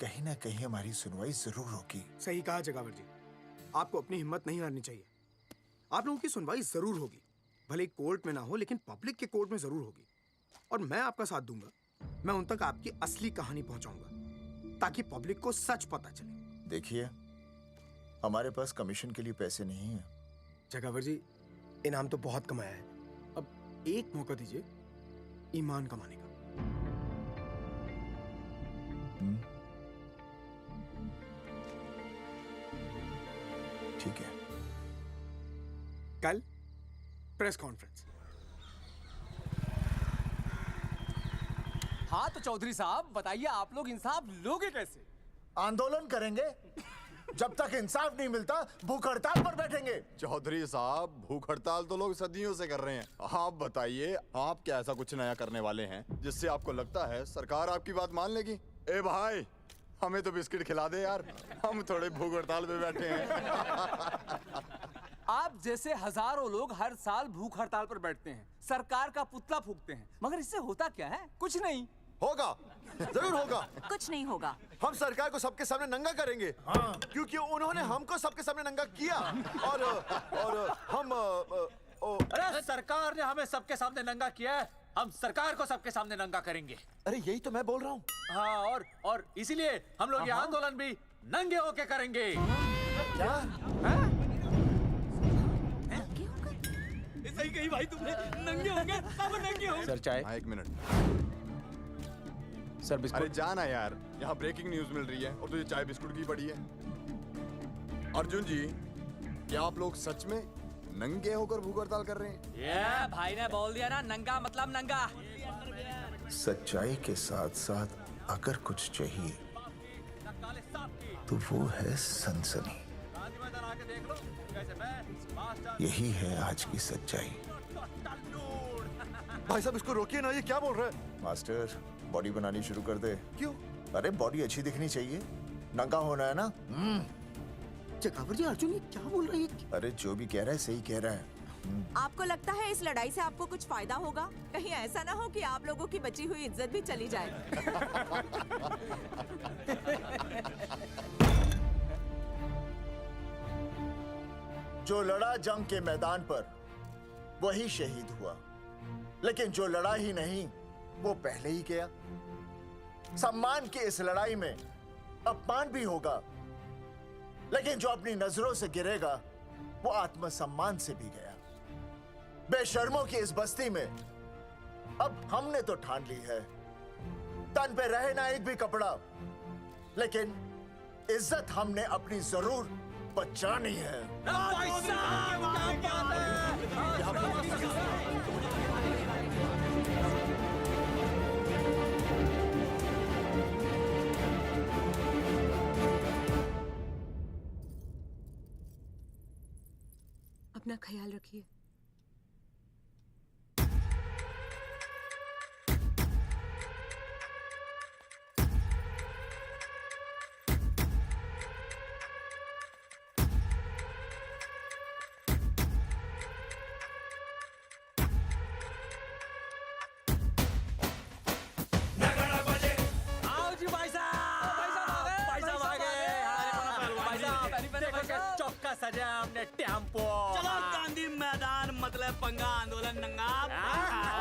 कहीं ना कहीं हमारी सुनवाई जरूर होगी। सही कहा जगावर जी, आपको अपनी हिम्मत नहीं हारनी चाहिए। आप लोगों की सुनवाई जरूर होगी, भले कोर्ट में ना हो लेकिन पब्लिक के कोर्ट में जरूर होगी। और मैं आपका साथ दूंगा, मैं उन तक आपकी असली कहानी पहुंचाऊंगा ताकि पब्लिक को सच पता चले। देखिए, हमारे पास कमीशन के लिए पैसे नहीं हैं। जगावर जी, इनाम तो बहुत कमाया है, अब एक मौका दीजिए ईमान कमाने का। ठीक है, कल प्रेस कॉन्फ्रेंस। हाँ तो चौधरी साहब बताइए, आप लोग इंसाफ लोगे कैसे? आंदोलन करेंगे, जब तक इंसाफ नहीं मिलता भूख हड़ताल पर बैठेंगे। चौधरी साहब, भूख हड़ताल तो लोग सदियों से कर रहे हैं। आप बताइए, आप क्या ऐसा कुछ नया करने वाले हैं जिससे आपको लगता है सरकार आपकी बात मान लेगी? ए भाई, हमें तो बिस्किट खिला दे यार, हम थोड़े भूख हड़ताल पे बैठे हैं। आप जैसे हजारों लोग हर साल भूख हड़ताल पर बैठते हैं, सरकार का पुतला फूंकते हैं, मगर इससे होता क्या है? कुछ नहीं होगा, जरूर होगा। कुछ नहीं होगा। हम सरकार को सबके सामने नंगा करेंगे, क्योंकि उन्होंने हमको सबके सामने नंगा किया। और हम अरे सरकार ने हमें सबके सामने नंगा किया है, हम सरकार को सबके सामने नंगा करेंगे। अरे यही तो मैं बोल रहा हूँ। हाँ, और इसीलिए हम लोग ये आंदोलन भी नंगे होके करेंगे। क्या? सही कही भाई तुमने, नंगे होंगे, अब नंगे होंगे। सर चाय। हाँ, 1 मिनट। Sir biscuit. अरे जाना यार, यहाँ ब्रेकिंग न्यूज मिल रही है और तुझे चाय बिस्कुट की पड़ी है। अर्जुन जी, क्या आप लोग सच में नंगे होकर भूख हड़ताल कर रहे हैं? ये भाई ने बोल दिया ना, नंगा मतलब नंगा। सच्चाई के साथ साथ अगर कुछ चाहिए तो वो है सनसनी। यही है आज की सच्चाई। भाई साहब इसको रोकिए ना, ये क्या बोल रहा है? मास्टर, बॉडी बनानी शुरू कर दे। क्यों? अरे बॉडी अच्छी दिखनी चाहिए, नंगा होना है ना। चकावर जी, अर्जुन ये क्या बोल रही है? अरे जो भी कह रहा है सही कह रहा है। आपको लगता है इस लड़ाई से आपको कुछ फायदा होगा? कहीं ऐसा ना हो कि आप लोगों की बची हुई इज्जत भी चली जाए। जो लड़ा जंग के मैदान पर वही शहीद हुआ, लेकिन जो लड़ा ही नहीं वो पहले ही गया। सम्मान की इस लड़ाई में अपमान भी होगा, लेकिन जो अपनी नजरों से गिरेगा वो आत्मसम्मान से भी गया। बेशर्मों की इस बस्ती में अब हमने तो ठान ली है, तन पे रहे ना एक भी कपड़ा, लेकिन इज्जत हमने अपनी जरूर बचानी है। अपना ख्याल रखिए। सजा हमने टेम्पो। चलो गांधी मैदान, मतलब पंगा आंदोलन नंगा।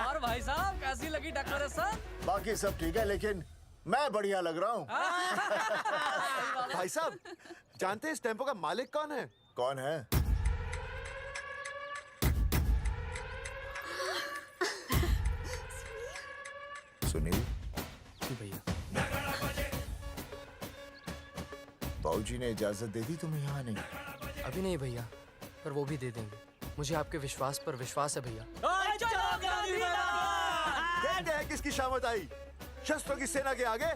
और भाई साहब कैसी लगी डेकोरेशन? बाकी सब ठीक है, लेकिन मैं बढ़िया लग रहा हूँ। भाई साहब, जानते हैं इस टेम्पो का मालिक कौन है? कौन है? सुनील। भैया। बाबूजी ने इजाजत दे दी तुम्हें यहाँ आने की? अभी नहीं भैया, पर वो भी दे देंगे। मुझे आपके विश्वास पर विश्वास है भैया। देखते हैं किसकी शामत आई। शस्त्रों की सेना के आगे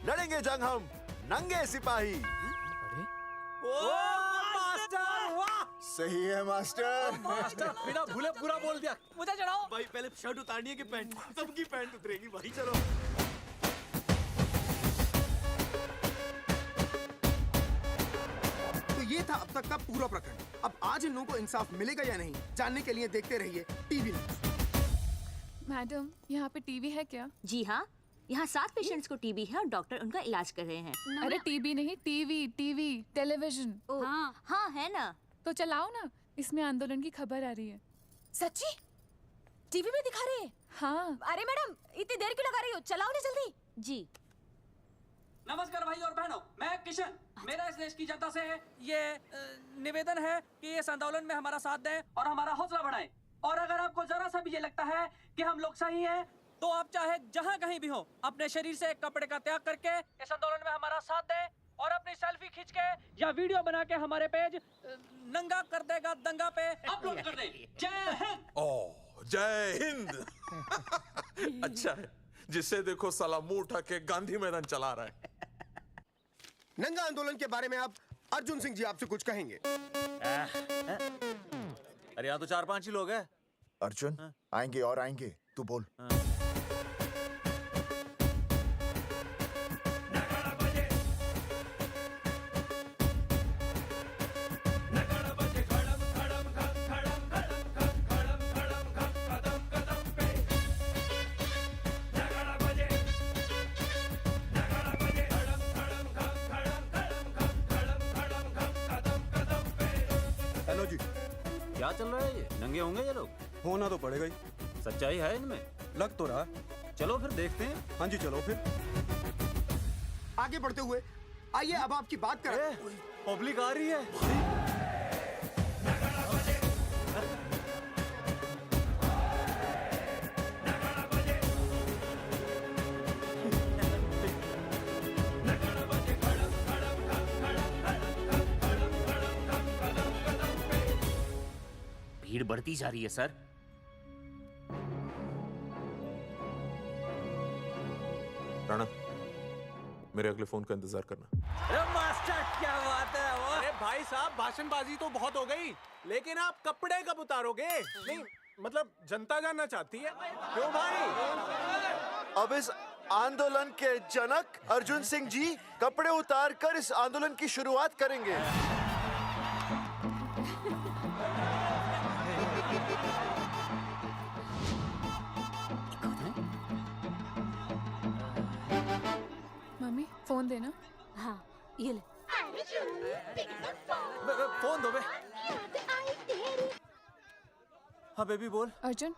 लड़ेंगे जंग हम, नंगे सिपाही। सही है मास्टर। मास्टर बिना भूले पूरा बोल दिया। मुझे चढ़ाओ भाई, पहले शर्ट उतारनी है कि पैंट? सबकी पैंट उतरेगी भाई। चलो ये था अब तक का पूरा प्रकरण। अब आज इन लोगों को इंसाफ मिलेगा या नहीं, जानने के लिए देखते रहिए टीवी न्यूज़। मैडम, यहाँ पे टीवी है क्या? जी हाँ, यहाँ 7 पेशेंट्स को टीबी है और डॉक्टर उनका इलाज कर रहे हैं। अरे टीबी नहीं, टीवी टेलीविजन। हाँ हाँ है ना। तो चलाओ ना, इसमें आंदोलन की खबर आ रही है। सच्ची? टीवी में दिखा रहे हैं? हाँ। अरे मैडम, इतनी देर क्यों लगा रही हो? चलाओ ना जल्दी। जी। नमस्कार भाई और बहनों, मैं किशन। मेरा इस देश की जनता से ये निवेदन है कि इस आंदोलन में हमारा साथ दें और हमारा हौसला बढ़ाएं। और अगर आपको जरा सा भी ये लगता है कि हम लोग सही हैं, तो आप चाहे जहाँ कहीं भी हो, अपने शरीर से एक कपड़े का त्याग करके इस आंदोलन में हमारा साथ दें और अपनी सेल्फी खींच के या वीडियो बना के हमारे पेज नंगा कर देगा दंगा पे अपलोड कर दें। जय हिंद। ओह, जय हिंद। अच्छा है, जिसे देखो साला मुंह उठा के गांधी मैदान चला रहा है। नंगा आंदोलन के बारे में आप अर्जुन सिंह जी आपसे कुछ कहेंगे। अरे यहाँ तो 4-5 ही लोग हैं। अर्जुन आएंगे और आएंगे, तू बोल। हेलो जी, क्या चल रहा है ये? नंगे होंगे ये लोग? होना तो पड़ेगा ही। सच्चाई है इनमें? लग तो रहा। चलो फिर देखते हैं। हाँ जी चलो फिर। आगे बढ़ते हुए आइए अब आपकी बात करें। पब्लिक आ रही है। भीड़ बढ़ती जा रही है सर। राणा, मेरे अगले फोन का इंतजार करना। अरे मास्टर क्या बात है वो? अरे भाई साहब, भाषणबाजी तो बहुत हो गई, लेकिन आप कपड़े कब उतारोगे? नहीं मतलब जनता जानना चाहती है। क्यों भाई? अब इस आंदोलन के जनक अर्जुन सिंह जी कपड़े उतार कर इस आंदोलन की शुरुआत करेंगे। मम्मी फोन देना। हाँ ये ले। फोन दो बे। हाँ बेबी बोल। अर्जुन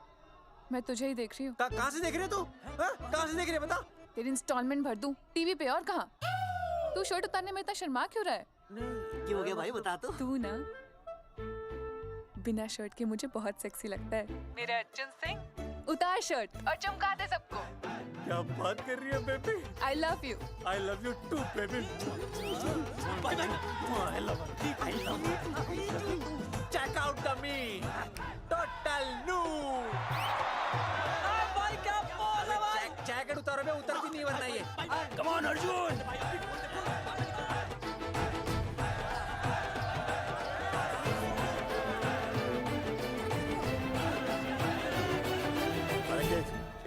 मैं तुझे ही देख रही हूँ। कहाँ से देख रही है तू? कहाँ से देख रही है बता? तेरी इंस्टॉलमेंट भर दूं टीवी पे और कहाँ? तू शर्ट उतारने में इतना शर्मा क्यों रहा है? क्या हो गया भाई, बता तो। तू ना बिना शर्ट के मुझे बहुत सेक्सी लगता है। मेरे अर्जुन सिंह, उतार शर्ट और चमका दे सबको। क्या बात कर रही है baby? I love you. I love you too baby. Bye bye. I love you. I love you. Check out the me. Total new. भाई क्या बोल है भाई? जैकेट उतारो बे, उतरती नहीं वरना ये। Come on Arjun.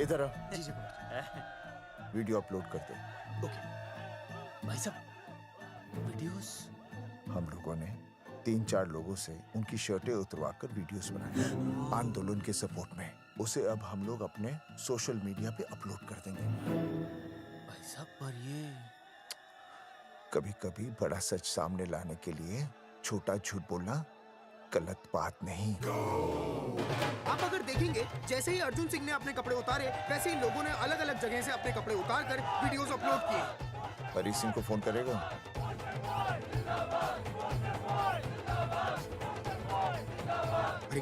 इधर आ। वीडियो अपलोड करते। भाई साहब वीडियोस? हम लोगों ने 3-4 लोगों से उनकी शर्टें उतरवाकर वीडियोस बनाए आंदोलन के सपोर्ट में। उसे अब हम लोग अपने सोशल मीडिया पे अपलोड कर देंगे। भाई साहब पर ये कभी-कभी बड़ा सच सामने लाने के लिए छोटा झूठ बोलना गलत बात नहीं। आप अगर देखेंगे जैसे ही अर्जुन सिंह ने अपने कपड़े उतारे, वैसे ही लोगों ने अलग अलग जगह से अपने कपड़े उतार कर वीडियोस अपलोड किए। हरी सिंह को फोन करेगा? अरे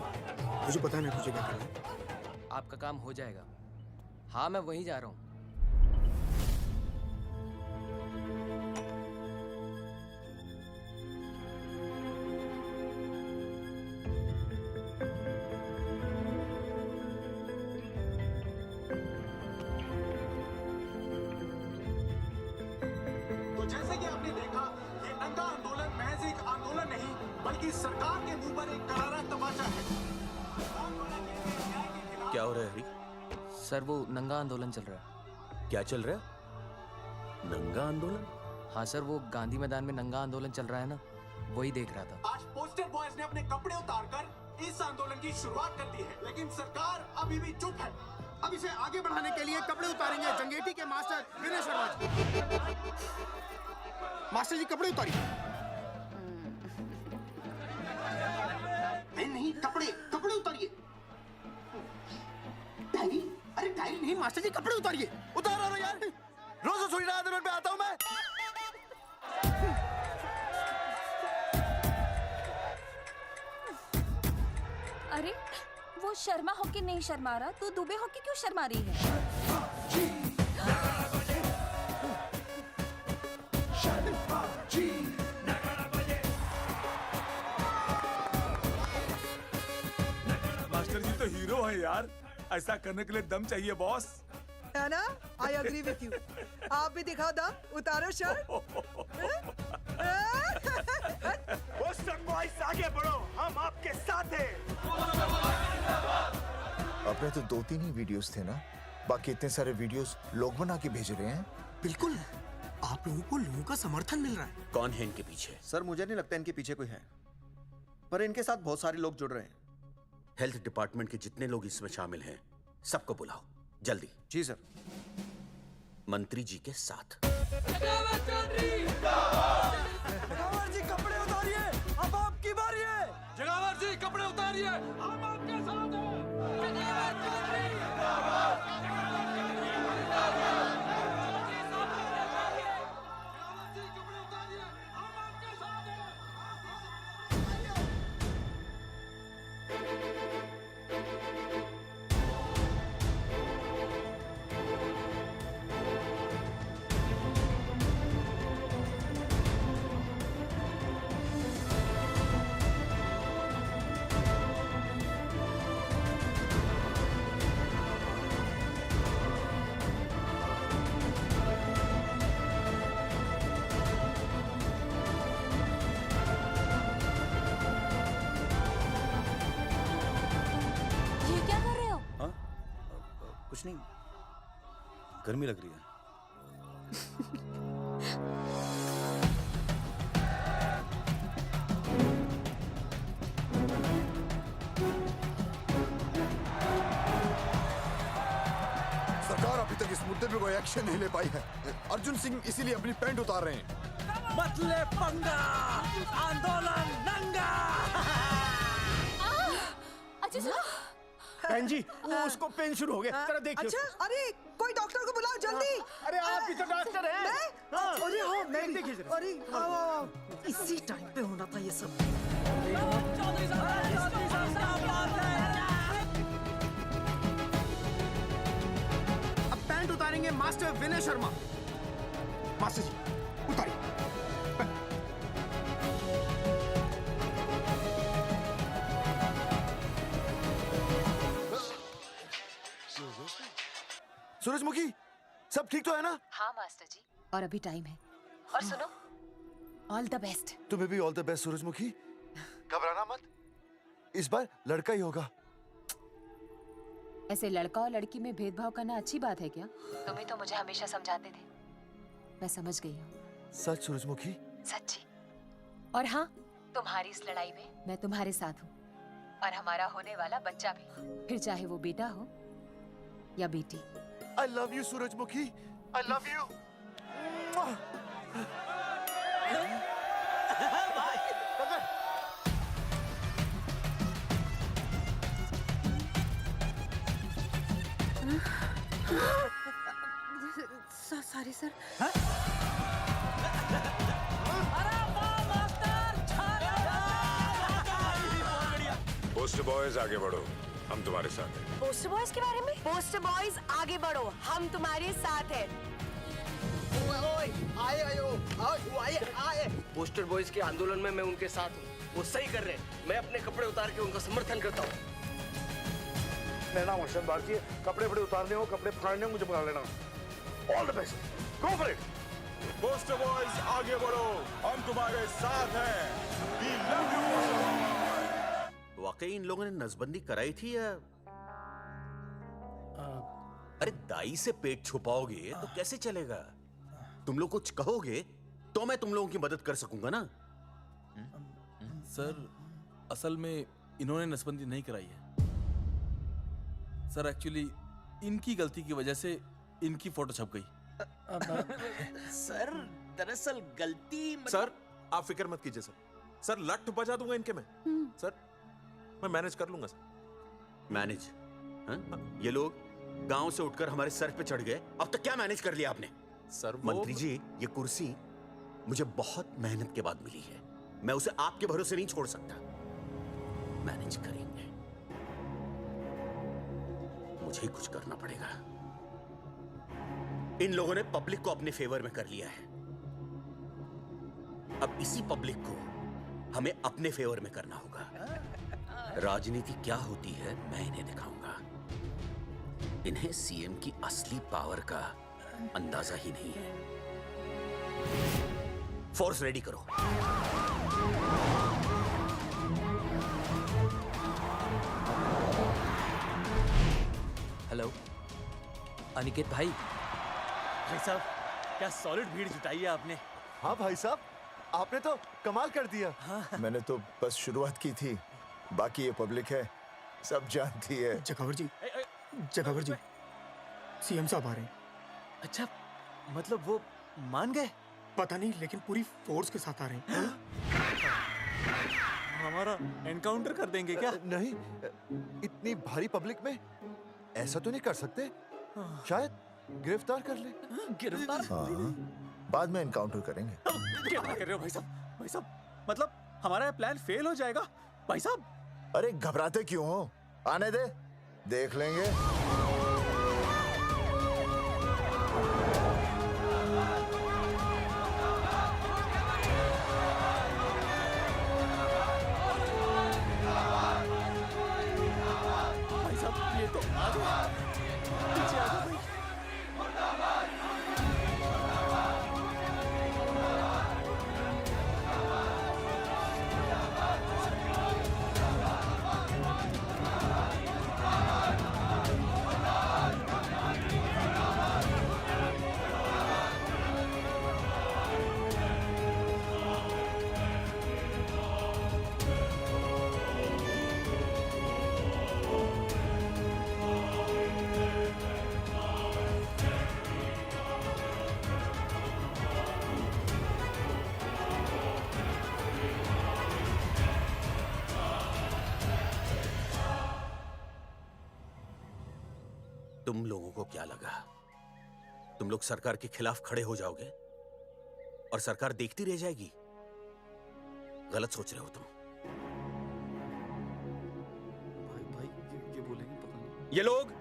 मुझे पता नहीं मुझे क्या करना है। आपका काम हो जाएगा। हाँ मैं वहीं जा रहा हूँ। तो जैसे कि आपने देखा, ये नंगा आंदोलन महज एक आंदोलन नहीं, बल्कि सरकार के मुंह पर एक करारा तमाचा है। क्या हो रहा है हरी? सर वो नंगा आंदोलन चल रहा है। क्या चल रहा है? नंगा आंदोलन? हाँ सर वो गांधी मैदान में नंगा आंदोलन चल रहा है ना, वही देख रहा था। आज पोस्टर बॉयज ने अपने कपड़े उतारकर इस आंदोलन की शुरुआत कर दी है, लेकिन सरकार अभी भी चुप है। अब इसे आगे बढ़ाने के लिए कपड़े उतारेंगे जंगेठी के मास्टर विनय शर्मा जी। मास्टर जी कपड़े उतारिए। नहीं कपड़े कपड़े उतारिए। डायरी? अरे डायरी नहीं मास्टर जी, कपड़े उतारिए। उतारो यार, रोज थोड़ी ना आंदोलन पे आता हूँ मैं। अरे वो शर्मा होके नहीं शर्मा रहा, तू दुबे होके क्यों शर्मा रही है? मास्टर जी तो हीरो है यार, ऐसा करने के लिए दम चाहिए बॉस। है ना? I agree with you. आप भी दिखाओ दम, उतारो शर्ट। बोस्टन बॉयज आगे बढ़ो, हम आपके साथ हैं। अपने तो 2-3 ही वीडियोस थे ना, बाकी इतने सारे वीडियोस लोग बना के भेज रहे हैं। बिल्कुल, आप लोगों को लोगों का समर्थन मिल रहा है। कौन है इनके पीछे? सर मुझे नहीं लगता इनके पीछे कोई है, पर इनके साथ बहुत सारे लोग जुड़ रहे हैं। हेल्थ डिपार्टमेंट के जितने लोग इसमें शामिल हैं, सबको बुलाओ जल्दी। जी सर। मंत्री जी के साथ। जगावर जी कपड़े उतारिए, अब आपकी बारी है। जगावर जी कपड़े उतारिए, हम आपके साथ हैं। जगावर चौधरी जिंदाबाद। कुछ नहीं, गर्मी लग रही है। सरकार अभी तक इस मुद्दे पे कोई एक्शन नहीं ले पाई है। अर्जुन सिंह इसीलिए अपनी पैंट उतार रहे हैं। मत ले पंगा, आंदोलन नंगा। बहन जी, वो उसको पेन शुरू हो गया, जरा देखिए। अच्छा, अरे कोई डॉक्टर को बुलाओ जल्दी। अरे आप भी तो डॉक्टर हैं। अरे हाँ, मैं देखिए जरा। अरे आओ, इसी टाइम पे होना था ये सब। अब पैंट उतारेंगे मास्टर विनय शर्मा। मास्टर जी उतारिए। सूरजमुखी, सब ठीक तो है ना? हाँ मास्टर जी, और अभी टाइम है। और सुनो, ऑल द बेस्ट। तुम्हें भी ऑल द बेस्ट सूरजमुखी। घबराना मत, इस बार लड़का ही होगा। ऐसे लड़का और लड़की में भेदभाव करना अच्छी बात है क्या? तुम ही तो मुझे हमेशा समझाते थे। मैं समझ गई हूँ। सच सूरजमुखी? सच्ची। और हाँ, तुम्हारी इस लड़ाई में मैं तुम्हारे साथ हूँ, और हमारा होने वाला बच्चा भी, फिर चाहे वो बेटा हो या बेटी। I love you, सूरजमुखी। I love you. Sorry sir. Poster boys आगे बढ़ो, हम तुम्हारे साथ हैं। पोस्टर बॉयज के बारे में? पोस्टर बॉयज आगे बढ़ो, हम तुम्हारे साथ हैं। आए। पोस्टर बॉयज के आंदोलन में मैं उनके साथ हूँ, वो सही कर रहे हैं। मैं अपने कपड़े उतार के उनका समर्थन करता हूँ। मेरा नाम अर्शद भारती है। कपड़े बड़े उतारने हो, कपड़े फाड़ने हो, मुझे बुला लेना। All the best, go for it. Poster boys आगे बढ़ो, हम तुम्हारे साथ हैं। We love you, poster boys. वाकई इन लोगों ने नसबंदी कराई थी या? अरे दाई से पेट छुपाओगे तो कैसे चलेगा? तुम लोग कुछ कहोगे तो मैं तुम लोगों की मदद कर सकूंगा ना। सर, असल में इन्होंने नसबंदी नहीं कराई है सर। एक्चुअली इनकी गलती की वजह से इनकी फोटो छप गई। सर दरअसल गलती सर आप फिक्र मत कीजिए सर लट बजा दूंगा इनके में। सर मैं मैनेज कर लूंगा सर। मैनेज? ये लोग गांव से उठकर हमारे सर पे चढ़ गए, अब तक क्या मैनेज कर लिया आपने? सर मंत्री जी, ये कुर्सी मुझे बहुत मेहनत के बाद मिली है, मैं उसे आपके भरोसे नहीं छोड़ सकता। मैनेज करेंगे। मुझे ही कुछ करना पड़ेगा। इन लोगों ने पब्लिक को अपने फेवर में कर लिया है। अब इसी पब्लिक को हमें अपने फेवर में करना होगा। राजनीति क्या होती है मैं इन्हें दिखाऊंगा। इन्हें सीएम की असली पावर का अंदाजा ही नहीं है। फोर्स रेडी करो। हेलो अनिकेत भाई। भाई साहब क्या सॉलिड भीड़ जुटाई है आपने। हाँ भाई साहब, आपने तो कमाल कर दिया। मैंने तो बस शुरुआत की थी, बाकी ये पब्लिक है, सब जानती है। जगावर जी, जगावर जी, सीएम साहब आ रहे हैं। अच्छा, मतलब वो मान गए? पता नहीं, लेकिन पूरी फोर्स के साथ आ रहे हैं। हमारा एनकाउंटर कर देंगे क्या? नहीं, इतनी भारी पब्लिक में ऐसा तो नहीं कर सकते। शायद गिरफ्तार कर ले। गिरफ्तार? हाँ, बाद में एनकाउंटर करेंगे। क्या बात कर रहे हो भाई साहब? भाई साहब, मतलब हमारा प्लान फेल हो जाएगा भाई साहब? अरे घबराते क्यों हो? आने दे, देख लेंगे। भाई साहब ये तो आ गया। पीछे आ जाओ भाई। तुम लोगों को क्या लगा तुम लोग सरकार के खिलाफ खड़े हो जाओगे और सरकार देखती रह जाएगी? गलत सोच रहे हो तुम। भाई ये बोलेंगे पता नहीं। ये लोग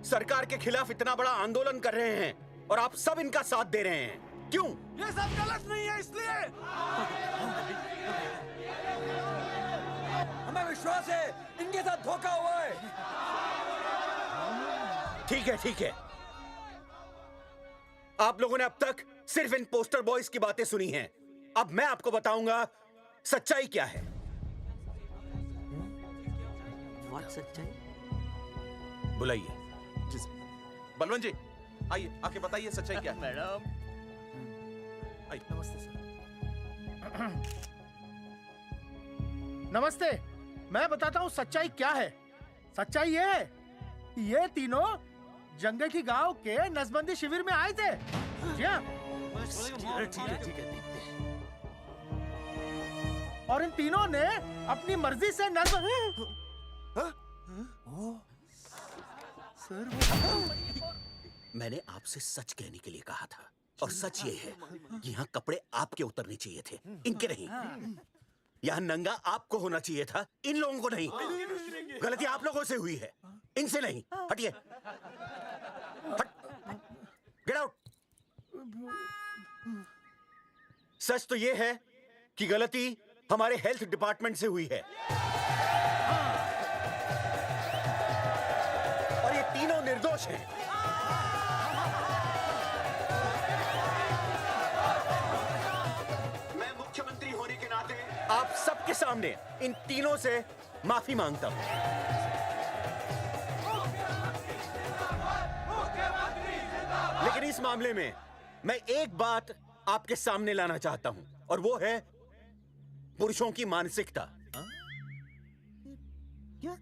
सरकार के खिलाफ इतना बड़ा आंदोलन कर रहे हैं और आप सब इनका साथ दे रहे हैं। क्यों? ये सब गलत नहीं है इसलिए। हमें विश्वास है इनके साथ धोखा हुआ है। ठीक है, ठीक है। आप लोगों ने अब तक सिर्फ इन पोस्टर बॉयज की बातें सुनी हैं। अब मैं आपको बताऊंगा सच्चाई क्या है। व्हाट सच्चाई? बुलाइए। बलवंत जी आइए, आके बताइए सच्चाई क्या है। मैडम आइए। नमस्ते सर। नमस्ते, मैं बताता हूँ सच्चाई क्या है। सच्चाई ये है कि ये तीनों जंगे की गांव के नसबंदी शिविर में आए थे। जी हाँ। ठीक है। और इन तीनों ने अपनी मर्जी से मैंने आपसे सच कहने के लिए कहा था और सच ये है कि यहाँ कपड़े आपके उतरने चाहिए थे, इनके नहीं। यहाँ नंगा आपको होना चाहिए था, इन लोगों को नहीं। गलती आप लोगों से हुई है, इनसे नहीं। हटिए, गेट आउट। सच तो ये है कि गलती हमारे हेल्थ डिपार्टमेंट से हुई है और ये तीनों निर्दोष हैं। मैं मुख्यमंत्री होने के नाते आप सबके सामने इन तीनों से माफी मांगता हूं। लेकिन इस मामले में मैं एक बात आपके सामने लाना चाहता हूं और वो है पुरुषों की मानसिकता। क्या?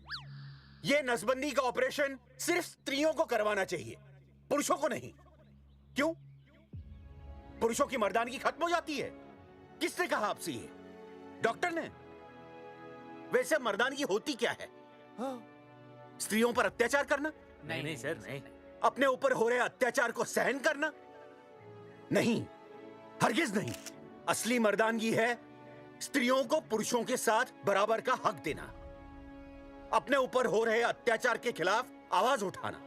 ये नसबंदी का ऑपरेशन सिर्फ स्त्रियों को करवाना चाहिए, पुरुषों को नहीं। क्यों? पुरुषों की मर्दानगी खत्म हो जाती है? किसने कहा आपसे ये? डॉक्टर ने? वैसे मर्दानगी होती क्या है? स्त्रियों पर अत्याचार करना? नहीं सर, नहीं। अपने ऊपर हो रहे अत्याचार को सहन करना? नहीं, हरगिज नहीं। असली मर्दानगी है स्त्रियों को पुरुषों के साथ बराबर का हक देना। अपने ऊपर हो रहे अत्याचार के खिलाफ आवाज उठाना।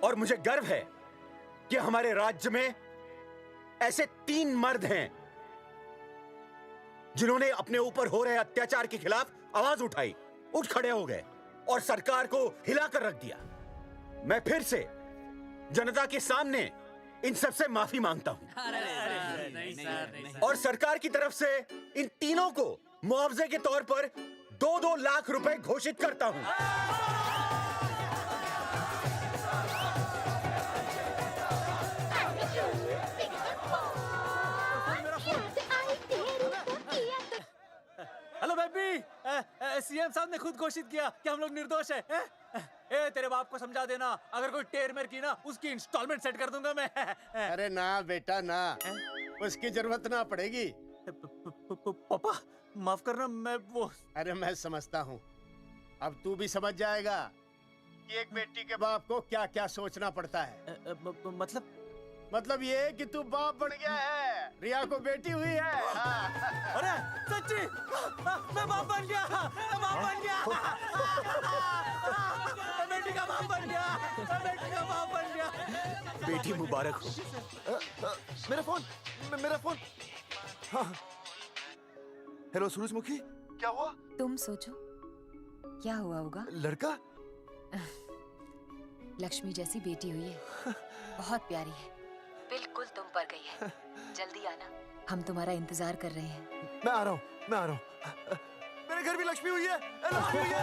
और मुझे गर्व है कि हमारे राज्य में ऐसे 3 मर्द हैं जिन्होंने अपने ऊपर हो रहे अत्याचार के खिलाफ आवाज उठाई, उठ खड़े हो गए और सरकार को हिलाकर रख दिया। मैं फिर से जनता के सामने इन सबसे माफी मांगता हूं और सरकार की तरफ से इन तीनों को मुआवजे के तौर पर 2-2 लाख रुपए घोषित करता हूं। हेलो बेबी, सीएम साहब ने खुद घोषित किया कि हम लोग निर्दोष हैं। ए तेरे बाप को समझा देना, अगर कोई टेर मेर की ना उसकी इंस्टॉलमेंट सेट कर दूंगा मैं। अरे ना बेटा ना, उसकी जरूरत ना पड़ेगी। पापा माफ करना, मैं वो। अरे मैं समझता हूँ, अब तू भी समझ जाएगा कि एक बेटी के बाप को क्या क्या सोचना पड़ता है। मतलब ये कि तू बाप बन गया है, रिया को बेटी हुई है। अरे सच्ची, मैं बाप बन गया, मैं बाप बन गया, मैं बेटी का बाप बन गया, मैं बेटी का बाप बन गया। बेटी मुबारक हो। मेरा फोन, मेरा फोन। हाँ। हेलो सूरजमुखी, क्या हुआ? तुम सोचो क्या हुआ होगा। लड़का? लक्ष्मी जैसी बेटी हुई है, बहुत प्यारी है, बिल्कुल तुम पर गई है। जल्दी आना, हम तुम्हारा इंतजार कर रहे हैं। मैं आ रहा हूँ, मैं आ रहा हूँ। मेरे घर भी लक्ष्मी हुई है, लक्ष्मी हुई है।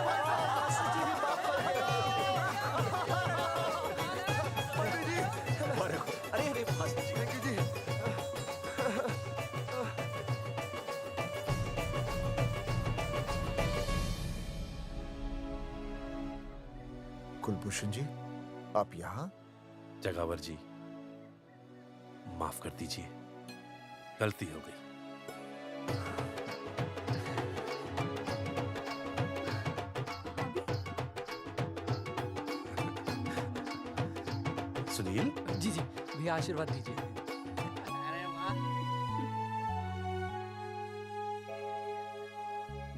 अरे अरे जी। कुलभूषण जी, आप यहाँ? जगावर जी, माफ कर दीजिए, गलती हो गई। सुनील जी जी भैया, आशीर्वाद दीजिए।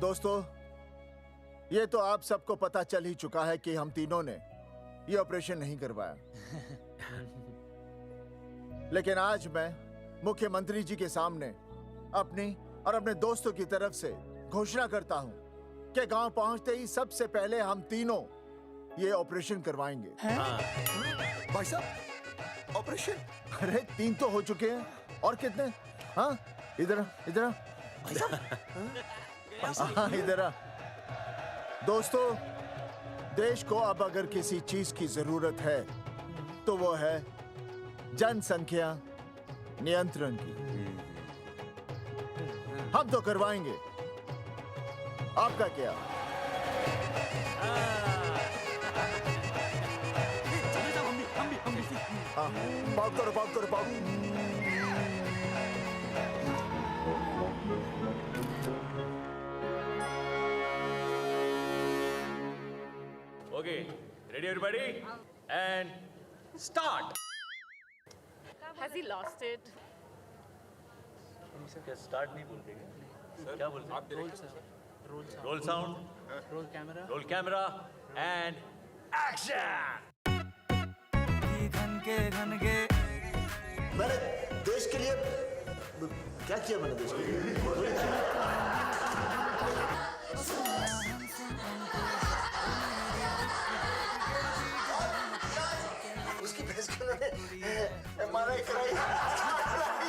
दोस्तों, ये तो आप सबको पता चल ही चुका है कि हम तीनों ने ये ऑपरेशन नहीं करवाया। लेकिन आज मैं मुख्यमंत्री जी के सामने अपनी और अपने दोस्तों की तरफ से घोषणा करता हूं कि गांव पहुंचते ही सबसे पहले हम तीनों ये ऑपरेशन करवाएंगे। भाई साहब, ऑपरेशन? अरे 3 तो हो चुके हैं, और कितने? हाँ, इधर इधर इधर। दोस्तों, देश को अब अगर किसी चीज की जरूरत है तो वो है जनसंख्या नियंत्रण की। हम तो करवाएंगे, आपका क्या? हाँ, पाउट करो, पाउट करो, pout. Okay, ready everybody? And start. Has he lost it? क्या स्टार्ट नहीं बोलते क्या? क्या बोलते? आप role sound, roll camera and action. मैंने देश के लिए क्या किया? मैंने देश के लिए उसकी भैंस को मारा कराई।